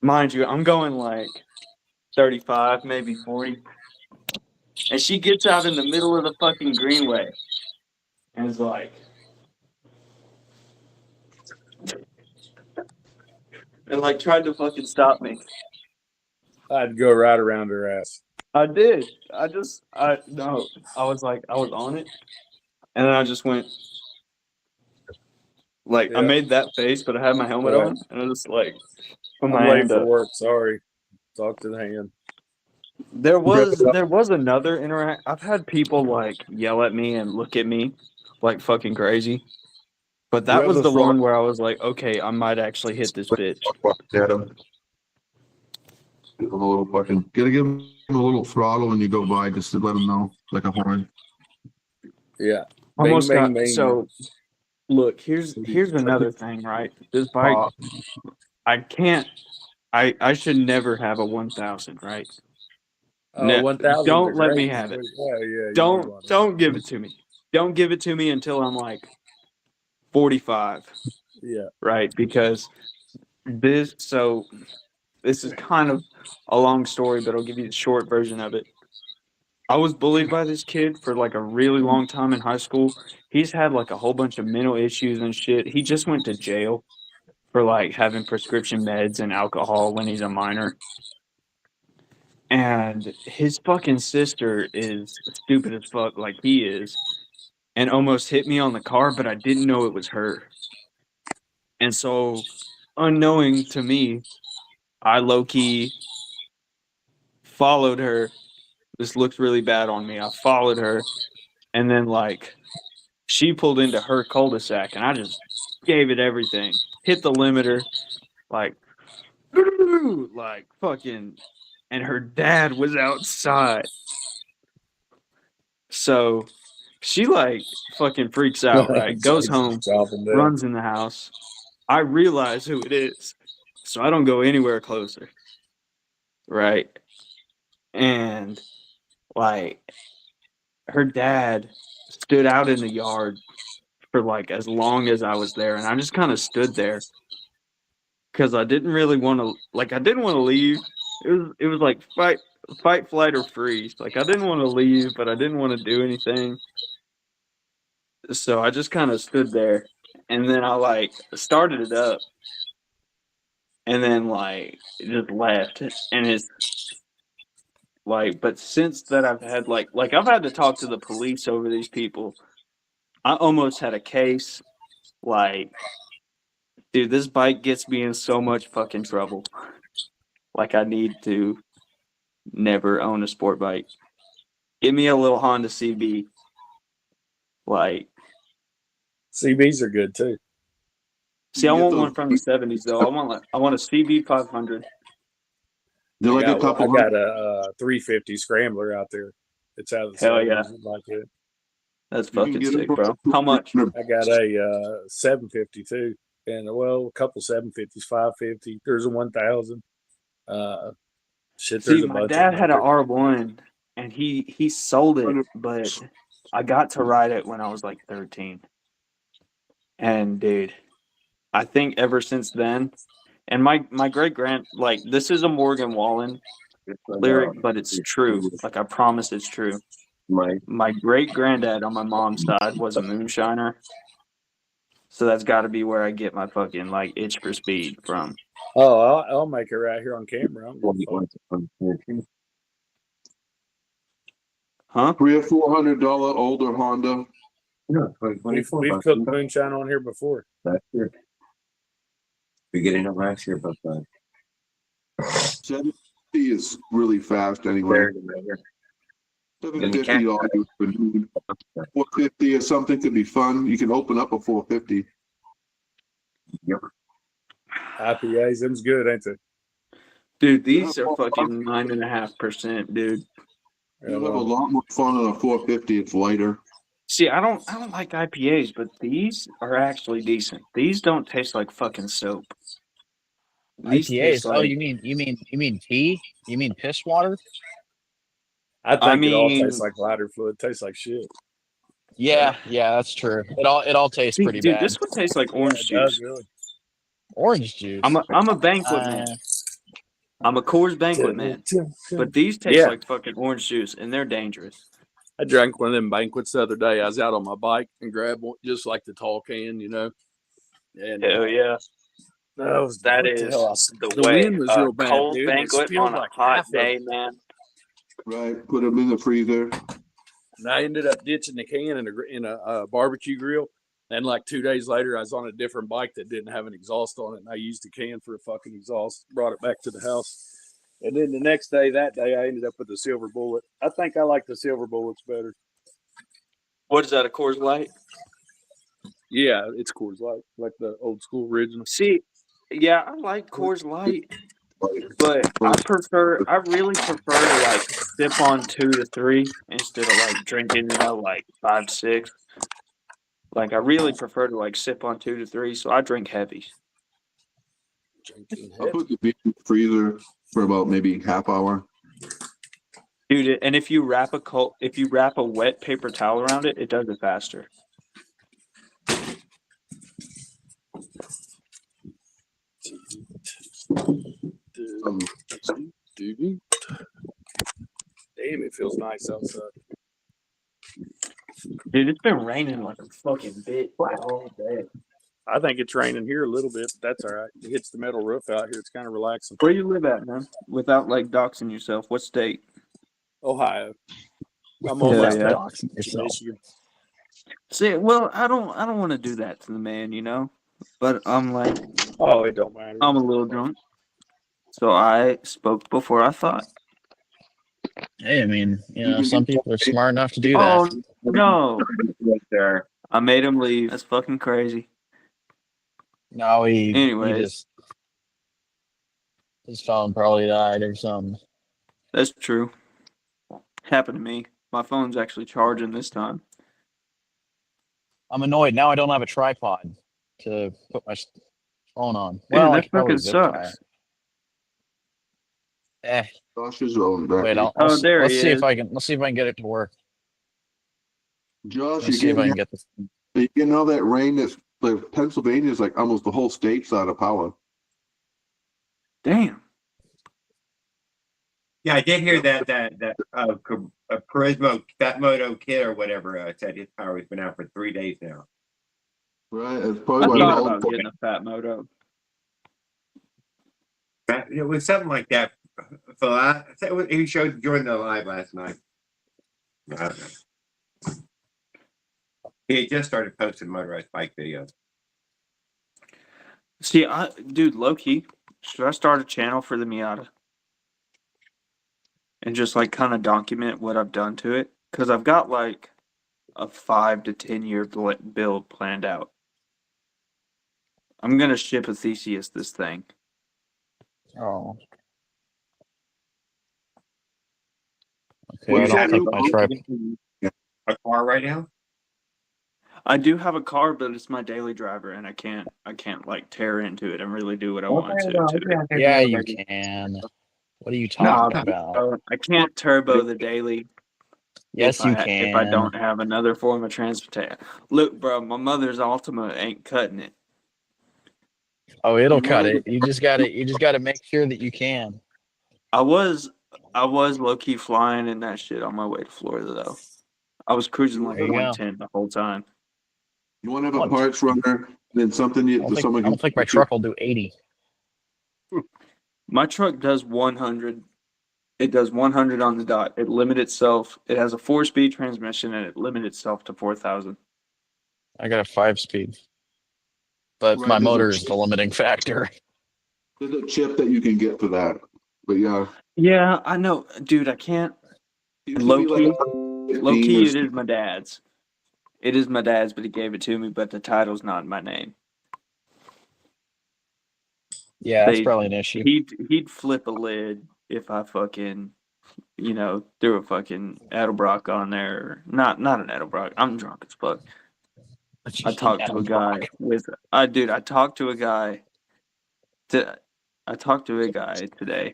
Mind you, I'm going like 35, maybe 40. And she gets out in the middle of the fucking greenway and is like, and like tried to fucking stop me. I'd go right around her ass. I did. No. I was on it. And then I just went, like, I Yeah. made that face, but I had my helmet Right. on. And I just, like, put I'm my late hand for up. work. Sorry. Talk to the hand. There was another interact. I've had people, like, yell at me and look at me like fucking crazy. But that was the one where I was like, okay, I might actually hit this bitch. At him. Give him a little fucking. Gotta give him a little throttle when you go by, just to let him know, like a horn. Yeah. Almost bing, got bing. so. Look, here's another thing, right? This bike, I can't. I should never have a 1000, right? Oh, 1,000. Don't let me have it. Yeah, yeah. Don't give it to me. Don't give it to me until I'm like 45. Yeah. Right? Because this is kind of a long story, but I'll give you the short version of it. I was bullied by this kid for like a really long time in high school. He's had like a whole bunch of mental issues and shit. He just went to jail for like having prescription meds and alcohol when he's a minor. And his fucking sister is stupid as fuck, like he is, and almost hit me on the car, but I didn't know it was her. And so, unknowing to me, I low-key followed her. This looks really bad on me. I followed her, and then, like, she pulled into her cul-de-sac, and I just gave it everything. Hit the limiter, like fucking, and her dad was outside. So She like fucking freaks out, right? Goes home, Chopping down. runs in the house. I realize who it is, so I don't go anywhere closer, right? And like her dad stood out in the yard for like as long as I was there, and I just kind of stood there because I didn't really want to. Like I didn't want to leave. It was like fight, flight, or freeze. Like I didn't want to leave, but I didn't want to do anything. So I just kind of stood there, and then I like started it up, and then like it just left, and it's like. But since that, I've had like I've had to talk to the police over these people. I almost had a case. Like, dude, this bike gets me in so much fucking trouble. Like I need to never own a sport bike. Give me a little Honda CB. Like, CBs are good too. see, I You get want those- one from the '70s though. I want a CB 500. They're like a couple. I got a 350 Scrambler out there. It's out of the Hell yeah. 70s, like it. That's You can fucking get 'em sick, for bro. How much? I got a 750 too, and a couple 750s, 550. There's a 1000. Shit, See, there's a my bunch dad of had them an R1, and he sold it, but I got to ride it when I was like 13. And dude, I think ever since then, and my great grand, like this is a Morgan Wallen lyric, but it's true. Like I promise it's true. My great granddad on my mom's side was a moonshiner, so that's got to be where I get my fucking like itch for speed from. Oh, I'll make it right here on camera. I don't give a fuck. Huh? $300 or $400 older Honda. We've cooked moonshine on here before. Last year. Beginning of last year, but 750 is really fast anyway. $750 $450 or something could be fun. You can open up a 450. Yep. IPAs, them's good, ain't they? Dude, these are fucking 9.5%, dude. You'll have a lot more fun on a 450. It's lighter. See, I don't like IPAs, but these are actually decent. These don't taste like fucking soap. These IPAs. taste like, You mean tea? You mean piss water? I think I it all mean- tastes like lighter fluid. It tastes like shit. Yeah, that's true. It all tastes see, pretty dude, bad. this one tastes like orange Yeah, it does, juice. really. Orange juice. I'm a banquet man. I'm a Coors banquet man. But these taste Yeah. like fucking orange juice, and they're dangerous. I drank one of them banquets the other day. I was out on my bike and grabbed one, just like the tall can, you know. And Hell yeah. that was That what the is hell? the The way. wind was A real bad, cold dude. It banquet spilled on a like hot half of day, it. man. Right. Put them in the freezer. And I ended up ditching the can in a barbecue grill. And like 2 days later, I was on a different bike that didn't have an exhaust on it, and I used the can for a fucking exhaust. Brought it back to the house. And then the next day, I ended up with the Silver Bullet. I think I like the Silver Bullets better. What is that, a Coors Light? Yeah, it's Coors Light, like the old school original. See, yeah, I like Coors Light, but I really prefer to like sip on 2 to 3 instead of like drinking, like 5, 6. Like I really prefer to like sip on 2 to 3, so I drink heavies. I'll put the beer in the freezer for about maybe half hour. Dude, and if you wrap a wet paper towel around it, it does it faster. Damn, it feels nice outside. Dude, it's been raining like a fucking bitch all day. I think it's raining here a little bit, but that's all right. It hits the metal roof out here. It's kind of relaxing. Where you live at, man? Without like doxing yourself, what state? Ohio. I'm Hell almost yeah. Doxing yourself. Michigan. See, well, I don't want to do that to the man, but I'm like, Oh, it don't matter. I'm a little drunk, so I spoke before I thought. Hey, I mean, some people are smart enough to do that. Oh no, Right there. I made him leave. That's fucking crazy. No, he Anyways. his phone probably died or something. That's true. Happened to me. My phone's actually charging this time. I'm annoyed. Now I don't have a tripod to put my phone on. Dude, Well, I that could probably fucking zip tie sucks. it. Eh. Josh is on back. Wait, Oh, there let's he see if is. I can. Let's see if I can get it to work. Josh, Let's see if I can get this. you getting all that rain that's like Pennsylvania is like almost the whole state's out of power. Damn. Yeah, I did hear that Turismo Fat Moto Kid or whatever said his power has been out for 3 days now. Right. It's I probably thought why about getting a fat moto. It was something like that. He showed during the live last night. I don't know. He had just started posting motorized bike videos. See, dude, low key, should I start a channel for the Miata and just like kind of document what I've done to it? Because I've got like a 5 to 10 year build planned out. I'm gonna ship a Theseus this thing. Oh. Okay, Well, I you don't have think my trip. a car right now? I do have a car, but it's my daily driver, and I can't like tear into it and really do what I want to it. Yeah, you can. What are you talking about? I can't turbo the daily. Yes, you If I can. don't have another form of transportation. Look, bro, my mother's Altima ain't cutting it. Oh, it'll cut it. You just gotta make sure that you can. I was low key flying in that shit on my way to Florida though. I was cruising like There you go. 110 the whole time. You want to have a parts runner, then something I don't think my truck will do 80. My truck does 100. It does 100 on the dot. It limits itself. It has a 4-speed transmission, and it limits itself to 4,000. I got a 5-speed, but Right, my there's a motor is chip. the limiting factor. There's a chip that you can get for that. But yeah. Yeah, I know, dude. I can't. It Low should be key, like low 15 key. or It is my dad's. It is my dad's, but he gave it to me. But the title's not in my name. Yeah, that's probably an issue. He'd flip a lid if I fucking, threw a fucking Edelbrock on there. Not an Edelbrock. I'm drunk as fuck. I talked to a guy today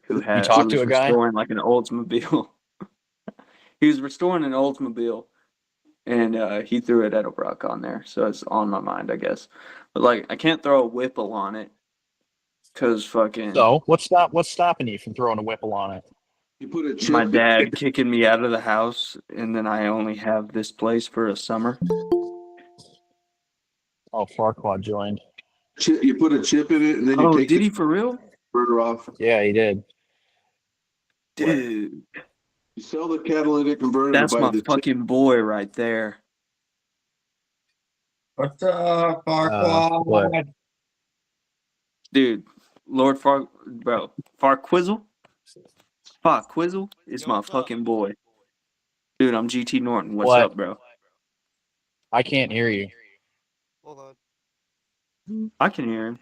who talked to was a guy? restoring like an Oldsmobile. He was restoring an Oldsmobile, and he threw an Edelbrock on there, so it's on my mind, I guess. But like, I can't throw a Whipple on it because fucking. So what's stopping you from throwing a Whipple on it? You put a chip. My dad kicking me out of the house, and then I only have this place for a summer. Oh, Farquaad joined. You put a chip in it, and then you take did he for real? converter off. Yeah, he did. Dude, You sell the catalytic converter. that's to buy my the fucking boy right there. What's up, Farquaad? What? Dude, Farquizzle is my fucking boy. Dude, I'm GT Norton. What's What? up, bro? I can't hear you. Hold on. I can hear him.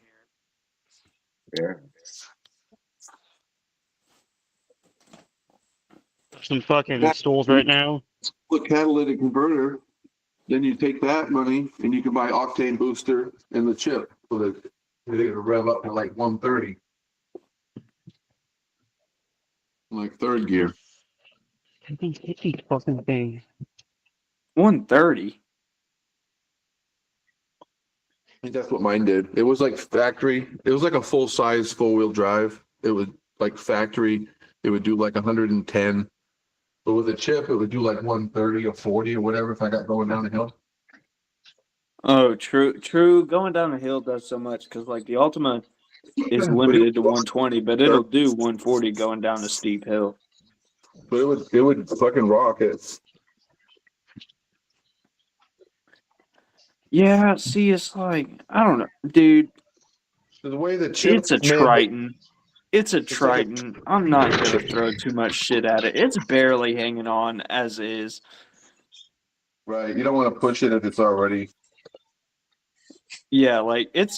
Yeah. Some fucking stools right now. Put catalytic converter. Then you take that money and you can buy octane booster and the chip so that they can rev up to like 130. Like third gear. I think 50 fucking thing. 130. I think that's what mine did. It was like factory. It was like a full size, full wheel drive. It would like factory. It would do like 110. But with a chip, it would do like 130 or 40 or whatever if I got going down the hill. Oh, true. Going down a hill does so much because like the Ultima is limited to 120, but it'll do 140 going down a steep hill. But it would fucking rock it. Yeah, see, it's like, I don't know, dude. The way the chip, It's a Triton. It's a Triton. I'm not going to throw too much shit at it. It's barely hanging on as is. Right. You don't want to push it if it's already. Yeah, like, it's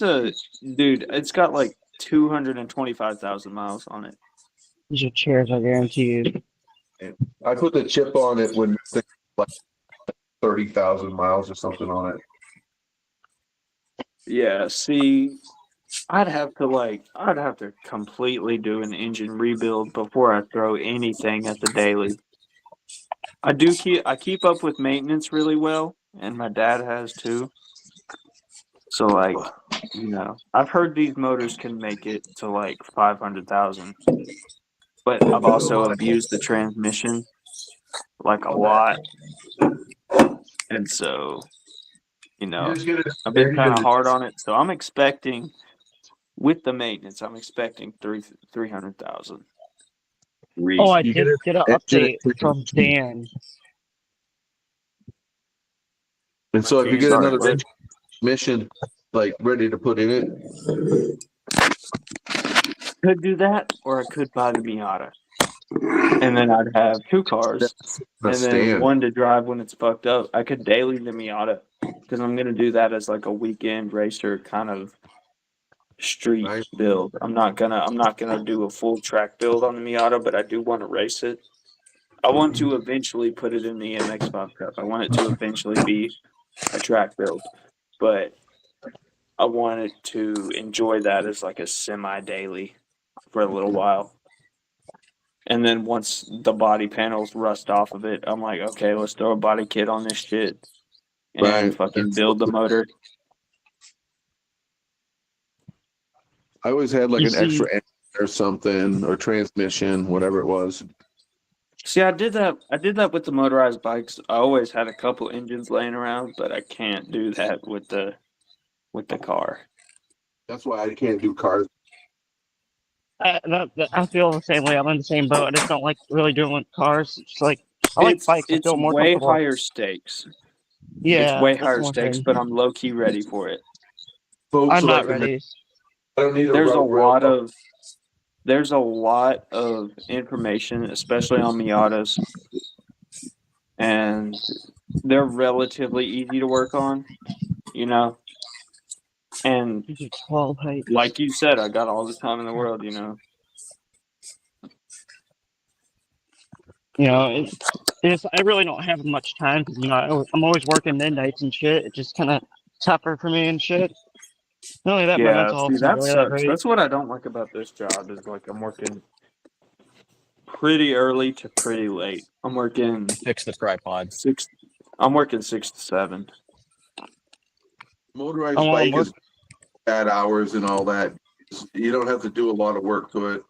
got like 225,000 miles on it. These are chairs, I guarantee you. I put the chip on it when it's like 30,000 miles or something on it. Yeah, see, I'd have to completely do an engine rebuild before I throw anything at the daily. I keep up with maintenance really well, and my dad has too. So like, I've heard these motors can make it to like 500,000, but I've also abused the transmission like a lot, and so You just get it I've been ready kind of to hard on it. So I'm expecting with the maintenance, I'm expecting 300,000. Oh, I you get did it get an engine update from Dan. and so if you get Sorry, another what? transmission like ready to put in it, Could do that, or I could buy the Miata, and then I'd have two cars, that's a and then stand. one to drive when it's fucked up. I could daily the Miata because I'm gonna do that as like a weekend racer kind of street Right? build. I'm not gonna do a full track build on the Miata, but I do want to race it. I want to eventually put it in the MX-5 Cup. I want it to eventually be a track build, but I wanted to enjoy that as like a semi-daily for a little while. And then once the body panels rust off of it, I'm like, okay, let's throw a body kit on this shit and Right. fucking build the motor. I always had like You an extra see, engine or something or transmission, whatever it was. See, I did that. I did that with the motorized bikes. I always had a couple engines laying around, but I can't do that with the car. That's why I can't do cars. I feel the same way. I'm in the same boat. I just don't like really doing with cars. It's like I like bikes. I It's feel more way comfortable. higher stakes. It's Yeah, way that's higher one stakes, thing. but I'm low key ready for it. Folks I'm are not like, ready. I don't need a There's a route rail. lot of there's a lot of information, especially on Miatas, and they're relatively easy to work on, you know. And These are 12 heights. like you said, I got all the time in the world, you know. You know, I really don't have much time because I'm always working midnights and shit. It's just kind of tougher for me and shit. Not only that, my Yeah, mental see, health's not that really that sucks. great. That's what I don't like about this job is like I'm working pretty early to pretty late. I'm working Fix the tripod. 6 to 7. Motorized I'm bike work. is bad hours and all that. You don't have to do a lot of work to it.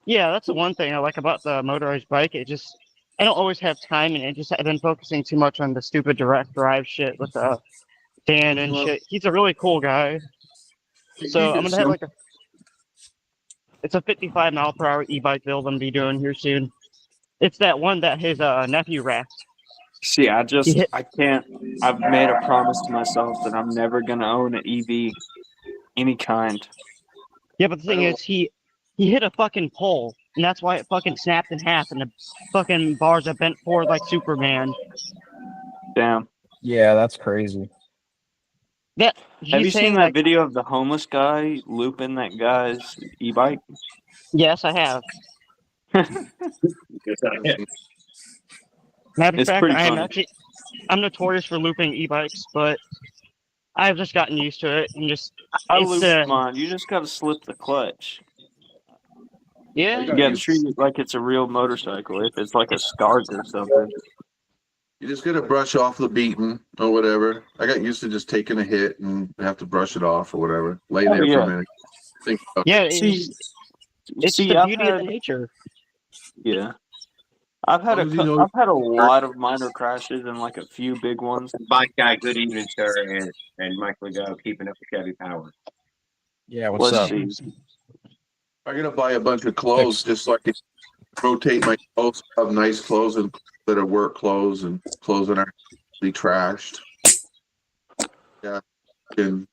Yeah, that's the one thing I like about the motorized bike. I don't always have time, and I've been focusing too much on the stupid direct drive shit with Dan and Well, shit. He's a really cool guy. So I'm gonna have it's a 55 mile per hour e-bike build I'm gonna be doing here soon. It's that one that his nephew wrecked. See, He hit. I can't. I've made a promise to myself that I'm never gonna own an EV, any kind. Yeah, but the thing is, he hit a fucking pole, and that's why it fucking snapped in half, and the fucking bars are bent forward like Superman. Damn. Yeah, that's crazy. That Have you he's seen saying that like, video of the homeless guy looping that guy's e-bike? yes, I have. Yes, I am. Matter of It's fact, pretty funny. I'm notorious for looping e-bikes, but I've just gotten used to it, and I it's looped mine. You just gotta slip the clutch. yeah. You gotta treat it like it's a real motorcycle. If it's like a Start or something. You just gotta brush off the beating or whatever. I got used to just taking a hit and have to brush it off or whatever. Lay Oh there for a yeah. minute. Think about Yeah, See, it's the I've beauty of the had nature. yeah. I've had As long as you know I've had a lot of minor crashes and like a few big ones. Bike guy, good evening, sir, and Mike Legault, keeping up with Chevy Power. Yeah, what's Let's up? see. I'm gonna buy a bunch of clothes just so I can rotate my clothes, have nice clothes and that are work clothes and clothes that aren't be trashed. Yeah. And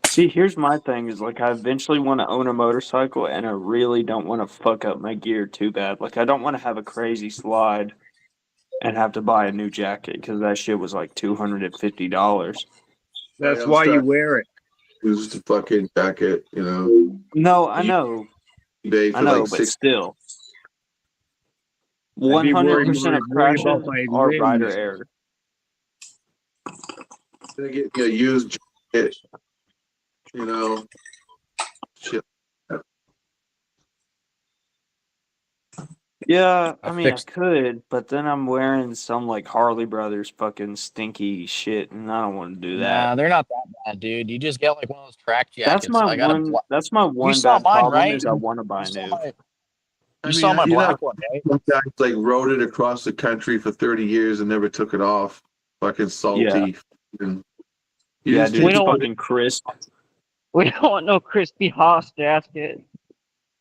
See, here's my thing is like I eventually want to own a motorcycle and I really don't want to fuck up my gear too bad. Like I don't want to have a crazy slide and have to buy a new jacket because that shit was like $250. That's why you wear it. use the fucking jacket, you know. No, I know. Day I for know, like but 6. still. I'd be worried 100% of about crashes my are rider limbs. error. Gonna get me a used jacket You know, shit. Yeah, I I mean, I fixed. could, but then I'm wearing some like Harley Brothers fucking stinky shit, and I don't want to do that. Nah, they're not that bad, dude. You just get like one of those track That's jackets. my I got a one. black. That's my You one saw bad mine, problem right? is I want to You buy saw new. my. I You mean, saw my you know, black one, right? some guys like rode it across the country for 30 years and never took it off. Fucking Yeah, salty. And you yeah, just dude, need We it's to don't put want it. fucking crisp. we don't want no crispy Haas jacket.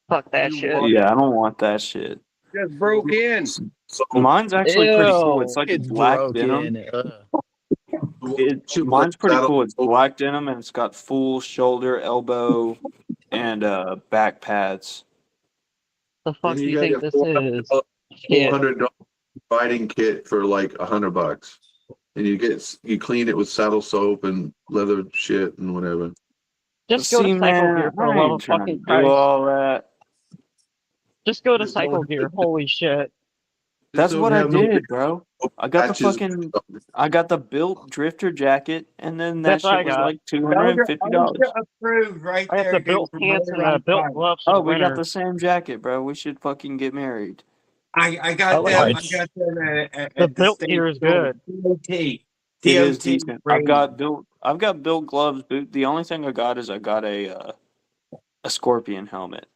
Fuck that You shit. what? Yeah, I don't want that shit. Just broke in. So Mine's actually pretty cool. It's Ew, like a it's black denim. broken. Ugh. Mine's pretty saddle. cool. It's black denim and it's got full shoulder, elbow, and back pads. The And fuck do you you got think your this is? Shit. $400 riding kit for like $100, and you clean it with saddle soap and leather shit and whatever. Just go to See, Cycle man, Gear for the I love ain't of trying to fucking do Christ. all that. Just go to Just don't Cycle Gear. Holy shit. That's what I have no did, bro. I got the patches. fucking, I got the built drifter jacket, and then that That's what shit I was got. like $250. Approved right I got there. the Dude. built pants and the Brainrot built Pie. gloves for Oh, the we got winter. the same jacket, bro. We should fucking get married. I I got like them. it. I got them at The the built state gear is store. good. TOT. It is TOT. decent. Brainrot. I've got built gloves. The only thing I got is I got a scorpion helmet.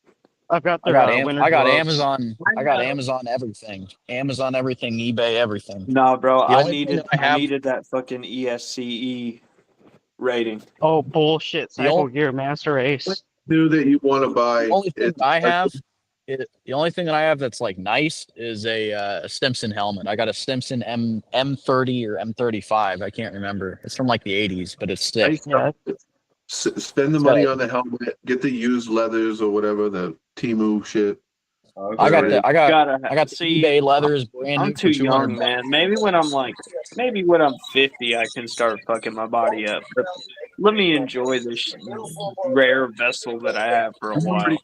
I've got their winter I got gloves. Amazon. I got Amazon everything. Amazon everything. eBay everything. Nah, bro, The I only thing needed that I I have. needed that fucking ESCE rating. Oh, bullshit. The only Cycle Gear Master Race. New that you want to buy. only thing It's that I like have. The only thing that I have that's like nice is a Stimson helmet. I got a Stimson M30 or M35. I can't remember. It's from like the 80s, but it's sick. nice. Yeah. Spend the It's got money a, on the helmet. Get the used leathers or whatever, the Timu shit. I got Whatever it the is. I got Gotta I got the see. eBay leathers brand I'm new for too 200 young, bucks. man. Maybe when I'm 50, I can start fucking my body up. But let me enjoy this rare vessel that I have for a while.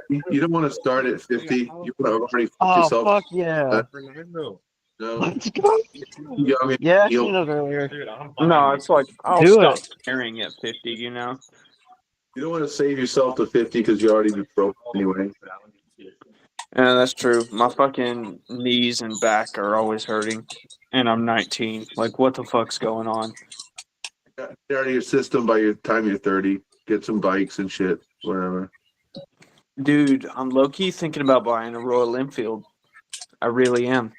You don't want to start at 50. You want to already fuck Oh, yourself. fuck yeah. No, Let's go. young and Yeah, I heal. seen those earlier. No, it's like I'll Do stop it. caring at 50. You know. You don't want to save yourself to 50 because you already be broke anyway. Yeah, that's true. My fucking knees and back are always hurting, and I'm 19. Like, what the fuck's going on? Get out of your system by the time you're 30. Get some bikes and shit, whatever. Dude, I'm low key thinking about buying a Royal Enfield. I really am.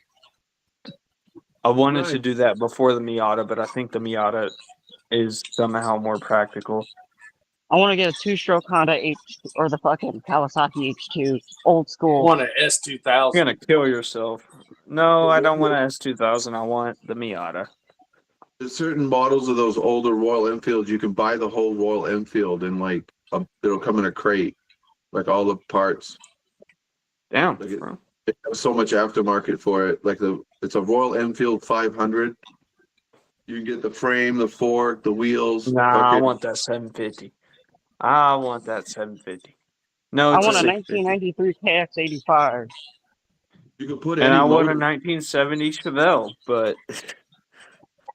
I wanted to Right. do that before the Miata, but I think the Miata is somehow more practical. I want to get a two-stroke Honda H or the fucking Kawasaki H2, old I school. want an S2000. You're gonna kill yourself. No, I don't want an S2000. I want the Miata. There's certain models of those older Royal Enfields, you can buy the whole Royal Enfield in like it'll come in a crate, like all the parts. Damn, Like bro. They have so much aftermarket for it. Like it's a Royal Enfield 500. You can get the frame, the fork, the wheels. Nah, I fucking- want that 750. I want that 750. No, I it's want a a 650. 1993 KX85. You can put And any I want motor. a 1970 Chevelle, but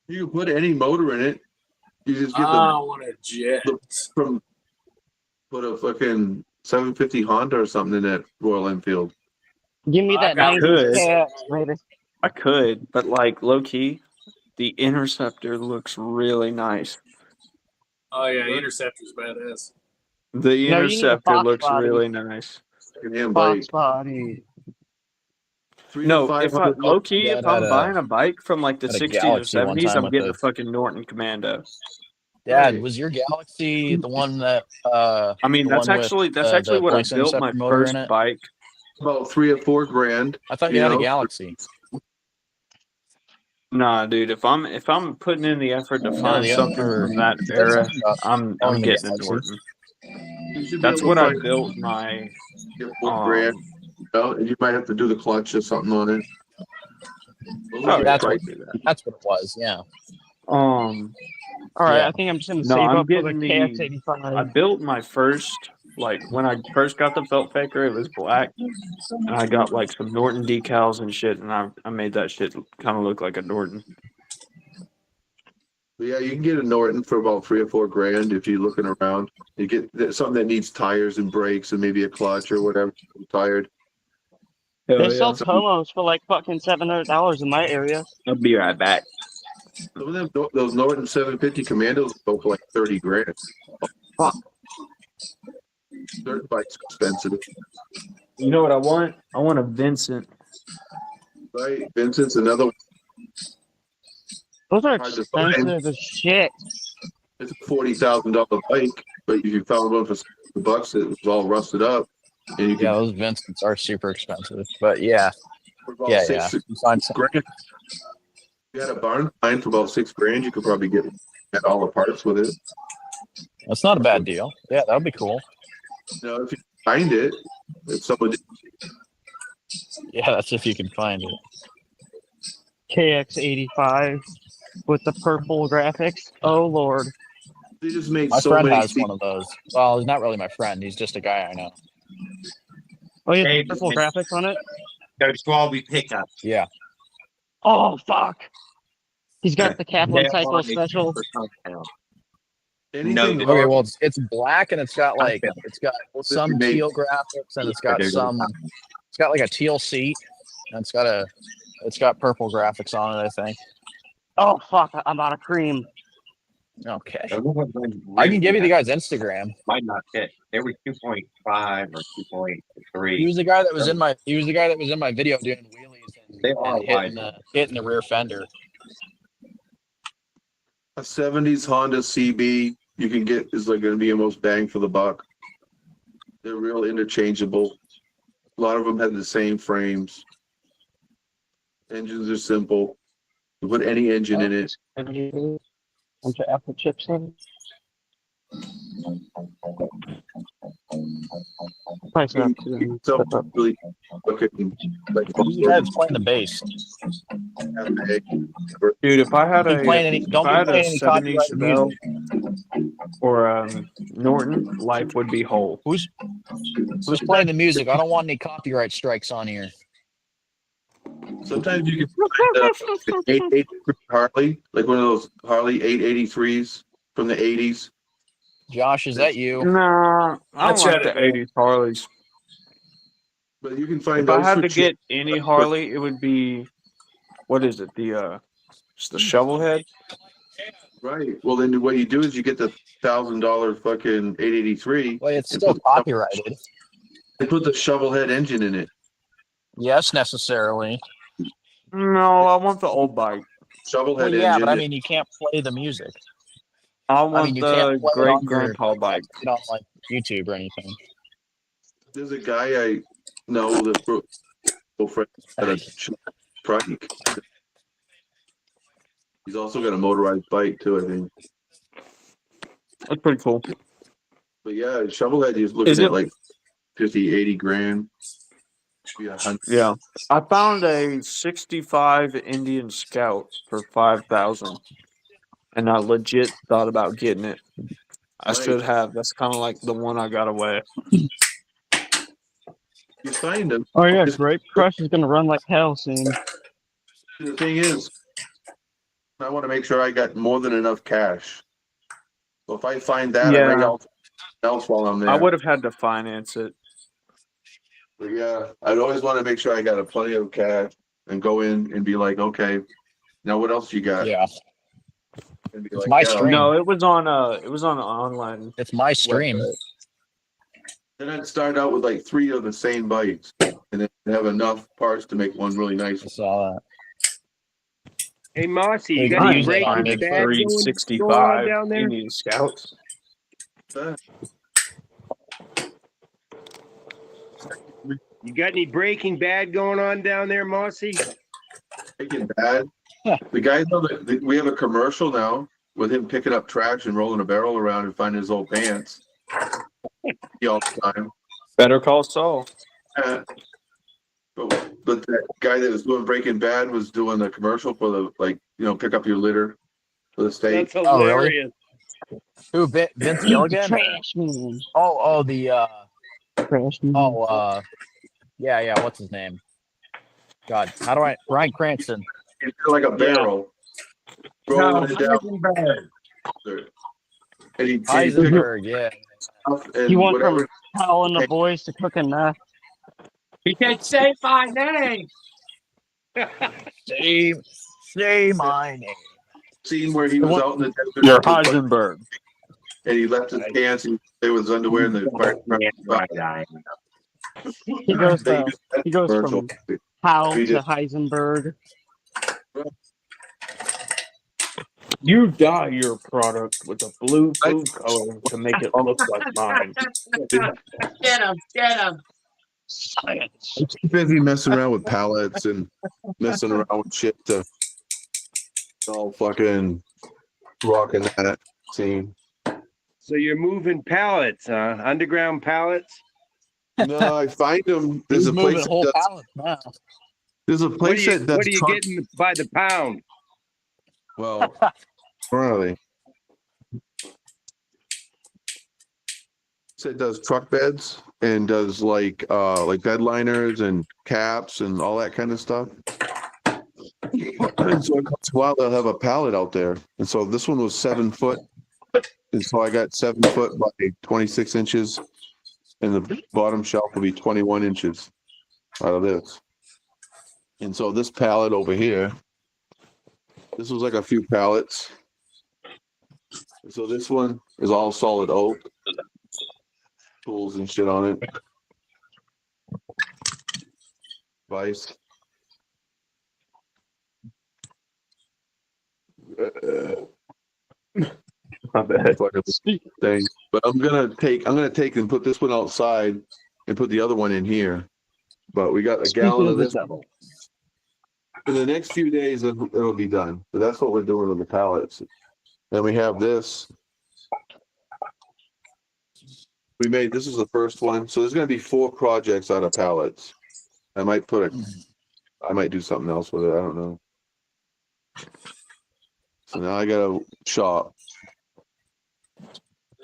You can put any motor in it. You just get I want a jet. from put a fucking 750 Honda or something in that Royal Enfield. Give me I that got 90s could. KX, baby. I could. But like low key, the Interceptor looks really nice. Oh yeah, Interceptor's badass. The No, you need a Interceptor Fox looks body. really nice. Secondhand Fox bike. body. 3 to No, 500 low key, Yeah, if I had I'm buying a bike from like the had a 60s or Galaxy one 70s, time I'm with getting the. a fucking Norton Commando. Dad, Right. was your Galaxy the one that I mean, the that's one with actually the what I Points built my Interceptor motor first in it? bike. about 3 or 4 grand. I thought you You had a know, Galaxy. Nah, dude, if I'm putting in the effort to No, find the other. something Or, from that you said era, something about I'm owning the getting a Galaxy. Norton. you should be That's able what to I find built my 4 grand. You know, and you might have to do the clutch or something on it. Those oh are yeah, That's I what. could do that. That's what it was. Yeah. All right, Yeah. I think I'm just gonna No, save I'm up for the getting I KX85. built my first, like when I first got the felt faker, it was black, and I got like some Norton decals and shit, and I made that shit kind of look like a Norton. But yeah, you can get a Norton for about $3 or $4 if you're looking around. You get something that needs tires and brakes and maybe a clutch or whatever. I'm tired. They Hell sell yeah. Tomos for like fucking $700 in my area. I'll be right back. Some of them, those Norton 750 Commandos go for like $30,000. Fuck. Dirt bike's expensive, You know what I want? I want a Vincent. right? Vincent's another one. Those are Hard to find. expensive as shit. It's a $40,000 bike, but if you found one for $60, it was all rusted up, and you Yeah, can those Vincents are super expensive. But yeah, for about yeah, six yeah. You find some, grand. If you had a barn find for about $6,000, you could probably get all the parts with it. that's not a bad deal. Yeah, that would be cool. You know, if you find it, if someone did, Yeah, that's if you can find it. KX85 with the purple graphics. Oh lord. they just made My so friend many. has one of those. Well, he's not really my friend. He's just a guy I know. Oh, you Hey, have purple graphics on it? There's 12 pickup. Yeah. Oh fuck. He's got the Kaplan They're Cycle on a Special. super compound. Anything No, Okay, well, it's black and it's got like feel it's got some They made- teal graphics and it's got They're some doing it's got like a teal seat and it's got purple graphics on it, I think. Oh fuck, I'm out of cream. Okay. I don't know what one's I can give you the really- guy's Instagram. Might not fit. They were 2.5 or 2.3. He was the guy that was in my video doing wheelies They are and hitting the rear fender. A 70s Honda CB you can get is like going to be your most bang for the buck. They're real interchangeable. A lot of them have the same frames. Engines are simple. You put any engine in it. Bunch of apple chips in. Price up to them. So Step up. really looking like Who's the guy that's playing the bass? Dude, if I had Don't be playing any, don't be playing any 70s copyright Chevelle music. or Norton, life would be whole. Who's playing the music? I don't want any copyright strikes on here. Sometimes you can find an 883 Harley, like one of those Harley 883s from the 80s. Josh, is that you? Nah, I don't like the tried 80s Harleys. But you can find If I those had for to cheap. get any Harley, it would be, what is it? It's the shovel head. Right. Well, then what you do is you get the $1,000 fucking 883. Well, it's still copyrighted. They put the shovel head engine in it. Yes, necessarily. No, I want the old bike. Shovel Well, head yeah, engine. but I mean, you can't play the music. I want you the can't play it great on your- grandpa bike. It on like YouTube or anything. There's a guy I know that friend had a trike. He's also got a motorized bike too, I think. That's pretty cool. But yeah, shovelhead is looking Is at it- like 50, 80 grand. Should be 100. Yeah. I found a 65 Indian Scout for 5,000. And I legit thought about getting it. I Nice. should have. That's kind of like the one I got away. You find them. Oh yeah, Grape Crush is gonna run like hell soon. The thing is, I want to make sure I got more than enough cash. So if I find that, I Yeah. might get else while I'm there. I would have had to finance it. But yeah, I'd always want to make sure I got a plenty of cash and go in and be like, okay, now what else you got? Yeah, And be it's like, my yeah. stream. No, it was on an online. It's my stream. website. Then I'd start out with like 3 of the same bikes and then have enough parts to make one really I nice. saw that. Hey, Mossy, Hey, you got Brian, any use it breaking on bad Bigfoot. going on 365 down there? Indian Scouts. You got any Breaking Bad going on down there, Mossy? Breaking Bad. The guys know that we have a commercial now with him picking up trash and rolling a barrel around and finding his old pants. All the time. Better Call Saul. But that guy that was doing Breaking Bad was doing the commercial for the pick up your litter for the state. That's Oh, really? hilarious. Who? Vince Gilligan? Trash man. Oh, Trash man. yeah. What's his name? God, how do I? Brian Cranston. It's like a barrel. rolling it down. Heisenberg. And he'd pick Heisenberg, yeah. stuff He and went from whatever. telling the boys to cooking meth. He said, "Say my name." Say my name. Scene where he was out in the desert. You're Heisenberg. And he left his pants and he played with his underwear and the fire. He goes They to used that he goes commercial. from Hal He to just- Heisenberg. You dye your product with a blue food color to make it look like mine. Get him. Science. I'm too busy messing around with pallets and messing around with shit to all fucking rocking that scene. So you're moving pallets, huh? Underground pallets? No, I find them. There's He's a moving place. whole That does, pallets now. there's a place that does What are you truck. getting by the pound? Well, where are they? It does truck beds and does like bed liners and caps and all that kind of stuff. And so once in a while they'll have a pallet out there. And so this one was 7 foot. And so I got 7 foot by 26 inches. And the bottom shelf will be 21 inches out of this. And so this pallet over here, this was like a few pallets. So this one is all solid oak. Tools and shit on it. Vice. My bad. Thing. But I'm gonna take and put this one outside and put the other one in here. But we got a gallon of this. In the next few days it'll be done. So that's what we're doing with the pallets. Then we have this. This is the first one. So there's gonna be 4 projects out of pallets. I might do something else with it. I don't know. So now I got a shop.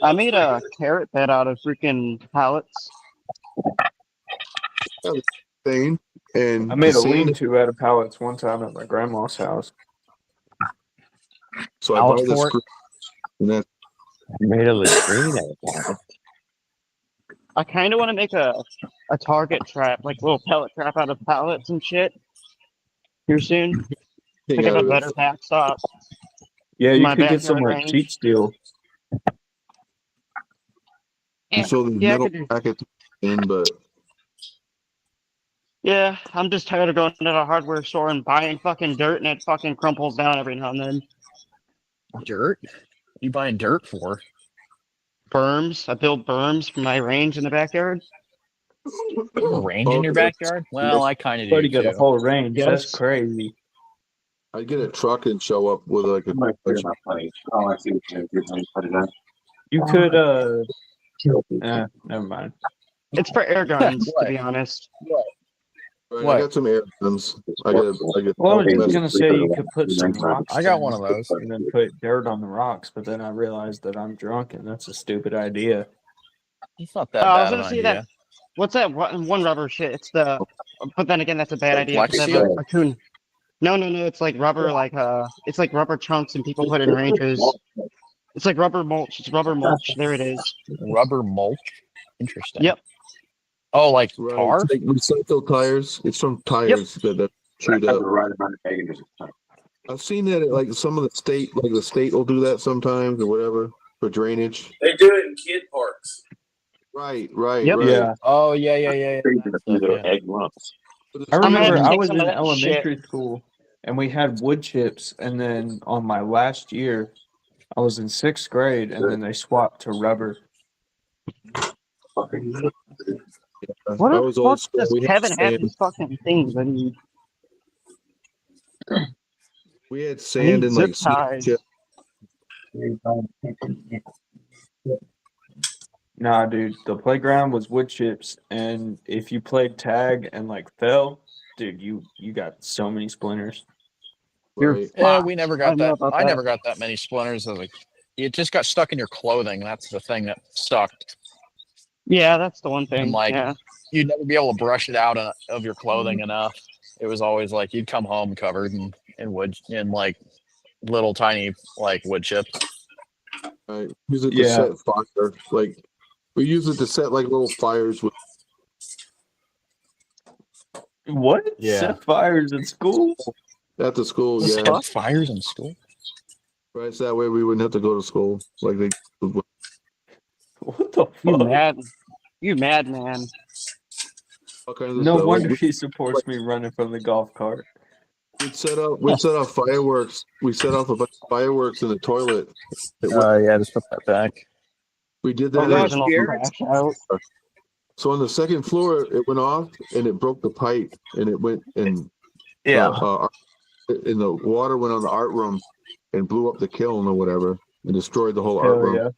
I made a carrot bed out of freaking pallets. Thing. And I made the a sand- lean-to out of pallets one time at my grandma's house. So I Pallet buy this fort. screw, and that Made a latrine out of that. I kind of want to make a target trap, like a little pellet trap out of pallets and shit. Here soon. thing Pick up out a of better it. backstop. Yeah, you My could get some backyard like range. cheap steel. And so the Yeah, I metal could do- packet in, but Yeah, I'm just tired of going to the hardware store and buying fucking dirt and it fucking crumples down every now and then. Dirt? What are you buying dirt for? Berms. I build berms for my range in the backyard. You have a range in your backyard? Well, I kind of But you do got a too. whole range. That's Yes. crazy. I'd get a truck and show up with like a. You could never mind. It's for air guns, to What? be honest. Right, What? I got some air guns. I get. Well, I was just gonna say you could put some rocks. I got in one of those. and then put dirt on the rocks, but then I realized that I'm drunk and that's a stupid idea. It's not that I was bad of gonna an say idea. that. What's that one rubber shit? It's the. But then again, that's a bad The idea. Flex 'cause I have Seal? a coon. No. It's like rubber, it's like rubber chunks, and people put in ranges. It's like rubber mulch. It's rubber mulch. There it is. Rubber mulch? Interesting. Yep. Oh, like Right, tar? it's like recycled tires. It's from tires that chewed up. I've seen that at like some of the state will do that sometimes or whatever for drainage. They do it in kid parks. Right. Yep. Right. Yeah. Oh, yeah. That stuff, yeah. I I'm gonna have remember to I take was some in of that elementary school and we had wood chips, and then on my last year, I was in 6th grade, and then they swapped to rubber. What I the was old fuck school. does We had Kevin have sand. these fucking things? I need We had sand and zip like snow ties. chip. Nah, dude, the playground was wood chips, and if you played tag and like fell, dude, you got so many splinters. Right. Yeah, we never I got know that. about I that. never got that many splinters. It just got stuck in your clothing. That's the thing that sucked. Yeah, that's the one thing. And like, Yeah. you'd never be able to brush it out of your clothing enough. It was always like you'd come home covered in wood and like little tiny like wood chips. Use it to Yeah. set fire. Like we use it to set like little fires with. What? Yeah. Set fires in school? At the school, Let's yeah. have fires in school. Right, so that way we wouldn't have to go to school. Like they. What the You fuck? mad? You madman. All kinds of No stuff. wonder Like, he supports me running from the golf cart. we'd set off fireworks. We set off a bunch of fireworks in the toilet. Yeah, just put that back. We did that. Original crash out. So on the second floor, it went off and it broke the pipe, and it went and Yeah. and the water went on the art room and blew up the kiln or whatever and destroyed the whole art room. Yeah.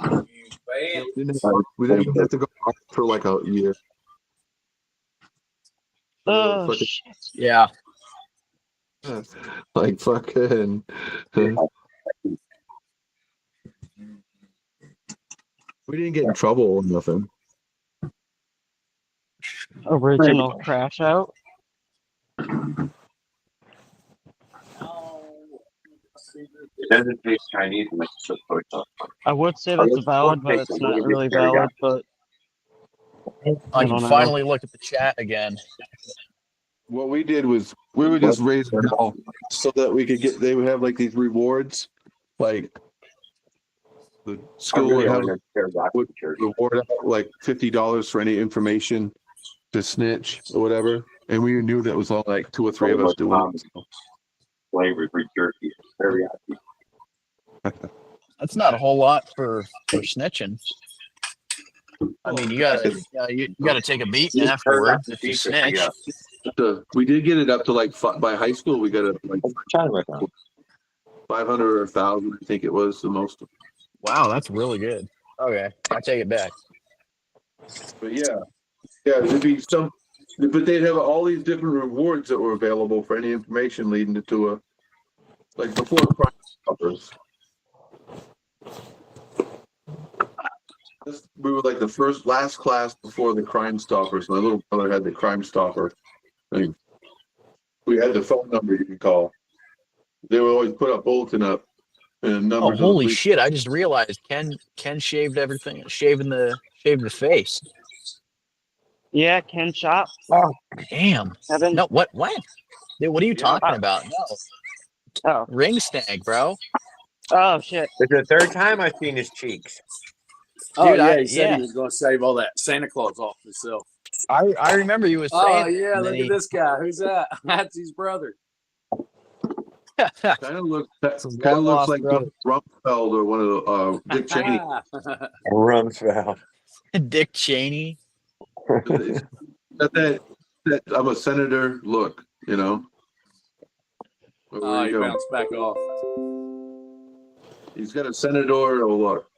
We didn't even have to go art for like a year. Oh, Fucking- shit. Yeah. Like fucking. We didn't get in trouble or nothing. Original crash out. It doesn't taste Chinese unless you put soy sauce. I would say that's valid, but it's not really valid. But I don't can know. finally look at the chat again. What we did was we were just raising hell so that we could get. They would have like these rewards, like the school would have would reward like $50 for any information to snitch or whatever, and we knew that was all like 2 or 3 of us doing it. Flavored with jerky, teriyaki. That's not a whole lot for snitching. I mean, you gotta take a beating afterward if you snitch. We did get it up to like by high school. We got it like 500 or 1,000. I think it was the most. Wow, that's really good. Okay, I take it back. But yeah, there'd be some, but they'd have all these different rewards that were available for any information leading to a, like before Crime Stoppers. We were like the last class before the Crime Stoppers. My little brother had the Crime Stopper. And we had the phone number you could call. They would always put a bulletin up and numbers. Oh, of the holy police. shit! I just realized Ken shaved everything, shaving the face. Yeah, Ken shop. Oh, damn. Kevin. No, what? Dude, what are you talking about? No. Oh. Ring snag, bro. Oh shit. It's the third time I've seen his cheeks. Oh Dude, yeah, he said he was going to save all that Santa Claus off himself. I remember you was saying. Oh yeah, look at this guy. Who's that? That's his brother. Kind of looks like Rumsfeld or one of the Dick Cheney. Rumsfeld. Dick Cheney. that I'm a senator look, you know. Oh, he bounced back off. He's got a senator look.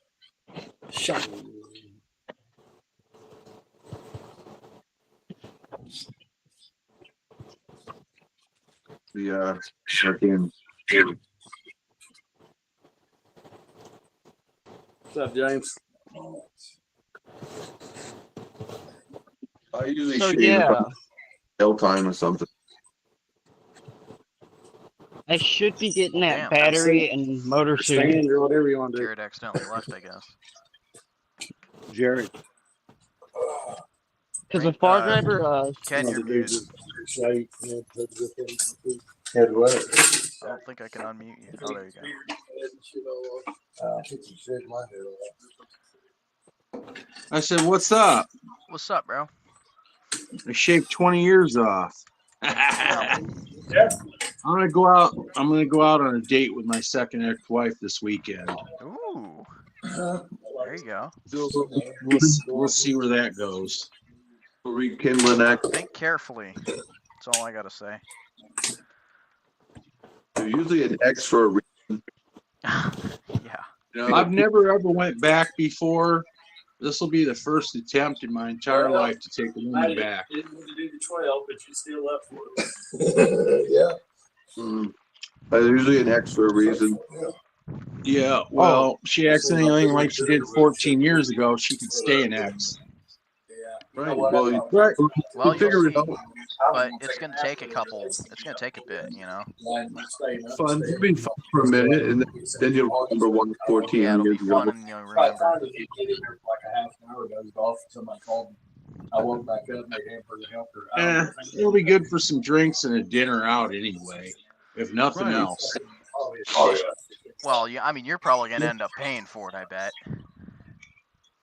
Shut. The fucking. What's up, James? I usually So shave yeah, hell time or something. I should be getting that Damn. battery and motor soon. Stand or whatever you want to do. Jared accidentally left, I guess. Jared. Because the far driver, Ken, you're muted. Head what? I don't think I can unmute you. Oh, there you go. I said, "What's up?" What's up, bro? I shaved 20 years off. I'm gonna go out on a date with my second ex-wife this weekend. Ooh. There you go. We'll see where that goes. Rekindling act. Think carefully. That's all I gotta say. They're usually an X for a reason. Yeah. You know, I've never ever went back before. This will be the first attempt in my entire life to take a woman back. Didn't want to do the 12, but you still up for it. Yeah. There's usually an X for a reason. Yeah, well, she acts anything like she did 14 years ago. She could stay an X. Right. Well, you, Right. Well, you you'll figure it see, out. but it's gonna take a couple. It's gonna take a bit, you know. Fun. It'll be fun for a minute, and then you'll remember one 14 Yeah, it'll be years fun, ago. and you'll remember. Eh, it'll be good for some drinks and a dinner out anyway, if nothing Right. else. Well, yeah, I mean, you're probably gonna end up paying for it, I bet.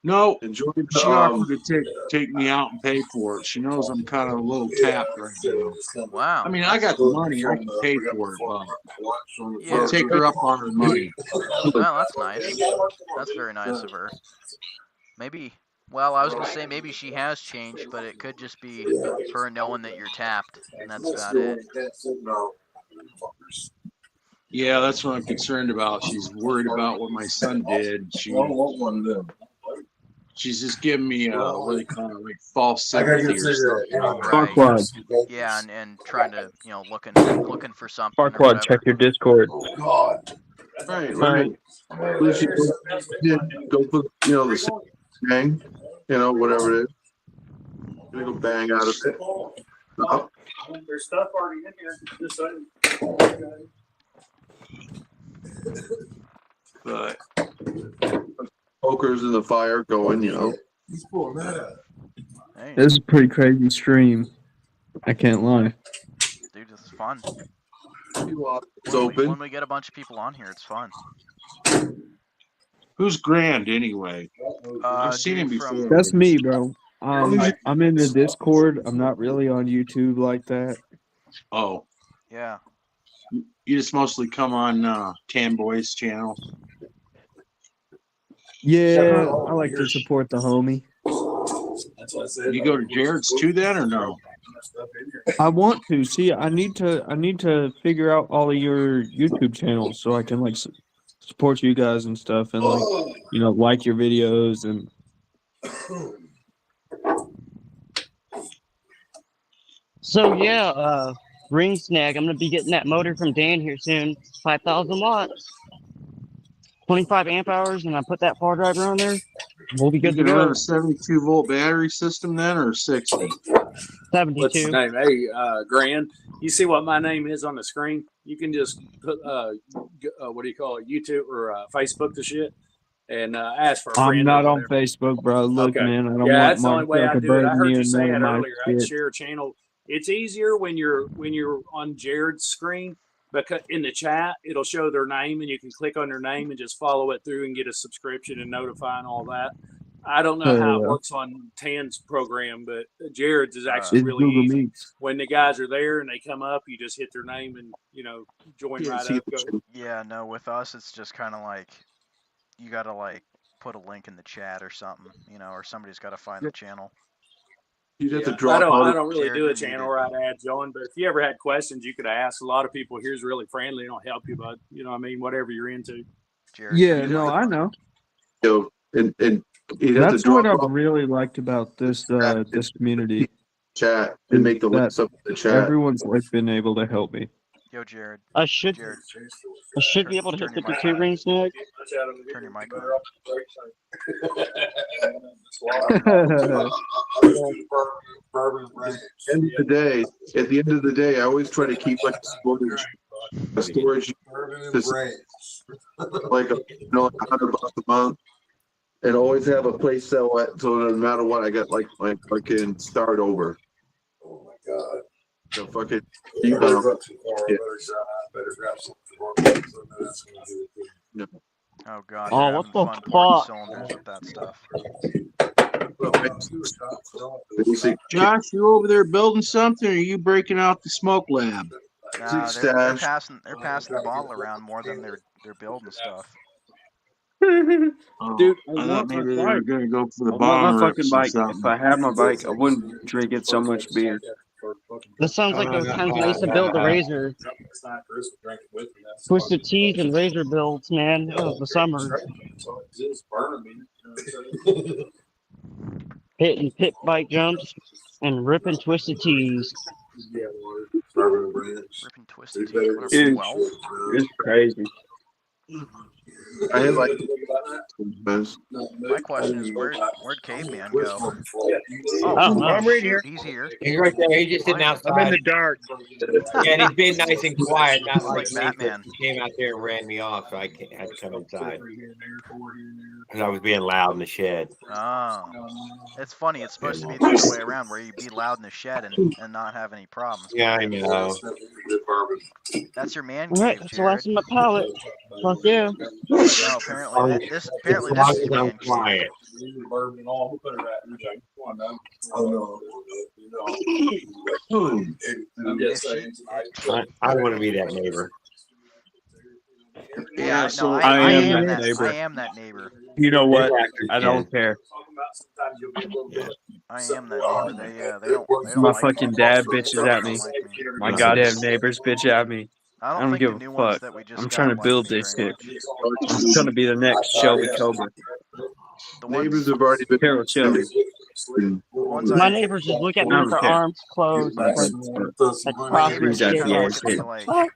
No, Enjoy she the offered to take me out and pay for it. She knows I'm kind of a little tapped right now. Wow. I mean, I got the money. I can pay for it, but Yeah. I'll take her up on her money. Well, that's nice. That's very nice of her. Maybe. Well, I was gonna say maybe she has changed, but it could just be her knowing that you're tapped, and that's about it. Yeah, that's what I'm concerned about. She's worried about what my son did. She's just giving me what do they call it, like false sympathy or something. Farquad. Yeah, and trying to, you know, looking for something or Farquad, whatever. check your Discord. Right. Well, she go for the bang, whatever it is. Gonna go bang out of it. Oh, There's stuff already in here. Just saying. But pokers in the fire going, Hey, This is a pretty crazy stream. I can't lie. dude, this is fun. It's open. When we get a bunch of people on here, it's fun. who's Grand anyway? I've seen him Dude before. from That's me, bro. I'm in the Discord. I'm not really on YouTube like that. Oh, yeah. you just mostly come on Tan Boy's channel. Yeah, I like to support the homie. You go to Jared's too then, or no? I want to see. I need to figure out all of your YouTube channels so I can like support you guys and stuff, and like your videos and. So yeah, ring snag. I'm gonna be getting that motor from Dan here soon. 5,000 watts, 25 amp hours, and I put that far driver on there. We'll be good You to can run go. a 72-volt battery system then, or 60? 72. What's his name? Hey, Grand. You see what my name is on the screen? You can just put what do you call it? YouTube or Facebook to shit, and ask for a friend. I'm not or on whatever. Facebook, bro. Look, Okay. man, I don't Yeah, want that's the only way I Mark to do it. I burden heard me you in say none that of my earlier. I'd shit. share a channel. It's easier when you're on Jared's screen, because in the chat it'll show their name and you can click on their name and just follow it through and get a subscription and notify and all that. I don't know how it works on Tan's program, but Jared's is actually It's really Google easy. Meets. When the guys are there and they come up, you just hit their name and join right up. Go. Yeah, no, with us it's just kind of like you gotta like put a link in the chat or something, or somebody's gotta find the channel. You'd have to Yeah, drop I out. don't really Jared, do a you're channel muted. right ad, John. But if you ever had questions, you could ask. A lot of people here's really friendly. They'll help you, bud. You know what I mean? Whatever you're into. Jared, Yeah, no, I know. And you'd have to That's what drop I've off really liked about this this community. chat and make the links up in the chat. Everyone's like been able to help me. Yo, Jared. I should Jared, be able to hit turn your mic 52 on. ring snag. Turn your mic on. At the end of the day, I always try to keep like a storage like $100 a month, and always have a place so no matter what, I got like fucking start over. Oh my god. So fucking no. Oh god, Oh, they're what having the fun pouring fuck? cylinders with that stuff. Josh, you over there building something, or are you breaking out the smoke lab? Nah, they're passing the bottle around more than they're building stuff. Oh, Dude, I thought maybe they were gonna go for the I want bomb my rips fucking or bike. something. If I had my bike, I wouldn't drink it so much beer. This sounds like those times I used to build the Razor. Twisted Tees and Razor builds, man. It was the summer. Hitting pit bike jumps and ripping Twisted Tees. Ripping Twisted Tees. What a 12? It's crazy. I had like. My question is, where'd Caveman go? I don't know. I'm right Shoot, here. he's here. He's right there. He's just sitting Finally. I'm in outside. the dark. Yeah, and he's being nice and quiet, not He's like like me. Batman. He came out there and ran me off, so I had to come inside. Because I was being loud in the shed. Oh. It's funny. It's supposed to be the other way around, where you be loud in the shed and not have any problems. Yeah, I know. That's your man All right, cave, that's the last Jared. of my pallet. Fuck yeah. But no, apparently this As is long his as I'm man cave. quiet. If she, I want to be that neighbor. yeah, no, I am that I neighbor. am that neighbor. You know what? Exactly, I don't Ken. care. I am that neighbor. They don't My like fucking me. dad They bitches at me. don't like me. My No. goddamn neighbors bitch at me. I I don't don't think give the a new ones fuck. that we just I'm got trying to like build me this very shit. much. I'm trying to be the next Shelby Cobra. The Neighbors ones, have already been. Carol Shelby. the ones My I, neighbors just look at I me with don't their care. arms closed, like my crossing neighbors their just These shit kind of like, look at me shit. like, what?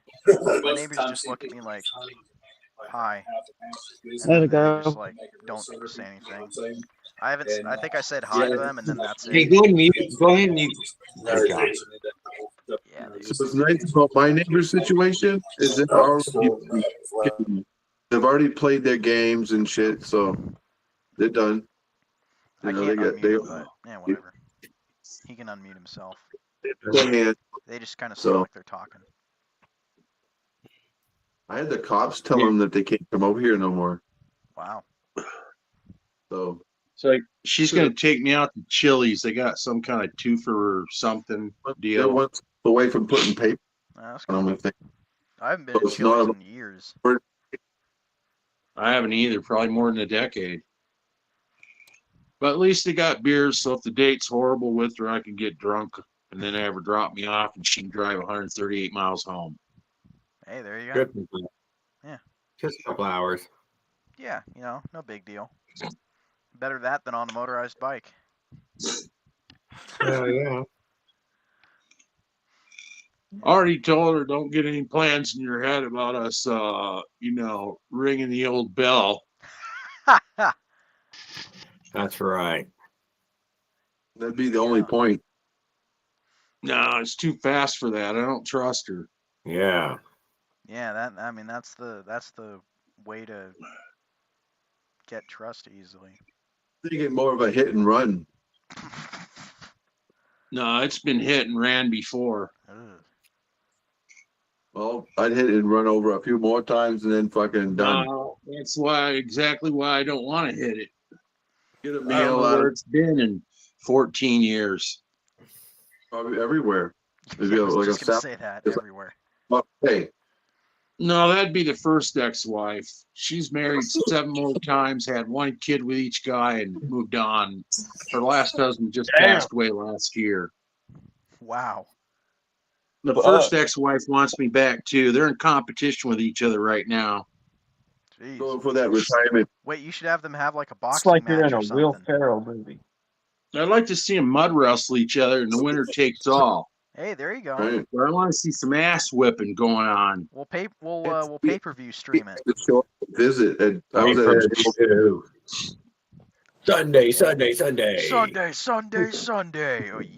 my neighbors just look at me like, hi, and There we then they just go. like don't say anything. I think I said hi to them, and then that's Hey, it. go ahead and mute. Go ahead and mute. Good job. Yeah, they So just, what's nice about my neighbor's situation is that they've already played their games and shit, so they're done. I You know, can't they got unmute him, but yeah, whatever. He can unmute himself. they They just kind of sound So- like they're talking. I had the cops tell them that they can't come over here no more. Wow. So So like, she's gonna take me out to Chili's. They got some kind of twofer or something they're deal. one step away from putting paper That's on them. cool. I think. I haven't been So to it's not Chili's a- in years. I haven't either, probably more than a decade. But at least they got beers, so if the date's horrible with her, I can get drunk and then have her drop me off and she can drive 138 miles home. Hey, there you go. Good. Yeah. Just a couple hours. Yeah, no big deal. Better that than on a motorized bike. Yeah. Already told her don't get any plans in your head about us, ringing the old bell. That's right. That'd be the only point. No, it's too fast for that. I don't trust her. Yeah. Yeah, that's the way to get trust easily. I think it's more of a hit and run. No, it's been hit and ran before. Ugh. Well, I'd hit and run over a few more times and then fucking done. No, that's exactly why I don't want to hit it. Get a I don't meal know out where of it's been in 14 years. probably everywhere. Maybe Yeah, I was like just a gonna South. say that it's everywhere. Hey, No, that'd be the first ex-wife. She's married 7 more times, had 1 kid with each guy, and moved on. Her last husband just passed away last year. Wow. The first ex-wife wants me back too. They're in competition with each other right now. Jeez. going for that retirement. Wait, you should have them have like a It's boxing like you're match in a or Will something. Ferrell movie. I'd like to see them mud wrestle each other, and the winner takes all. Hey, there you go. Right? But I want to see some ass whipping going on. We'll pay-per-view stream it. The show visit, and I was at Pay-per-view. Sunday. Sunday.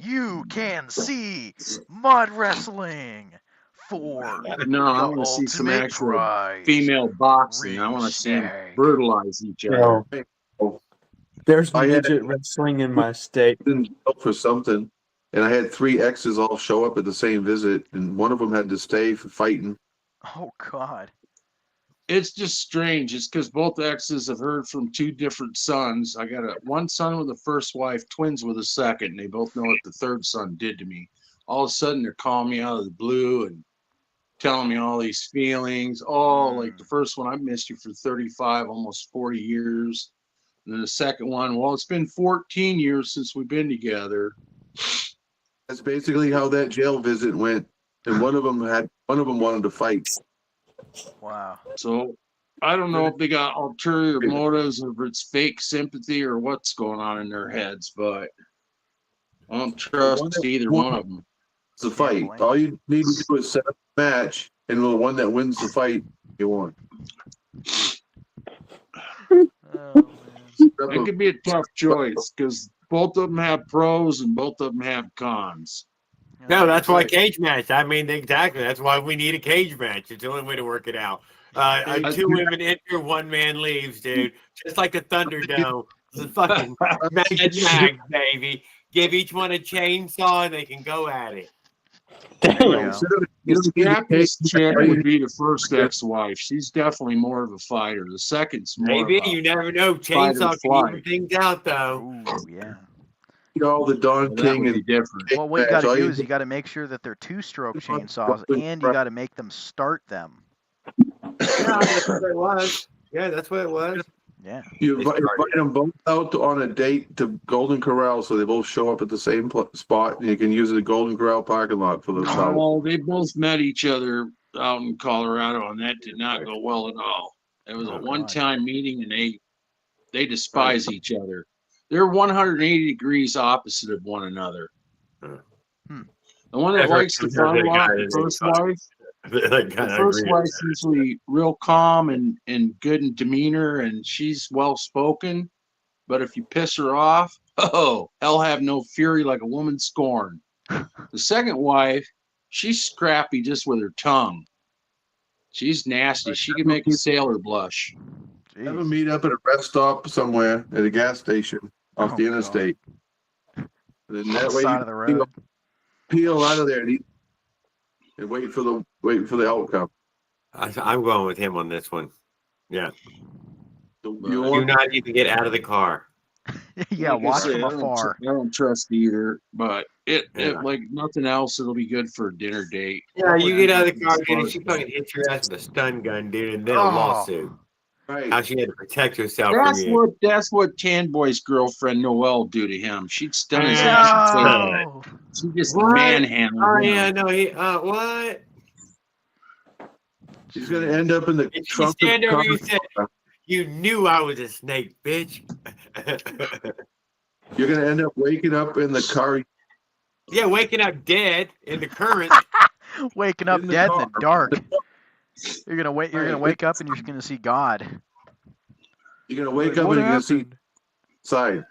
You can see mud wrestling for No, I the want to see some ultimate actual prize. female boxing. I want to see them Snag. brutalize each other. Yo, there's I had- midget wrestling in my state. for something, and I had 3 exes all show up at the same visit, and one of them had to stay for fighting. Oh God. It's just strange. It's because both exes have heard from 2 different sons. I got one son with the first wife, twins with the second, and they both know what the third son did to me. All of a sudden, they're calling me out of the blue and telling me all these feelings. Oh, like the first one, I missed you for 35, almost 40 years. And then the second one, well, it's been 14 years since we've been together. That's basically how that jail visit went. And one of them wanted to fight. Wow. So I don't know if they got ulterior motives or if it's fake sympathy or what's going on in their heads, but I don't trust either one of them. It's a fight. All you need to do is set up a match, and the one that wins the fight, you won. Oh man. It could be a tough choice because both of them have pros and both of them have cons. No, that's why right. cage match. I mean, exactly. That's why we need a cage match. It's the only way to work it out. Two women enter, one man leaves, dude. Just like the Thunderdome. The fucking Mad Max, baby. Give each one a chainsaw and they can go at it. Damn. The scrappiest chick would be the first ex-wife. She's definitely more of a fighter. The second's more Maybe. of a You never know. fight or Chainsaw can flight. even things out, though. Ooh, yeah. All the Don Well, that King would be and different. Well, what you got to do is you got to make sure that they're two-stroke chainsaws, and you got to make them start them. Yeah, that's what it was. Yeah, that's what it was. Yeah. you invite them both out on a date to Golden Corral, so they both show up at the same spot, and you can use the Golden Corral parking lot for the summer. No, they both met each other out in Colorado, and that did not go well at all. It was a one-time meeting, and they despise each other. They're 180 degrees opposite of one another. Hmm. The one that likes the fun a lot, the first wife, the first wife's usually real calm and good in demeanor, and she's well-spoken. But if you piss her off, hell have no fury like a woman scorned. The second wife, she's scrappy just with her tongue. She's nasty. She can make a sailor blush. Have a meet up at a rest stop somewhere at a gas station off the interstate. And then that way Side of the road. Peel out of there and wait for the outcome. I'm going with him on this one. Yeah. You Do not even get out of the car. Yeah, Like I watch say, from afar. I don't trust either, but it like nothing else, it'll be good for a dinner date. Yeah, you get out of the car, dude, she fucking hits your ass with a stun gun, dude, and then a lawsuit. Right. How she had to protect herself from That's you. that's what Tan Boy's girlfriend Noelle do to him. She'd stun his No. ass. She just manhandled Oh him. yeah, no, what? She's gonna end up in the Did she trunk stand of over the you and said, "You knew I was a snake, bitch"? You're gonna end up waking up in the car. Yeah, waking up dead in the current. Waking up In the dead in car. the dark. You're gonna wait. You're gonna wake up and you're gonna see God. You're gonna wake Like, up what and you're gonna see happened? side.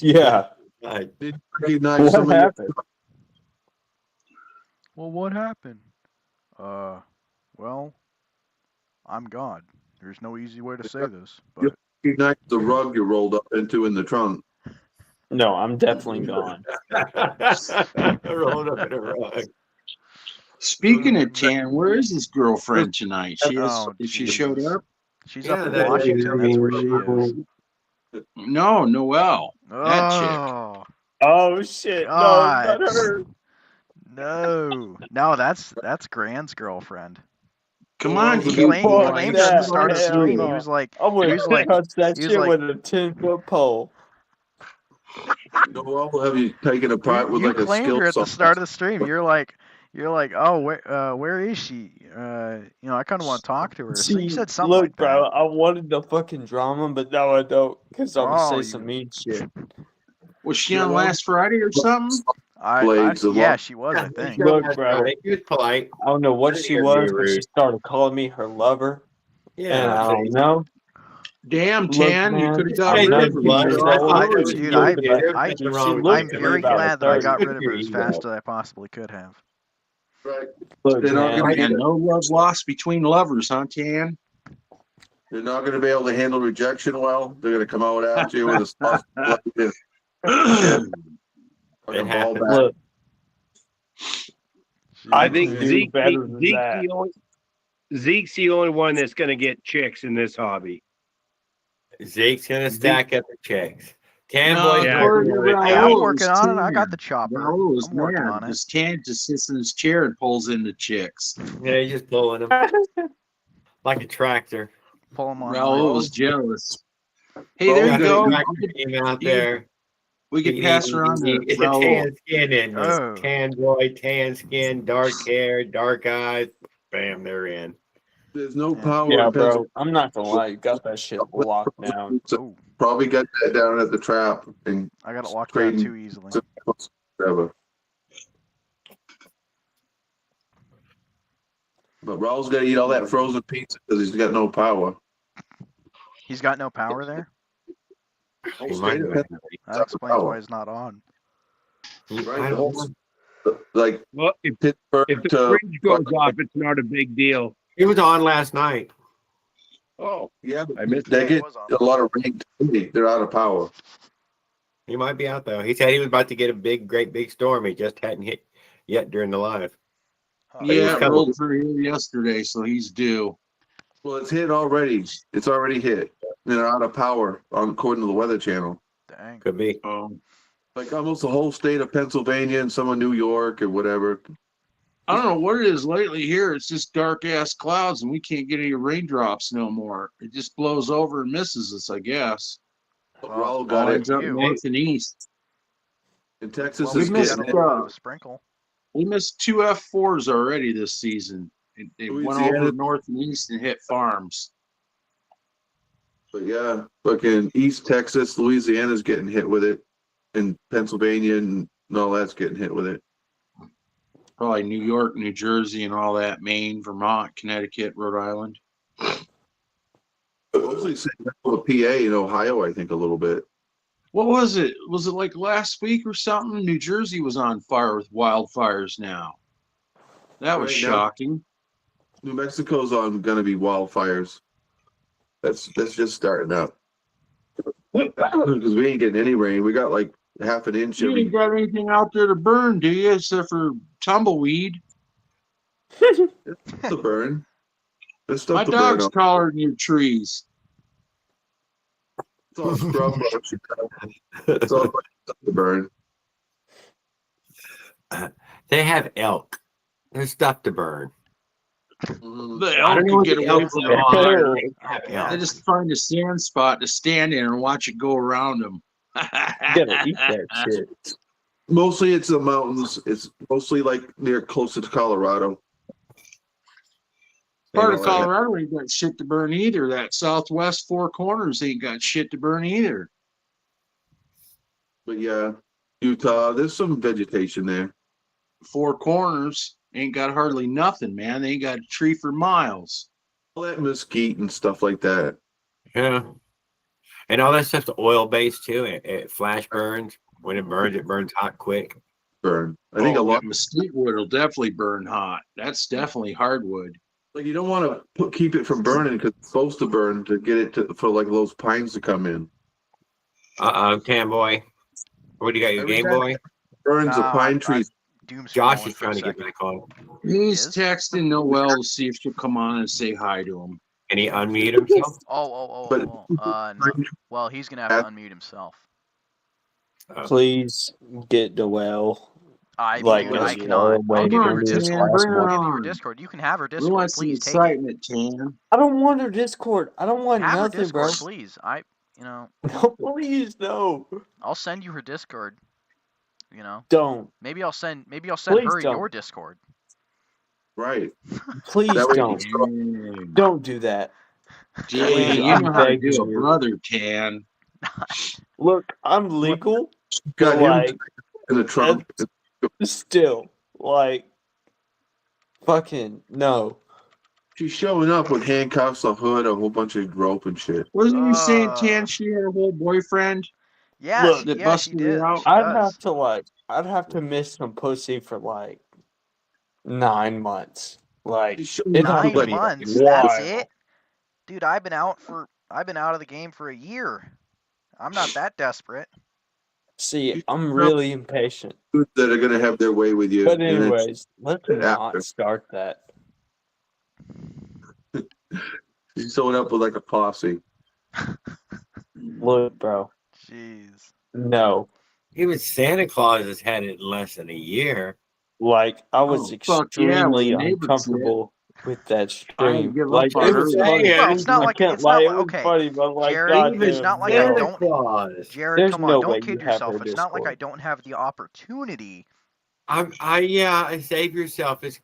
Yeah. Like, Did you recognize What some of happened? Well, what happened? Well, I'm God. There's no easy way to say this, but recognize the rug you rolled up into in the trunk? No, I'm definitely gone. rolled up in a rug. Speaking of Tan, where is his girlfriend tonight? She is. Oh, If she Jesus. showed up? She's Yeah, up in that- Washington. That's where she is. No, Noelle. That chick. Oh, Oh shit! God. No, not her. No, that's Grant's girlfriend. Come on, He keep claimed going. it at the that. start of the Hell stream. no. He was like, I would he was like, touch that he was shit like- with a 10-foot pole. Noel will have you taken apart with you like a claimed skill her at the saw. start of the stream. You're like, oh, where is she? I kind of want to talk to her. So you See, said something look, like that. bro, I wanted the fucking drama, but no, I don't, because I'm Oh, gonna you- say some mean shit. Was she on last Friday or something? Yeah, she was. I think. Look, bro, He was polite. I don't know what I she think it'd was, be but she rude. started calling me her lover, and Yeah, I don't know. Damn, Look, Tan, you man, could have got I'm rid not of her. blunt. You I- know? I- Dude, She I'm looked very about glad that I 30. got rid of her as Ego. fast as I possibly could have. Right. Look, They're not man, gonna And no love lost between lovers, huh, Tan? They're not going to be able to handle rejection well. They're going to come out after you with a soft It happens. look, I think do Zeke's better than that. Zeke's the only one that's going to get chicks in this hobby. Zeke's gonna stack up the chicks. Tan No, boy, according to Raul, Hey, I'm it working was on it. I Tan. got the chopper. Raul was I'm working mad on it. because Tan just sits in his chair and pulls in the chicks. yeah, he's just pulling them like a tractor. Pull them on. Raul was jealous. Hey, Raul there you got a go. Tractor team out there. We could pass around to It's a Raul. tan skin in this. Oh. Tan boy, tan skin, dark hair, dark eyes. Bam, they're in. There's no power. Yeah, in bro, I'm not gonna lie, you got that shit locked down. Oh, Probably got that down at the trap and I got it locked down trading too easily. whatever. But Raul's got to eat all that frozen pizza because he's got no power. He's got no power there. Whole He state might of be. That explains why he's not on. Right, I the don't whole know. like Well, if Pittsburgh the to fridge goes off, it's not a big deal. He was on last night. Oh, yeah, but I missed they that. get Was on. a lot of rain. They're out of power. He might be out though. He said he was about to get a great big storm. He just hadn't hit yet during the live. Huh. It was Yeah, it coming. rolled through here yesterday, so he's due. Well, it's hit already. It's already hit. They're out of power, according to the Weather Channel. Dang. Could be. Like almost the whole state of Pennsylvania and some of New York or whatever. I don't know what it is lately here. It's just dark ass clouds, and we can't get any raindrops no more. It just blows over and misses us, I guess. Raul Well, got All it. ends up you. north and east. And Texas Well, we is we missed got a getting little it. bit of a sprinkle. We missed 2 F4s already this season. They went Louisiana. over north and east and hit farms. But yeah, fucking East Texas, Louisiana's getting hit with it. And Pennsylvania and all that's getting hit with it. Probably New York, New Jersey, and all that. Maine, Vermont, Connecticut, Rhode Island. Mostly Central PA and Ohio, I think, a little bit. What was it? Was it like last week or something? New Jersey was on fire with wildfires now. That was Right now- shocking. New Mexico's on going to be wildfires. That's just starting up. Because we ain't getting any rain. We got like half an inch You every. ain't got anything out there to burn, do you? Except for tumbleweed. to burn. There's stuff My to burn. dog's Up. collared in your trees. It's all scrub brush. It's all stuff to burn. They have elk. There's stuff to burn. The I elk don't know can what get the away elk's from are. the fire. They have elk. They just find a sand spot to stand in and watch it go around them. You gotta eat that shit. Mostly it's the mountains. It's mostly like near closer to Colorado. Part of Colorado ain't got shit to burn either. That southwest four corners ain't got shit to burn either. But yeah, Utah, there's some vegetation there. Four corners ain't got hardly nothing, man. They ain't got a tree for miles. All that mesquite and stuff like that. Yeah. And all that stuff's oil based too. It flash burns. When it burns hot quick. Burn. I think a lot. Mesquite wood will definitely burn hot. That's definitely hardwood. Like you don't want to keep it from burning because it's supposed to burn to get it for like those pines to come in. Tam boy. What do you got? Your Every Game time Boy? Burns the pine trees. Josh is trying to get me to call. He's texting Noelle to see if she'll come on and say hi to him. Can he unmute himself? No. Well, he's gonna have to unmute himself. Please get Noelle. I like cannot. I'll give you her do this Discord. last I'll give you her one. Discord. You can have her We Discord. want some Please take it. excitement, Tan. I don't want her Discord. I don't want Have her nothing, bro. Discord, please. No, please, no. I'll send you her Discord. Don't. Maybe I'll send Please her don't. your Discord. Right. Please That way don't. Don't do that. Gee, you I'm know how to begging do a you. brother, Tan. Look, I'm legal. Got but, him like, in the trunk. still, like, fucking no. She's showing up with handcuffs, a hood, a whole bunch of rope and shit. Wasn't you saying, Tan, she had a whole boyfriend? Yeah, Look, that she busted did. her out? I'd have to miss some pussy for like 9 months. Like She's showing it'd up have with to Nine be months. wild. That's it, dude. I've been out of the game for a year. I'm not that desperate. See, I'm really impatient. that are gonna have their way with you. But and it's anyways, let's after. not start that. She's showing up with like a posse. Look, bro. Jeez. No. Even Santa Claus has had it in less than a year. Like I was fuck yeah, when extremely the neighbors uncomfortable with that I ain't stream. give up Like on it her was yet. funny. Well, it's not I like can't it's lie, not it like was okay, funny, but like Jared. God It's damn, not like no. I don't. Claus. Jared, There's come no on, way don't you kid have yourself. her It's not like I Discord. don't have the opportunity. Save yourself. It's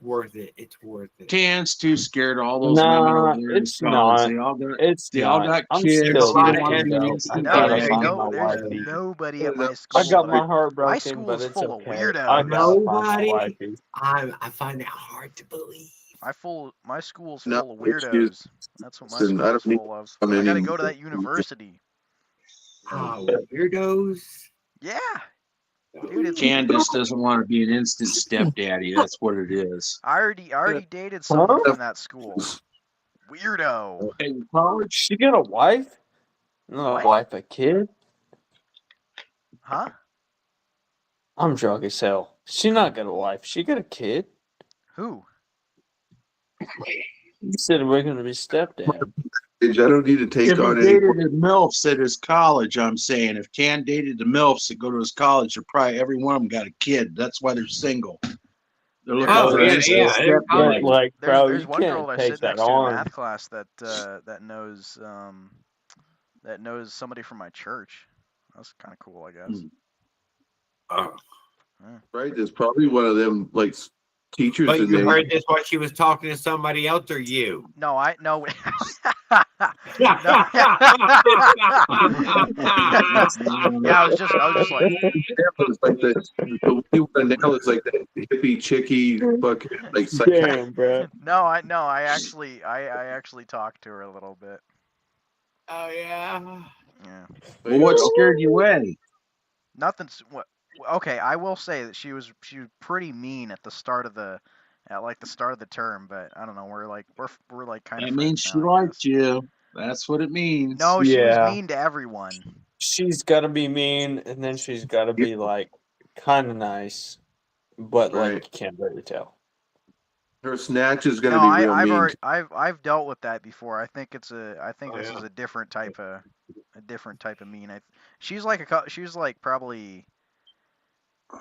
worth it. It's worth it. Tan's too scared. All those women Nah, over there in it's college, not. they It's all not. got I'm kids. still They don't looking, want to be bro. instant I gotta There's find daddy. my there's wifey. nobody at my I school. got my heart My broken, school but is it's full of okay. weirdos. I gotta find my Nobody. wifey. I find that hard to believe. My school's No, full of excuse- weirdos. That's what my Listen, I school's don't need full of. come I in gotta and- go to that university. Oh, weirdos. Yeah, dude, it's. Candace doesn't want to be an instant stepdaddy. That's what it is. I already dated someone from that school. Weirdo. In college, She got a wife? Not What? a wife, a kid? Huh? I'm drunk as hell. She not got a wife. She got a kid. Who? You said we're gonna be stepdad. I don't need to take if he on any. dated the MILFs at his college, I'm saying, if Can dated the MILFs that go to his college, they're probably every one of them got a kid. That's why they're single. They're looking Oh, for yeah, an instant yeah, they're stepdaddy. Like, bro, There's you one girl can't that I take sit that next to in on. math class that knows somebody from my church. That's kind of cool, I guess. Oh. Right, there's probably one of them like teachers But in you there. heard this while she was talking to somebody else, or you? No, I no. Yeah, I was just like, It's like the you want to nail is like that hippie chicky fucking like Damn, bro. no, I actually talked to her a little bit. Oh yeah. Yeah. Well, what scared you away? Nothing's what. Okay, I will say that she was pretty mean at the start of the term, but I don't know. We're like kind of. That means friends she now, I liked guess. you. That's what it means. No, she was Yeah. mean to everyone. She's gotta be mean, and then she's gotta be like kind of nice, but like Right. you can't really tell. Her snatch is gonna No, be real mean. I've dealt with that before. I think this yeah. is a different type of mean. She's like probably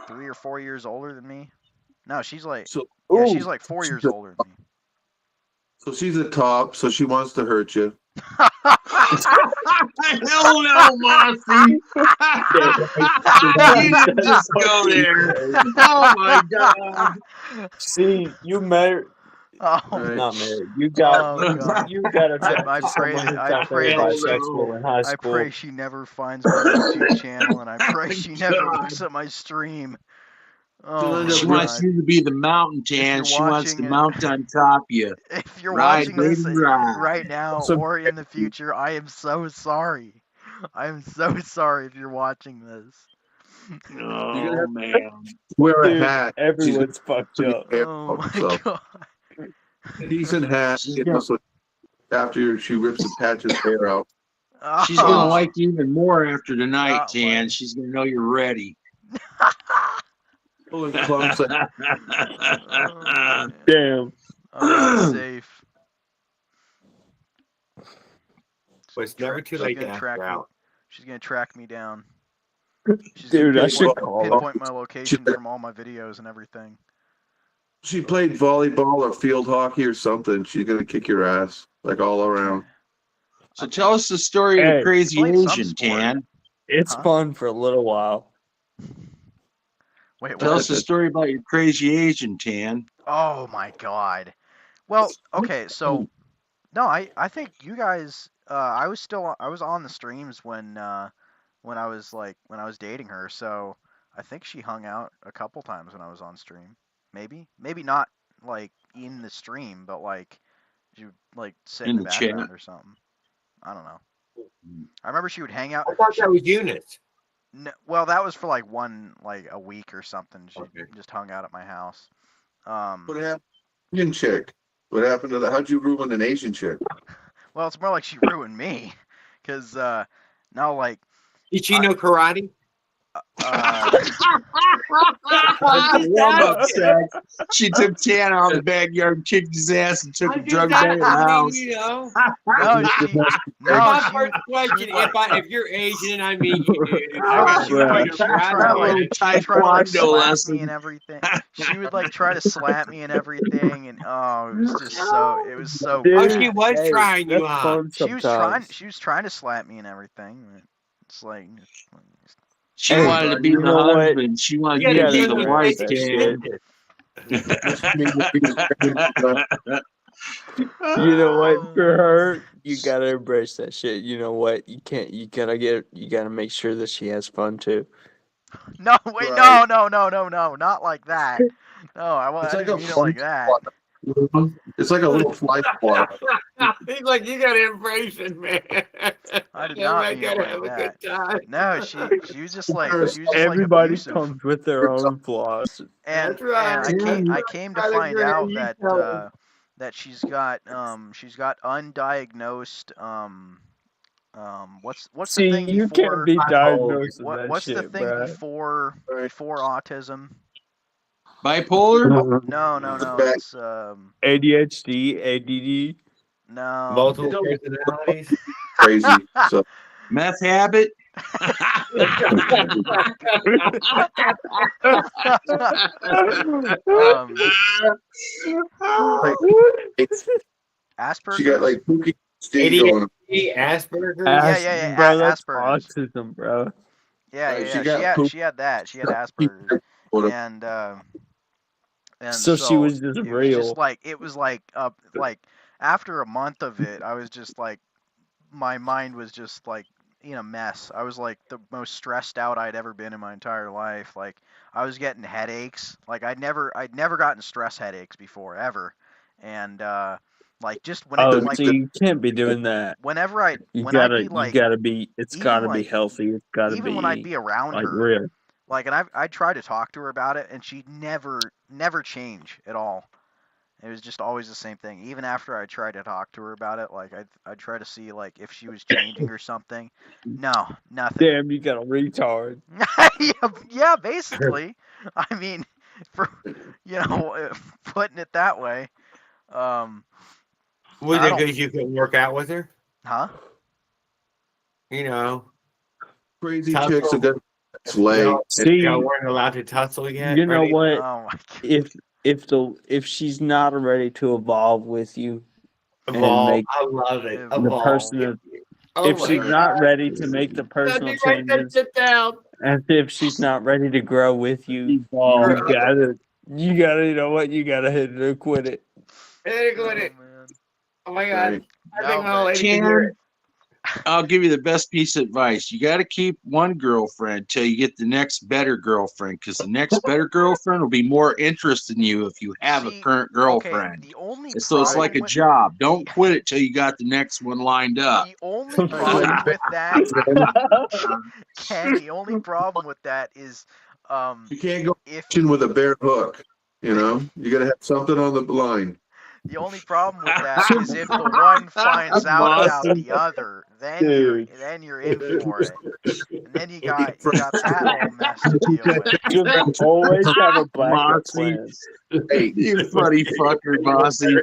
3 or 4 years older than me. No, she's like she's like 4 years older than me. So she's a top, so she wants to hurt you. Hell no, Mossy. You didn't just go there. Oh my god. See, you married. Oh, Right. Not married. You got. Oh, God. You got to I pray someone who that- I thought they pray were that she- bisexual in high I school. pray she never finds my YouTube channel, and I pray she never looks at my stream. Oh my She wants God. you to be the mountain, Tan. you're She wants to watching it- mount on top of you. If you're Ride, watching this baby, ride. right now So- or in the future, I am so sorry. I am so sorry if you're watching this. Oh man. Wear a Dude, hat. everyone's fucked up. Oh my So, God. decent hat. She's You know, so after she rips a patch of hair out. She's gonna Oh. like you even more after tonight, Not Tan. like- She's gonna know you're ready. Pulling clumps like, Oh, man. Damn. I'm not safe. But it's never too She's late to gonna ask track her me. out. She's gonna track me down. She's Dude, gonna I should call her. pinpoint my location from all my videos and everything. she played volleyball or field hockey or something. She's gonna kick your ass like all around. So tell us the story of Hey, the crazy played some Asian, sport. Tan. It's Huh? fun for a little while. Wait, Tell what? us the story about your crazy Asian, Tan. Oh my God. Well, okay, so no, I think you guys. I was on the streams when I was dating her. So I think she hung out a couple times when I was on stream. Maybe not like in the stream, but like you like sit in In the the chat. background or something. I don't know. I remember she would hang out. I thought that was Eunice. No, well, that was for like a week or something. She Okay. just hung out at my house. What happened? Asian chick. What happened to that? How'd you ruin an Asian chick? Well, it's more like she ruined me, because now like Did she know karate? Warm-up sex. She took Tan out of the backyard, kicked his ass, and took a drug back to the house. You know. no, she, no, My she, first question: if you're Asian and I meet you, dude, I no, guess she you would know like your she would try to karate. like she'd try to like Taekwondo slap lesson. me and everything. She would like try to slap me and everything, and oh, it was so Dude, Oh, she was hey, trying you that's out. fun sometimes. she was trying to slap me and everything. But it's like She Hey, wanted to be you the know what? husband. She wanted You you to gotta be give the them wife, space. Tan. You know what? For her, you gotta embrace that shit. You know what? You can't. You gotta make sure that she has fun too. no, wait, Right. no, not like that. No, I It's didn't like a mean it fun like that. It's like a little fly swatter. He's like, you got information, man. I did Yeah, not I mean it gotta like have a that. good time. No, she was just like Everybody abusive. comes with their own flaws. And That's right. I came to I'd find agree. out You that tell him. that she's got undiagnosed what's the See, thing you can't before be diagnosed with that what's the shit, thing bro. before autism? Bipolar? No, it's ADHD, ADD. no. Multiple personalities. Crazy. So Meth habit? like, Asperger's. she got like Pookie Steve going. ADHD, Asperger's. Yeah, Bro, that's Asperger's. autism, bro. Yeah. She had that. She had Asperger's, and So she was just it was real. just like like after a month of it, I was just like my mind was just like in a mess. I was like the most stressed out I'd ever been in my entire life. Like I was getting headaches. Like I'd never gotten stress headaches before ever, and like just when Oh, it like so you can't be doing that. whenever I'd You be gotta like be. It's even gotta be like healthy. It's gotta even when I'd be be around like her, real. like, and I tried to talk to her about it, and she'd never change at all. It was just always the same thing. Even after I tried to talk to her about it, like I'd try to see like if she was changing or something. No, nothing. Damn, you got a retard. yeah, basically. I mean, for putting it that way. Was it because you couldn't work out with her? Huh? You know, Crazy tussle. chicks that got slay. See, Y'all weren't allowed to tussle yet. you know right? what? Oh my God. If she's not ready to evolve with you and Evolve. make I love it. the the Evolve. personal, Oh if my she's God. not ready to make the Let personal me write that changes, shit down. and if she's not ready to grow with you, Evolve. you gotta, you know what? You gotta hit it or quit it. Hey, go Oh it. man. Oh my God. Right. I think No, all but lady can hear Ken, it. I'll give you the best piece of advice. You got to keep one girlfriend till you get the next better girlfriend, because the next better girlfriend will be more interested in you if you have a see, current okay, girlfriend. the only And so it's like problem a with job. Don't quit it till you got the next one lined up. the only problem with that, Ken, the only problem with that is You can't go if fishing with a bare hook. You know, you got to have something on the line. the only problem with that is if the one finds out about Awesome. the other, then Dude. you're in for it. And then you got that whole mess to deal with. Just always have a backup Mossy. plan. Hey, You funny fucker, Mossy.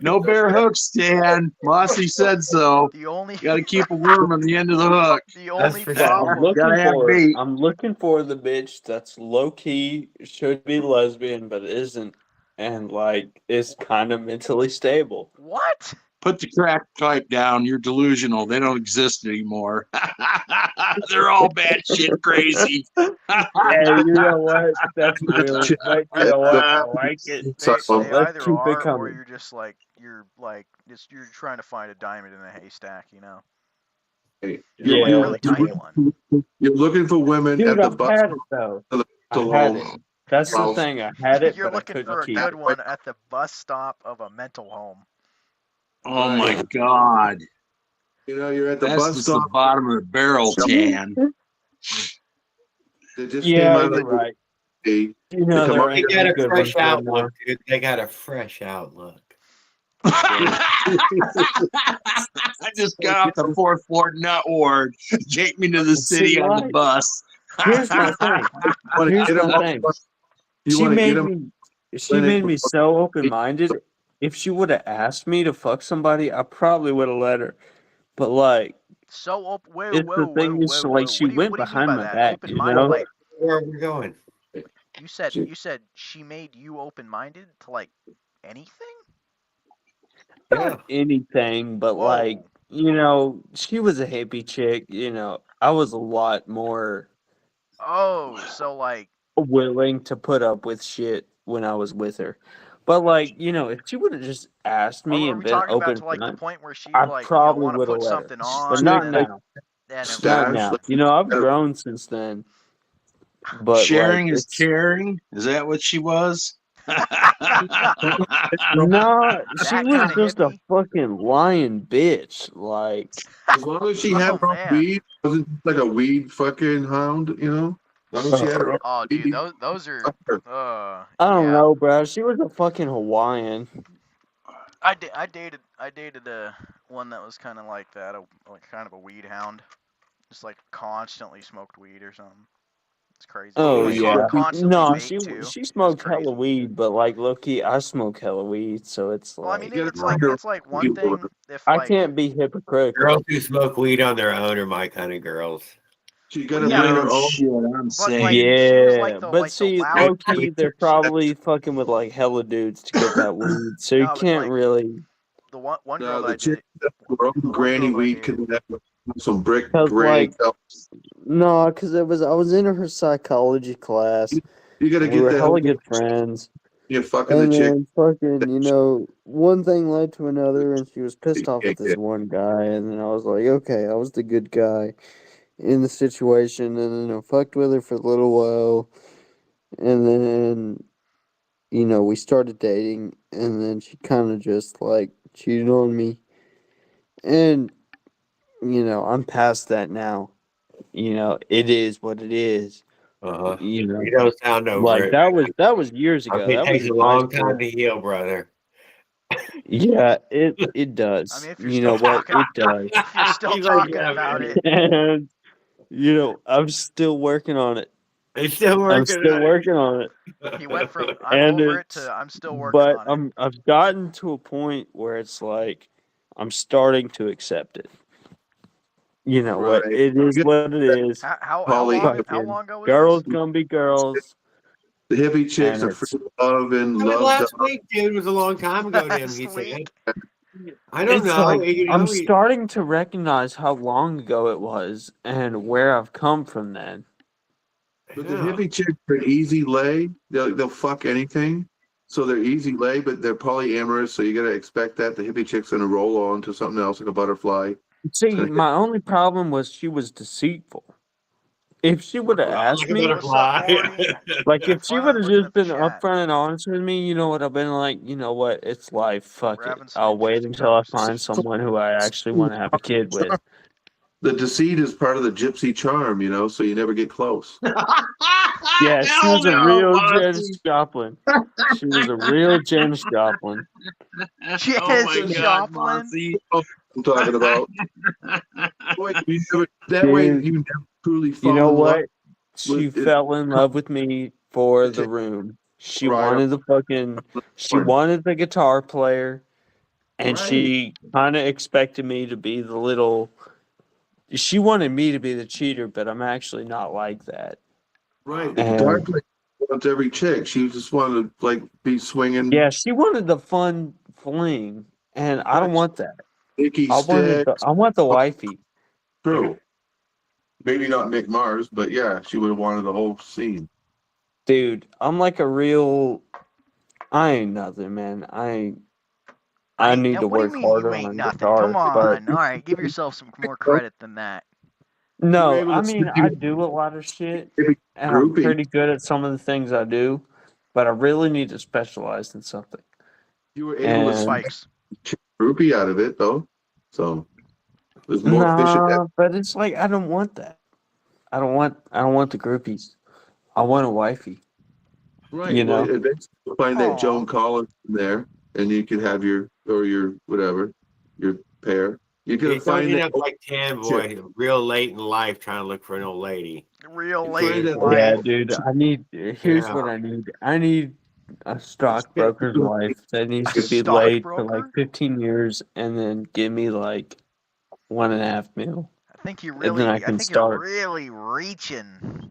No bare hooks, Stan. Mossy said so. The only Got to keep a worm on the end of the hook. the only for Yeah, problem Gotta have bait. I'm looking for the bitch that's low key, should be lesbian, but isn't, and like is kind of mentally stable. what? Put the crack pipe down. You're delusional. They don't exist anymore. They're all batshit crazy. Hey, you know what? That's real. But you know what? I like it. They Let's either keep it are, or coming. you're just like you're trying to find a diamond in a haystack, you know. hey, You're like a Yeah, really tiny one. you're looking for women dude, at the I've bus had it though. of the I mental had it. home. That's the House. thing. I had it, You're but I looking for couldn't a keep good it. one at the bus stop of a mental home. Oh my God. You know, you're at the That's bus just the stop. bottom of the barrel, Tan. They just Yeah, came out of you're the right. day. You know, come there up- They ain't got any a good ones fresh right now. outlook, dude. They got a fresh outlook. I just got off the fourth floor nut ward. Take me to the city See, on the right. bus. Here's my thing. wanna Here's get 'em my up- thing. You She want to get made them? me. She made me so open minded. If she would have asked me to fuck somebody, I probably would have let her. But like, So whoa, it's the thing is, like, she went What do you mean behind by my that? back. Open You minded, know, like Where are we going? you said she made you open minded to like anything? not anything, but Whoa. like, you know, she was a hippie chick. You know, I was a lot more Oh, so like willing to put up with shit when I was with her. But like, you know, if she would have just asked me are and we been talking about open to like the front, point where she I like probably want to would have put let her. something But on not and now. then Not Stash, now. like- You know, I've grown since then. But Sharing like, is it's caring. Is that what she was? No, she That was kind of just a hippie. fucking lying bitch. Like, As long as she had Oh her own man. weed, wasn't like a weed fucking hound, you know. As long as she had her own Oh, dude, weed, those are. fuck her. I don't Yeah. know, bro. She was a fucking Hawaiian. I dated one that was kind of like that, like kind of a weed hound, just like constantly smoked weed or something. It's crazy. Oh Oh, so yeah. Constantly No, baked too. she It was smoked hella crazy. weed, but like low key, I smoke hella weed, so it's Well, I mean, like you it's gotta like find her it's like one weed thing lord. if I like can't be hypocritical. Girls who smoke weed on their own are my kind of girls. She gotta Yeah, find no her own. shit. I'm but like saying. she was like Yeah, the but see, loud low key, they're probably fucking with like hella dudes to get that weed, so you no, but can't like really. the one girl No, that the I chick did that her own the one granny girl that I weed dated. can have some brick Cause granny. like no, cause I was in her psychology class, You gotta and we get were that hella whole. good friends. You're fucking the And chick. then fucking, one thing led to another, and she was You pissed off can't at this get. one guy, and then I was like, okay, I was the good guy in the situation, and then I fucked with her for a little while, and then, we started dating, and then she kind of just, like, cheated on me, and, I'm past that now. It is what it is, Uh-huh. you know. You don't sound over Like, it. that was years I ago. mean, it That was takes a in high long school. time to heal, brother. Yeah, it I does. mean, if you're You still know what? talking, It does. if you're still He's like, talking yeah, about man. it, And I'm still working on it. They're still I'm working still on working on it. it. he went from I'm And over it it's to I'm still working but on it. I've gotten to a point where it's like I'm starting to accept it. You know what? Right. It You is get what it that is. Polly. How Fucking long ago was girls this? gonna be girls, The hippie chicks and are free it's to love and I mean, love last God. week, dude, was a long time ago to him. Last He said, week. I don't it's know. like You I'm know, starting to recognize how long ago it was and where I've come from then. But the yeah. hippie chicks are an easy lay. They'll fuck anything. So they're easy lay, but they're polyamorous. So you gotta expect that the hippie chick's gonna roll on to something else like a butterfly. See, my only problem was she was deceitful. If she would have Like asked a me, What's up, butterfly. Maury? like if she would have Looking just at the been chat. upfront and honest with me, you know what? I've been like, you know what? It's life. Fuck We're it. having some I'll wait interesting until I find conversations. someone who I actually want to have a kid with. The deceit is part of the gypsy charm, so you never get close. Yeah, she Hell was a no, real Janis Mossy. Joplin. She was a real Janis Joplin. Oh Janis my God, Joplin. Mossy. I'm talking about. That way Dude, you never truly you fall know in love what? She with it. fell in love with me for To the take room. She a ride up wanted the fucking. She one. wanted the guitar player. And Right. she kind of expected me to be the little. She wanted me to be the cheater, but I'm actually not like that. Right. The guitar player wants every chick. She just wanted to be swinging. Yeah, she wanted the fun fling, and I don't want that. Icky I sticks. want the wifey. True. Maybe not Mick Mars, but yeah, she would have wanted the whole scene. Dude, I'm like a real. I ain't nothing, man. I need to What do you work mean you harder ain't on nothing? Come guitar, but on. All right, give yourself some more credit than that. You were no, able I to mean I do a lot of shit, and I'm groupie. pretty good at some of the things I do, but I really need to specialize in something. You were able to Spikes. groupie out of it though, so it was more efficient. Nah, but it's like I don't want that. I don't want the groupies. I want a wifey. Right. You Well, know? eventually you'll find that Joan Collins in there, and you can have your whatever your pair. You're gonna You don't find end that. up like Tan Boy, real late in life, trying to look for an old lady. Real late in Yeah, life. dude. I need. Here's what I need. I need a stockbroker's wife that needs to be laid for like 15 years, and then give me like 1.5 mil. I think you're And then I can start. really reaching.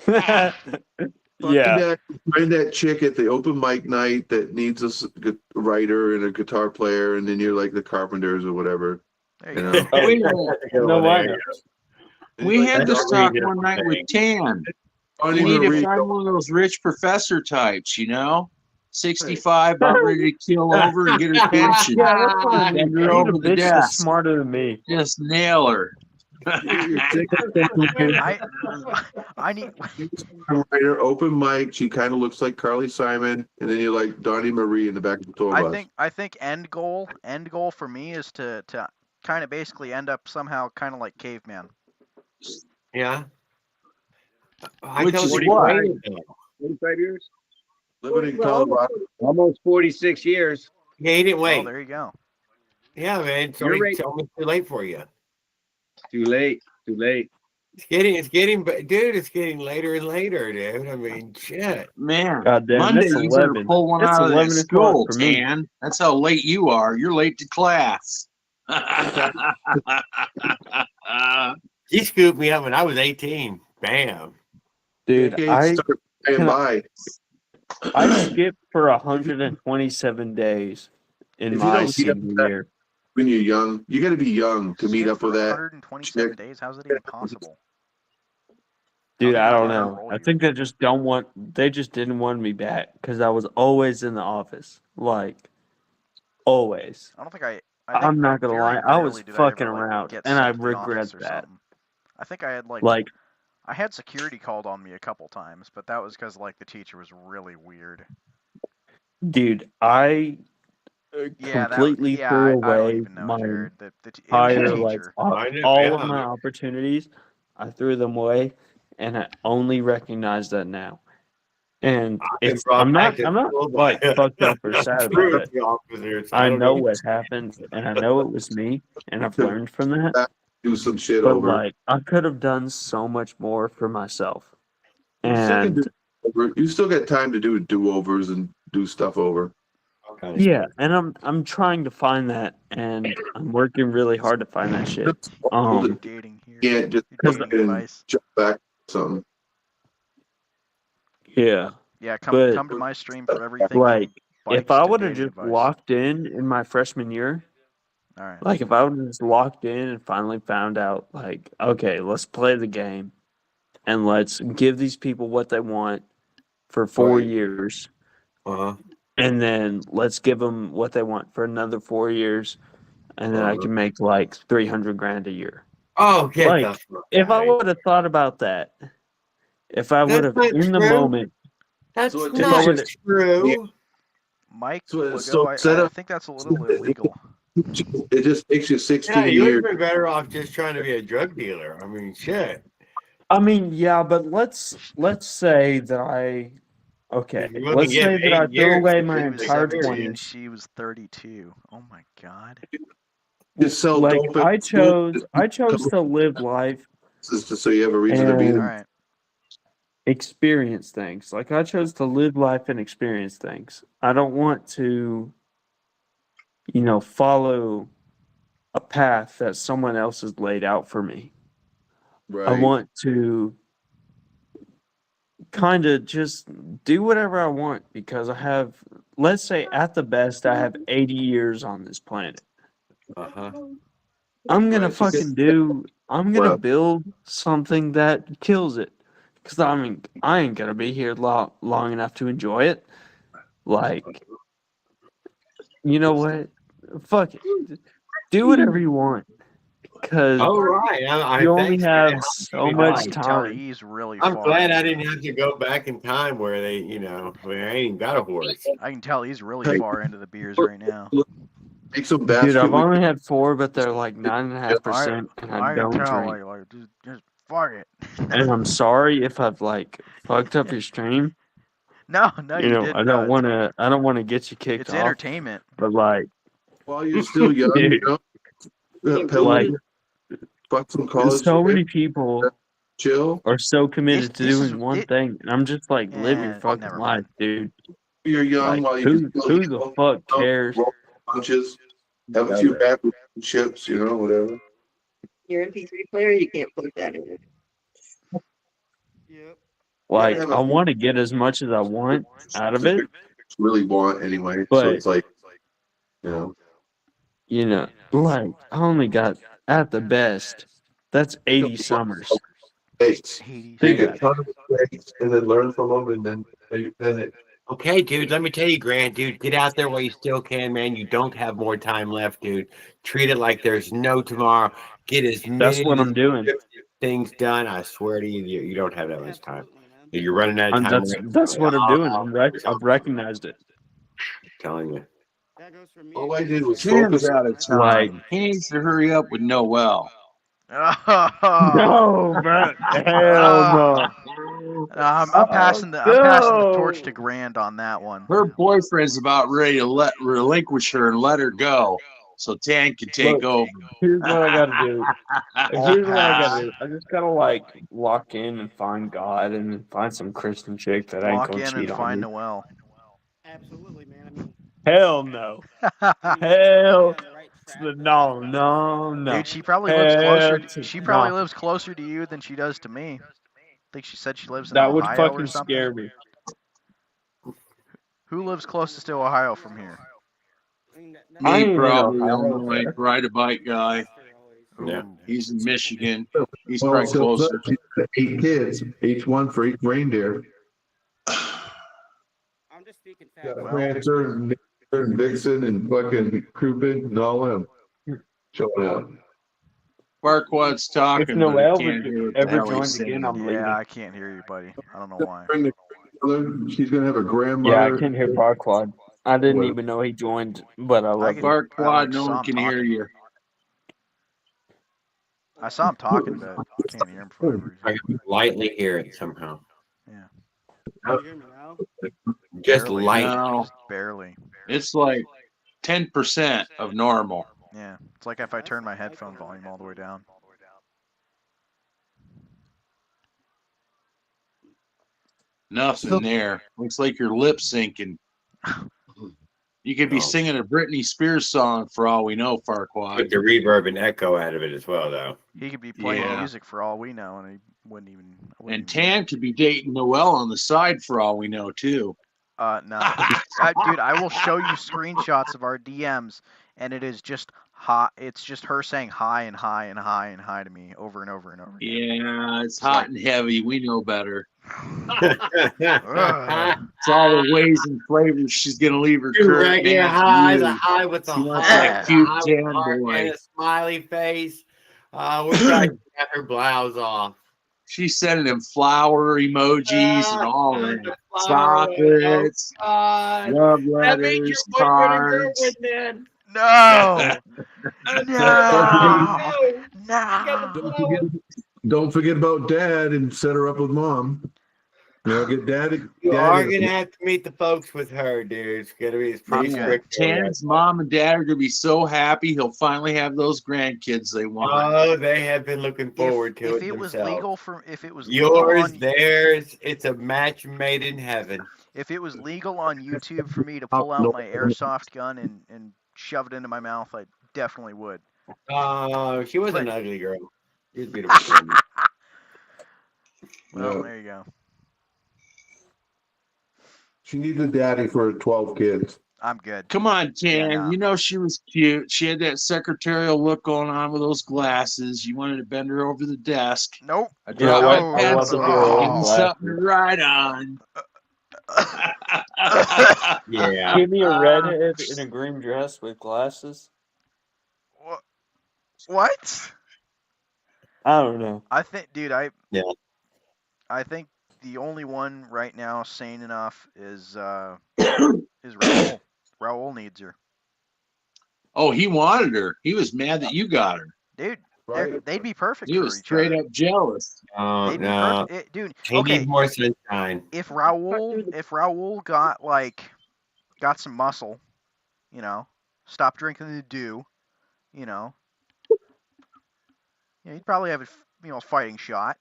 Yeah. Find that chick at the open mic night that needs a writer and a guitar player, and then you're like the Carpenters or whatever. There You you know. go. Wait a minute. No, I know. We had That's this what talk we do one night with thing. Tan. Don't You even need to read. find one of those rich professor types, 65, about ready to kill over and get her pension. Yeah, that's what I need. Send I her need a over the bitch that's desk. smarter than me. Just nail her. I need. Writer, open mic. She kind of looks like Carly Simon, and then you're like Donnie Marie in the back of the tour bus. I think end goal for me is to kind of basically end up somehow kind of like caveman. Yeah. Which is what? 45 years? Living in Colorado. Almost 46 years. Yeah, he didn't wait. Oh, there you go. Yeah, man. It's You're already, right. it's almost too late for you. Too late. Too late. It's getting, dude. It's getting later and later, dude. I mean, shit. Man, God damn, Monday that's you better 11. pull one It's out of that 11 school, o'clock for me. Tan. That's how late you are. You're late to class. He scooped me up when I was 18. Bam. Dude, Decades start flying by. I skipped for 127 days in If you my don't get senior that year. when you're young, you got to be young to meet Skip up with for that. 127 days. How's it even possible? Dude, How's I it don't even know. roll I you? think they just didn't want me back because I was always in the office. Like, always. I don't think I think I'm not gonna very lie, I was rarely did fucking I ever, like, around, get and I sent to the regret office or that. something. I think I had Like, I had security called on me a couple times, but that was because like the teacher was really weird. dude, I Yeah, completely yeah, threw I don't away even know, my Jared. It was a entire teacher. all of my opportunities. I threw them away, and I only recognize that now. And it's I'm not like fucked up or sad about it. I know what happened, and I know it was me, and I've learned from that. Do some shit But over. like, I could have done so much more for myself. You still can And do over. You still got time to do do-overs and do stuff over. yeah, and I'm trying to find that, and I'm working really hard to find that shit. Dating here. Yeah, just Dating and advice. jump back to something. Yeah. Yeah, but, come to my stream for everything. Like, from if I bikes to would have dating just advice. locked in my freshman year, All right. like if I would have just locked in and finally found out, like, okay, let's play the game, and let's give these people what they want for 4 years, and then let's give them what they want for another 4 years, and then I can make like 300 grand a year. Oh, get like the fuck if I out. would have thought about that, if I would have not in the true. moment, That's So it if I not would've- true. Mike, So Legault, I think that's a little illegal. It just takes you 16 Yeah, you would years. have been better off just trying to be a drug dealer. I mean, shit. I mean, yeah, but let's say that I You only let's get say that I 8 threw years. away my He was entire 17 and 20s. she was 32. Oh my god. Just sell Like dope I at school. chose to live life Just so you have a reason to be and All there. right. experience things. Like I chose to live life and experience things. I don't want to, follow a path that someone else has laid out for me. Right. I want to kind of just do whatever I want because I have, let's say at the best, I have 80 years on this planet. I'm going to I'm going to build something that kills it. Because, I mean, I ain't going to be here long enough to enjoy it. Like, you know what? Fuck it. Do whatever you want. Because Oh, right. you only thanks for have that. so much You can tell time. he's really I'm far glad I into didn't have to go back in time where they, where I ain't even got a horse. I can tell he's really far into the beers right now. Make some Dude, basket. I've only had 4, but they're like 9.5%, and I I can don't tell, drink. like just fuck it. And I'm sorry if I've like fucked up your stream. No, you didn't. I don't want to. I don't want to get you kicked It's off. entertainment. But like, While you're still young, dude, like, fuck some college. so many people chill. are so committed to This doing is- one thing, and I'm just like, live your fucking never life, dude. You're young Like, while you who the fuck cares? roll punches, have a few bad relationships, whatever. Your MP3 player, you can't plug that in. Like, I want to get as much as I want out of it. Really want anyway, But, so it's like, like I only got at the best. That's 80 summers. Take a ton of mistakes and then learn from them, and then it. Okay, dude, let me tell you, Grant, dude, get out there while you still can, man. You don't have more time left, dude. Treat it like there's no tomorrow. get as That's many what I'm doing. things done. I swear to you, you don't have that much time. You're running out of And time. that's what I'm doing. I've recognized it. I'm telling you. All I did was Tim's focus. out of Like, time. He needs to hurry up with Noel. no, man, hell no. I'm passing the torch to Grand on that one. Her boyfriend's about ready to relinquish her and let her go, so Tan can take over. Here's what I gotta do. Here's what I gotta do. I just gotta like lock in and find God and find some Christian chick that ain't Lock gonna in and cheat on find me. Noel. Absolutely, man. I mean, Hell no. Hell no. Dude, she probably lives closer. She probably lives closer to you than she does to me. I think she said she lives in That would Ohio or fucking something. scare me. Who lives closest to Ohio from here? Me, probably Illinois. Ride a bike guy. Yeah. He's in Michigan. He's Well, probably closer. she's got 8 kids, each one for each reindeer. I'm just speaking facts. Got Prancer and Vixen and fucking Cupid and all them showing up. Farquaad's talking, If Noel but I can't hear what the ever hell he's joins saying. again, I'm leaving. Yeah, I can't hear you, buddy. I don't know why. She's gonna have a grandmother. Yeah, I can hear Farquaad. I didn't even know he joined, but I love him. Farquaad, no one can hear you. I saw him talking, but I can't hear him for whatever reason. I can lightly hear it somehow. Yeah. Just Barely. light. No, Just barely. it's like 10% of normal. Yeah. It's like if I turn my headphone volume all the way down. Nothing there. Looks like you're lip syncing. You could be singing a Britney Spears song for all we know, Farquaad. Took the reverb and echo out of it as well, though. He could be playing music for all we know, and he wouldn't even. And Tan could be dating Noel on the side for all we know, too. No. Dude, I will show you screenshots of our DMs, and it is just hot. It's just her saying hi and hi and hi and hi to me over and over and over again. Yeah, it's hot and heavy. We know better. It's all the ways and flavors she's going to leave her current regular man for high, you. the high with the She wants heart, that cute the high with tan the heart boy. and a smiley face. We're trying to get her blouse off. She's sending him flower emojis and all that. Chocolates, love letters, cards. No! Don't forget about Dad and set her up with Mom. You know, get Dad. You are going to have to meet the folks with her, dude. It's going to be pretty strict. Tan's mom and dad are going to be so happy he'll finally have those grandkids they want. Oh, they have been looking forward to it. If it was legal for, if it was yours, theirs, it's a match made in heaven. If it was legal on YouTube for me to pull out my airsoft gun and shove it into my mouth, I definitely would. She was an ugly girl. She was beautiful. Well, there you go. She needs a daddy for 12 kids. I'm good. Come on, Tan. Yeah, no. You know she was cute. She had that secretarial look going on with those glasses. You wanted to bend her over the desk. Nope. I dropped No, my I pencil. wasn't Give me something to write on. Yeah. Give me a redhead in a green dress with glasses. What? I don't know. I think, dude, I think the only one right now sane enough is Raul. Raul needs her. Oh, he wanted her. He was mad that you got her. Dude, they'd be perfect He for was each straight other. up jealous. Oh, They'd be no. perfect. Dude, He okay. needs more sunshine. If Raul got some muscle, you know, stop drinking the dew, you know, he'd probably have a fighting shot.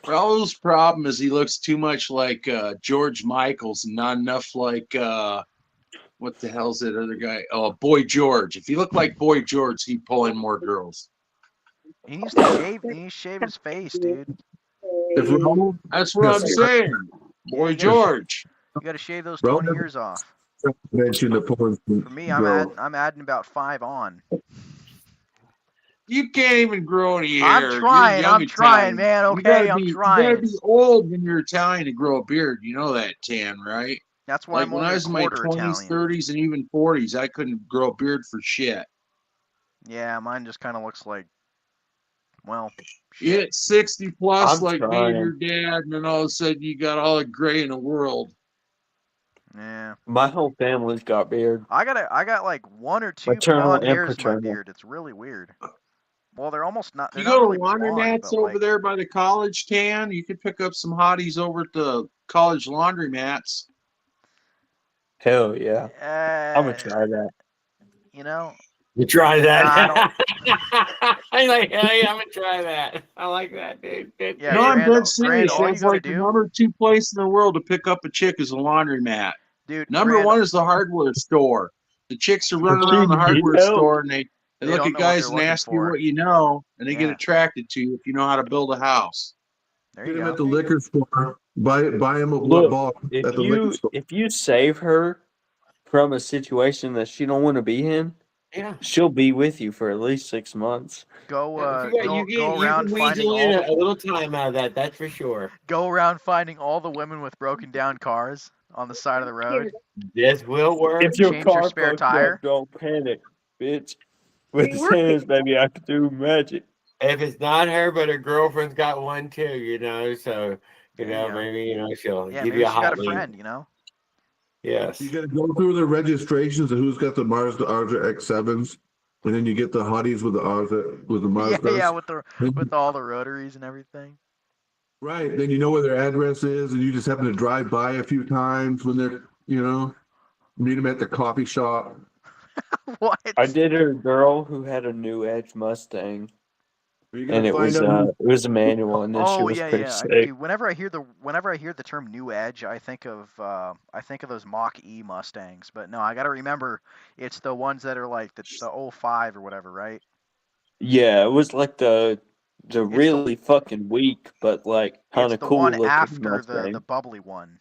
Raul's problem is he looks too much like George Michaels and not enough like what the hell's that other guy? Oh, Boy George. If he looked like Boy George, he'd pull in more girls. He needs to shave. He needs to shave his face, dude. That's what I'm saying. Boy George. You got to shave those 20 years off. Mention the porn. For me, I'm adding about 5 on. You can't even grow any hair. I'm trying. You're young I'm trying, Italian. man. You Okay, gotta I'm be, trying. You gotta be old when you're Italian to grow a beard. You know that, Tan, right? That's why Like I'm when only I a was in my quarter 20s, Italian. 30s, and even 40s, I couldn't grow a beard for shit. Yeah, mine just kind of looks like, well, You shit. hit 60 plus I'm like me and your trying. dad, and then all of a sudden you got all the gray in the world. Yeah. My whole family's got beard. I got like one or two Maternal blonde and hairs in my paternal. beard. It's really weird. Well, they're almost not. They're You not go to really blonde, laundromats but over like, there by the college, Tan. You could pick up some hotties over at the college laundromats. Hell yeah. I'm gonna uh, try that. you know, You try I don't. that. I like, hey, I'm gonna try that. I like that, dude. Good, Yeah, No, good. I'm Grand. dead Grand. serious. All you That's got to like the do, number 2 place in the world to pick up a chick is a laundromat. dude. Number Grand. 1 is the hardware store. The chicks are running She around the need hardware help. store and they They look don't at know what they're guys and looking ask you for. what you know, and they get Yeah. attracted to you if you know how to build a house. There Get you him go. at the liquor store. Buy him a Look, ball if at the liquor you store. if you save her from a situation that she don't want to be in, Yeah. she'll be with you for at least 6 months. Yeah, you Go can around finding weasel all in the a little time out of that. That's for sure. go around finding all the women with broken down cars on the side of the road. This will work. If your Change your car spare fucked up, tire. don't panic, bitch. With his hands, baby, I can do magic. If it's not her, but her girlfriend's got one too, so There you go. maybe she'll Yeah, give maybe you a she's got hot a lead. friend. You know. Yes. You got to go through the registrations of who's got the Mazda RX-7s, and then you get the hotties with the Yeah, Mazdas. with all the rotaries and everything. Right. Then you know where their address is, and you just happen to drive by a few times when they're, meet them at the coffee shop. What? I did a girl who had a new Edge Mustang, You and it was a manual, and then she Oh was yeah, pretty yeah, sick. dude. Whenever I hear the term new edge, I think of those Mach E Mustangs. But no, I got to remember it's the ones that are like the 05 or whatever, right? Yeah, it was like the It's the really fucking weak, but like kind it's of the one cool looking after the Mustang. bubbly one.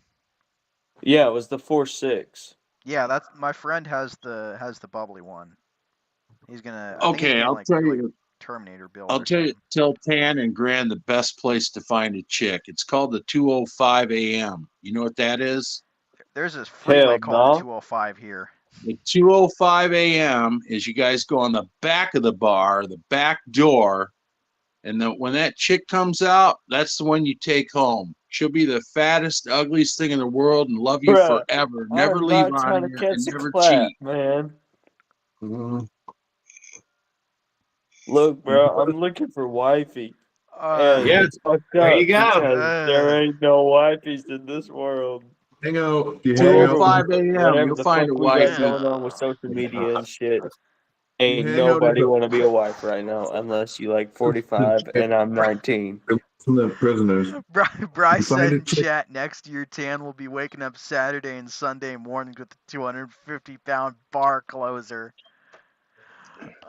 Yeah, it was the 4.6. Yeah, that's my friend has the bubbly one. He's gonna. I think he's Okay, gonna I'll like tell do like you. Terminator build I'll or tell you, something. tell Tan and Grand the best place to find a chick. It's called the 205 AM. You know what that is? There's this Hell freeway called the no. 205 here. The 205 AM is you guys go on the back of the bar, the back door, and then when that chick comes out, that's the one you take home. She'll be the fattest, ugliest thing in the world and love you Bruh, forever. Never I'm leave not on trying to you catch and the never clap, cheat. man. Mhm. Look, bro, I'm looking for wifey. And Yeah, it's fucked there you up go. because there ain't no wifeys in this world. Hang out. You hang out. 205 AM, Whatever you'll the find fuck a we got wifey. going on with social media and shit, You ain't hang out at nobody want to be a wife right now unless you like 45 and I'm 19. from the prisoners. Bryce You said find a in chick. chat, next year Tan will be waking up Saturday and Sunday mornings with a 250-pound bar closer.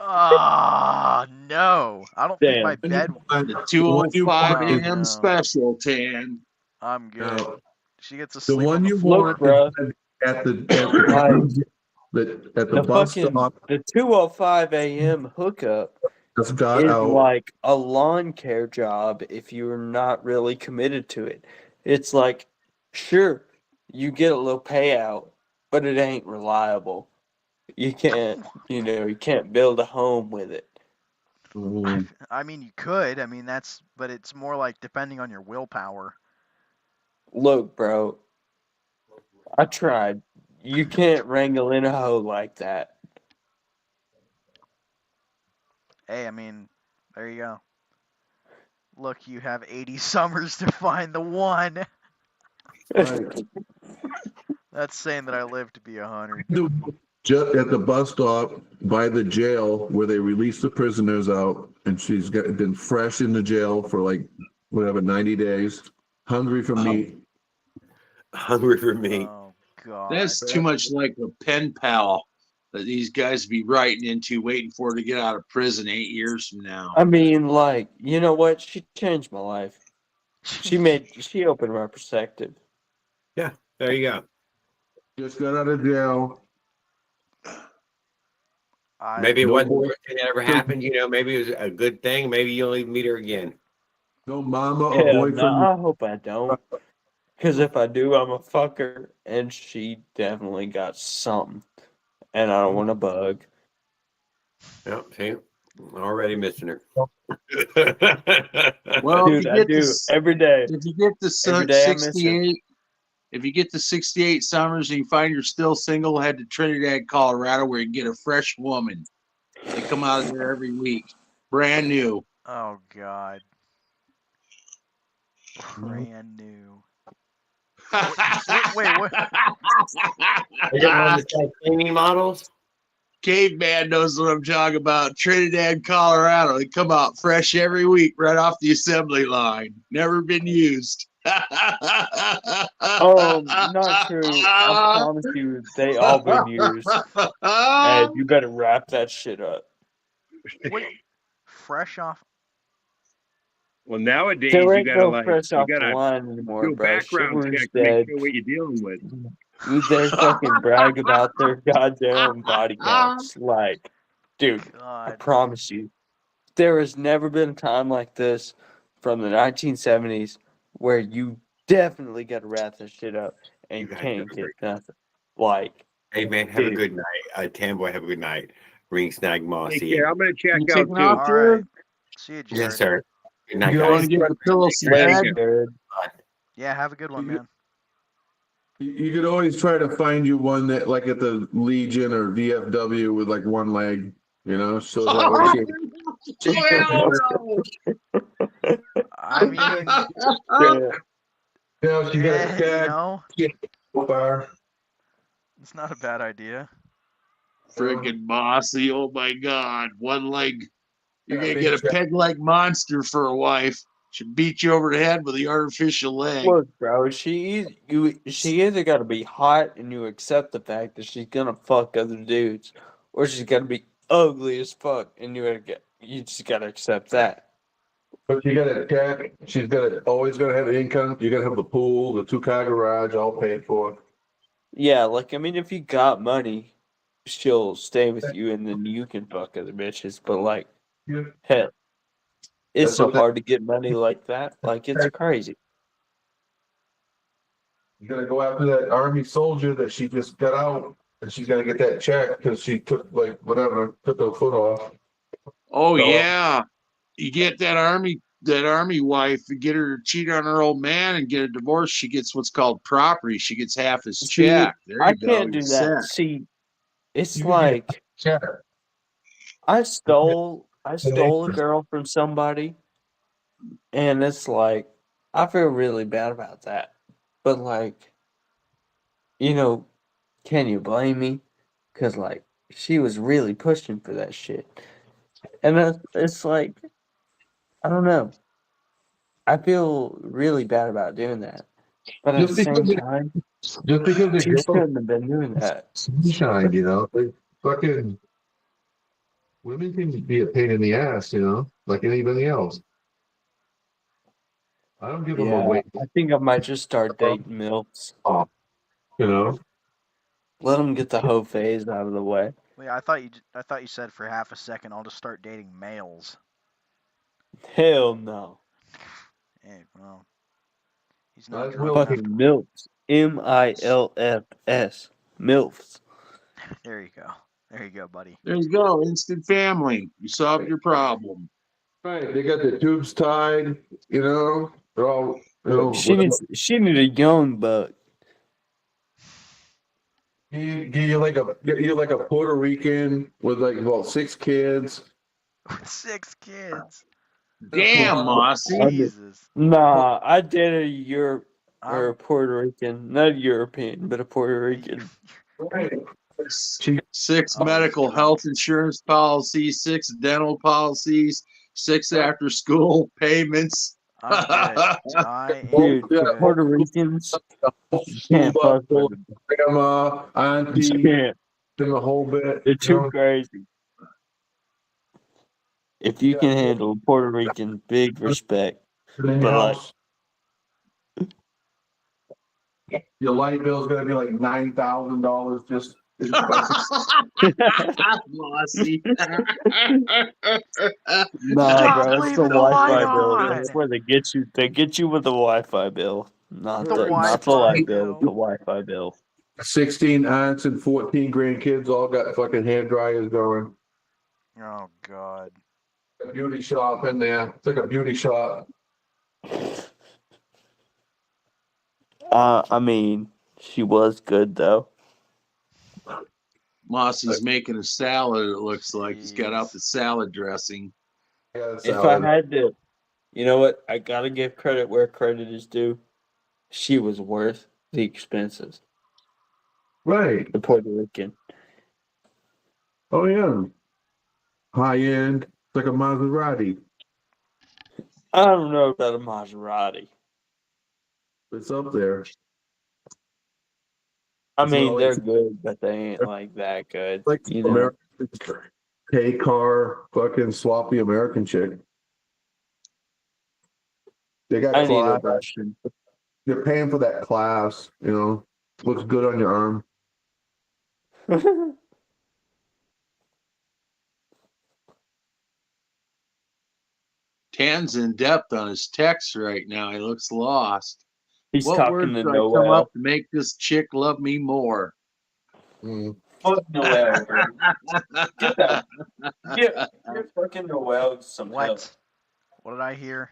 Oh, no. I don't think my Damn. bed. The The one you 205 want is Oh, AM no. special, Tan. I'm good. now, She gets to the sleep on one the you floor. want Look, is bruh, at the the bus fucking stop. the 2:05 a.m. hookup Just got is out. like a lawn care job if you're not really committed to it. It's like, sure, you get a little payout, but it ain't reliable. You can't, you can't build a home with it. I mean, you could. I mean, but it's more like depending on your willpower. Look, bro, I tried. You can't wrangle in a hoe like that. Hey, I mean, there you go. Look, you have 80 summers to find the one. Right. That's saying that I live to be 100. Just at the bus stop by the jail where they release the prisoners out, and she's been fresh in the jail for like whatever 90 days, hungry for meat. Hungry for meat. Oh, God. That's too much like a pen pal that these guys be writing into, waiting for to get out of prison 8 years from now. I mean, like, you know what? She changed my life. She opened my perspective. Yeah, there you go. Just got out of jail. Maybe it wasn't the worst thing that ever happened. Maybe it was a good thing. Maybe you'll even meet her again. No mama or Hell boyfriend. no, I hope I don't. Because if I do, I'm a fucker, and she definitely got something, and I don't want to bug. Yep, see, already missing her. Well, Dude, I do every day. if you get to Every day I miss her. 68, if you get to 68 summers and you find you're still single, head to Trinidad, Colorado, where you can get a fresh woman. They come out of there every week, brand new. Oh God. Brand new. Wait, what? They got one that's like cleaning models. Caveman knows what I'm talking about. Trinidad, Colorado. They come out fresh every week right off the assembly line. Never been used. Oh, not true. I promise you, they all been used. And you better wrap that shit up. What? Fresh off. Well, nowadays There you ain't gotta no fresh you off the gotta line anymore, do a bro. background Shivers check to make dead. sure what you're dealing with. They fucking brag about their goddamn body counts. Like, dude, I God. promise you, there has never been a time like this from the 1970s where you definitely got to wrap this shit up and You guys can't have a get great nothing. Like, Hey man, have a dude, good night. Tamboy, have a good night. Ring Snag Moss. Take See care. ya. I'm gonna check You out taking too. off, All Jared? right. See you, Jared. Yes, sir. Good night, You guys. want to give the pillow some later, head? Jared. Yeah, have a good one, man. You could always try to find you one that, like at the Legion or VFW, with like one leg, you know, so that way I mean, you know, she got a you tag, know, bar. it's not a bad idea. Freaking bossy. Oh my God. One leg. You're going to get a peg leg monster for a wife. Should beat you over the head with the artificial leg. Look, bro, she either got to be hot and you accept the fact that she's gonna fuck other dudes, or she's got to be ugly as fuck and you just gotta accept that. But you got a tag. She's always gonna have income. You gotta have the pool, the 2-car garage, all paid for. Yeah, like I mean, if you got money, she'll stay with you and then you can fuck other bitches. But like, Yeah. hell, it's That's so what hard to get money like that. Like it's crazy. You gotta go after that army soldier that she just got out, and she's gonna get that check because she took took her foot off. Oh, So, yeah. You get that army wife, you get her to cheat on her old man and get a divorce. She gets what's called property. She gets half his See, check. There I you go. can't do You're that. set. See, it's you like check. I stole a girl from somebody, and it's like I feel really bad about that. But like, you know, can you blame me? Because like she was really pushing for that shit, and it's like I don't know. I feel really bad about doing that, but at the same time, Just because the she girl shouldn't have been doing that. sunshine, you know, like fucking women can be a pain in the ass, you know, like anybody else. I don't give them a Yeah, weight I think I might just start dating milfs. off, you know. Let them get the hoe phase out of the way. Wait, I thought you said for half a second I'll just start dating males. Hell no. Hey, well, he's not That's drunk real enough. Fucking milfs. MILFs. Milfs. There you go. There you go, buddy. There you go. Instant family. You solved your problem. right. They got the tubes tied, you know. They're all, you know. She need a young buck. Get you like a Puerto Rican with like about 6 kids. 6 kids. Damn, Mossy. Jesus. Nah, I dated a Europe or I'm, a Puerto Rican, not a European, but a Puerto Rican. Right. 6 Oh, medical he's health insurance policies, 6 dental policies, 6 after school payments. I'm good. I Dude, am the good. Puerto Ricans School can't bus fuck full with of them. grandma, You auntie, can't. and the whole bit. They're You too know? crazy. If you can handle a Puerto Rican, big respect. In your But like, house. Your light bill's gonna be like $9,000 just. Mossy. nah, bro, it's the leaving the light Wi-Fi bill. on. That's where they get you. They get you with the Wi-Fi bill, not The the Wi-Fi light bill. bill. The Wi-Fi bill. 16 aunts and 14 grandkids all got fucking hair dryers going. Oh God. A beauty shop in there. It's like a beauty shop. I mean, she was good though. Mossy's making a salad. It looks like he's got out Jeez. the salad dressing. Yeah, If I salad. had to, you know what? I gotta give credit where credit is due. She was worth the expenses. Right. The Puerto Rican. Oh yeah. High end. It's like a Maserati. I don't know about a Maserati. It's up there. I It's mean, all they're like, good, but they ain't like that good. like You know, American K car, fucking sloppy American chick. They got I need a class. Russian. You're paying for that class, you know. Looks good on your arm. Tan's in depth on his text right now. He looks lost. He's What talking words to should I come up Noel. to make this chick love me more? Fuck Noel, bro. Get that. Get fucking Noel some help. What did I hear?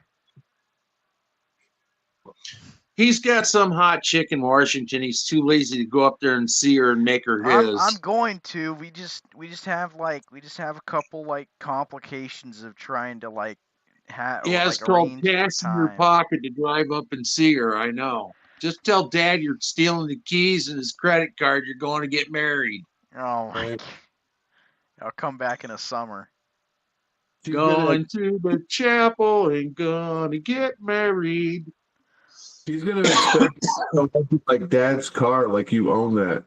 He's got some hot chick in Washington. He's too lazy to go up there and see her and make her his. I'm going to. We just have a couple like complications of trying to like He has like 12 arrange cash in your time. pocket to drive up and see her. I know. Just tell Dad you're stealing the keys and his credit card. You're going to get married. Oh my God. I'll come back in the summer. Going to the chapel and gonna get married. He's gonna expect like Dad's car, like you own that.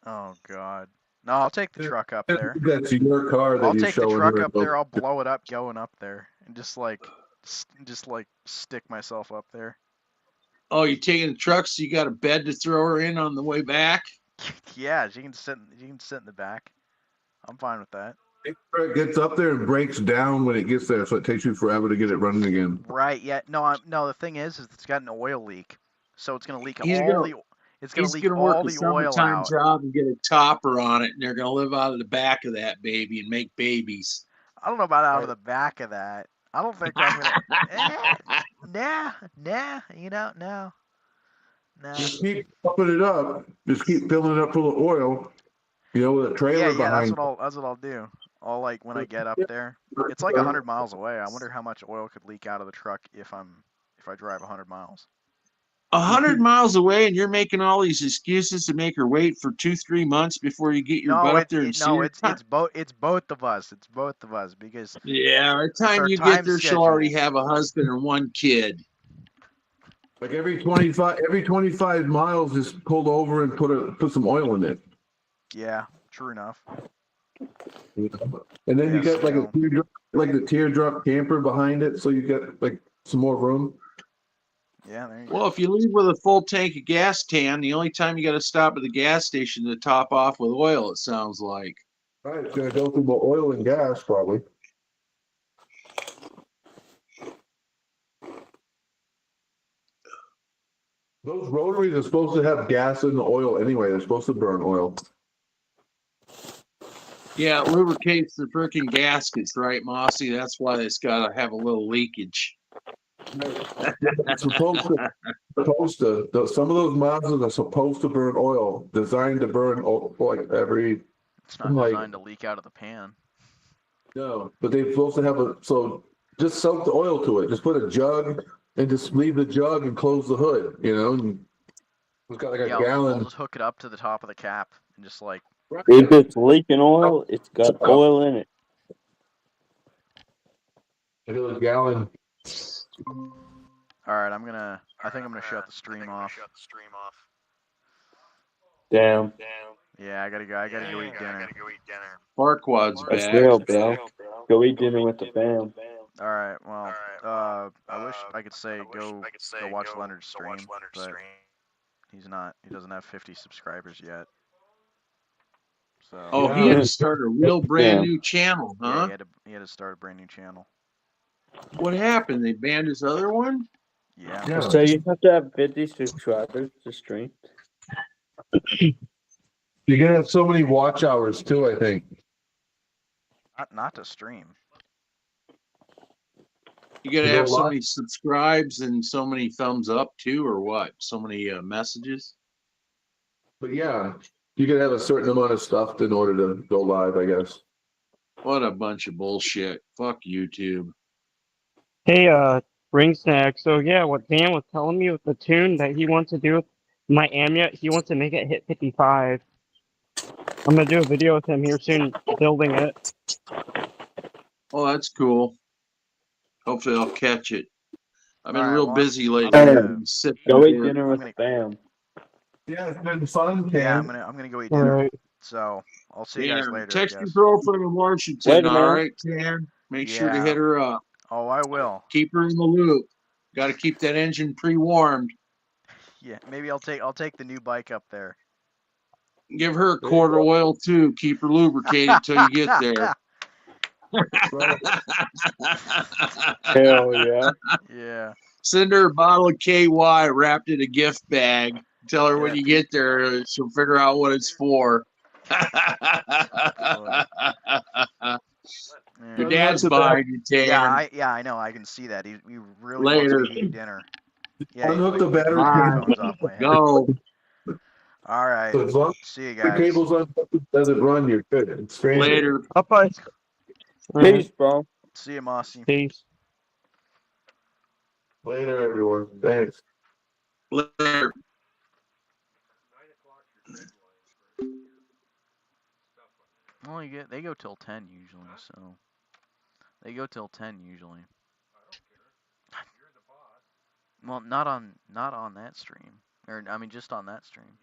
Oh God. No, I'll take the truck up there. That's your car that I'll you're take the showing truck her. up there. I'll blow it up going up there and just like stick myself up there. Oh, you're taking the truck, so you got a bed to throw her in on the way back? Yeah, she can sit in the back. I'm fine with that. It gets up there and breaks down when it gets there, so it takes you forever to get it running again. Right. Yeah. No. No. The thing is it's got an oil leak, so it's gonna leak He's all gonna- the. It's gonna He's leak going to work all a the oil summertime out. job and get a topper on it, and they're going to live out of the back of that baby and make babies. I don't know about out of the back of that. I don't think I'm gonna. Nah. You know, no. Just keep pumping it up. Just keep filling it up full of oil. You know, with a trailer Yeah. behind. That's what I'll do. I'll like when I get up there. It's like 100 miles away. I wonder how much oil could leak out of the truck if I drive 100 miles. 100 miles away, and you're making all these excuses to make her wait for 2-3 months before you get your butt up there and see her. It's both of us. It's both of us because Yeah, by the it's time our you get time there, she'll already schedules. have a husband and one kid. Like every 25 miles, just pull over and put some oil in it. Yeah, true enough. And then you got like the teardrop camper behind it, so you got like some more room. Yeah, there you Well, if you leave with a full tank of gas, Tan, the only time you got to stop at the gas station to top off with oil, it sounds like. Right, it's gonna go through more oil and gas probably. Those rotaries are supposed to have gas in the oil anyway. They're supposed to burn oil. Yeah, it lubricates the freaking gaskets, right, Mossy? That's why it's got to have a little leakage. It's supposed to. Some of those Mazdas are supposed to burn oil, designed to burn oil, like every. It's not like, designed to leak out of the pan. No, but they're supposed to have just soak the oil to it. Just put a jug and just leave the jug and close the hood. You know, and it's got like a gallon. I'll just hook it up to the top of the cap and just like. If it's leaking oil, it's got oil in it. Like a gallon. All right, I think I'm gonna shut the stream off. Damn. Yeah, I gotta go eat dinner. Farquad's That's back. real, bro. Go eat dinner with the fam. All right. Well, I wish I could say go watch Leonard's stream, but he's not. He doesn't have 50 subscribers yet. So. Oh, he had to start a real brand new channel, huh? Yeah, he had to start a brand new channel. What happened? They banned his other one? Yeah. So you have to have 50 subscribers to stream. You're gonna have so many watch hours too, I think. Not to stream. You gotta To go have so live? many subscribes and so many thumbs up too, or what? So many messages. But yeah, you can have a certain amount of stuff in order to go live, I guess. What a bunch of bullshit. Fuck YouTube. Hey, Ring Snack. So yeah, what Dan was telling me with the tune that he wants to do with my Amyet, he wants to make it hit 55. I'm gonna do a video with him here soon, building it. Oh, that's cool. Hopefully I'll catch it. I've been All right, real well, busy I'm lately. gonna Sitting Go eat here. dinner I'm with gonna Sam. Yeah, it's been fun, yeah, Cam. I'm gonna go eat All dinner. right. So I'll see you Yeah, guys later, I text your guess. girlfriend in Washington. Later, All man. right, Cam. Make sure to Yeah. hit her up. Oh, I will. Keep her in the loop. Got to keep that engine pre-warmed. Yeah, maybe I'll take the new bike up there. Give her a There you quart of go. oil too. Keep her lubricated till you get there. Right. Hell yeah. Yeah. Send her a bottle of KY wrapped in a gift bag. Tell her when Yeah, you get there, she'll figure out what it's for. Funny. Your Yeah. dad's buying you, Dan. Yeah, I know. I can see that. He really wants Later. me to eat dinner. Yeah, Unhook the battery Bye. headphones off my head. Go. All right. So as long See you as the guys. cable's unhooked, it doesn't run, you're good. It's stranded. Later. Up, guys. Peace, bro. See you, Mossy. Peace. Later, everyone. Thanks. Later. Well, they go till 10 usually, so they go till 10 usually. Well, not on that stream, or I mean just on that stream.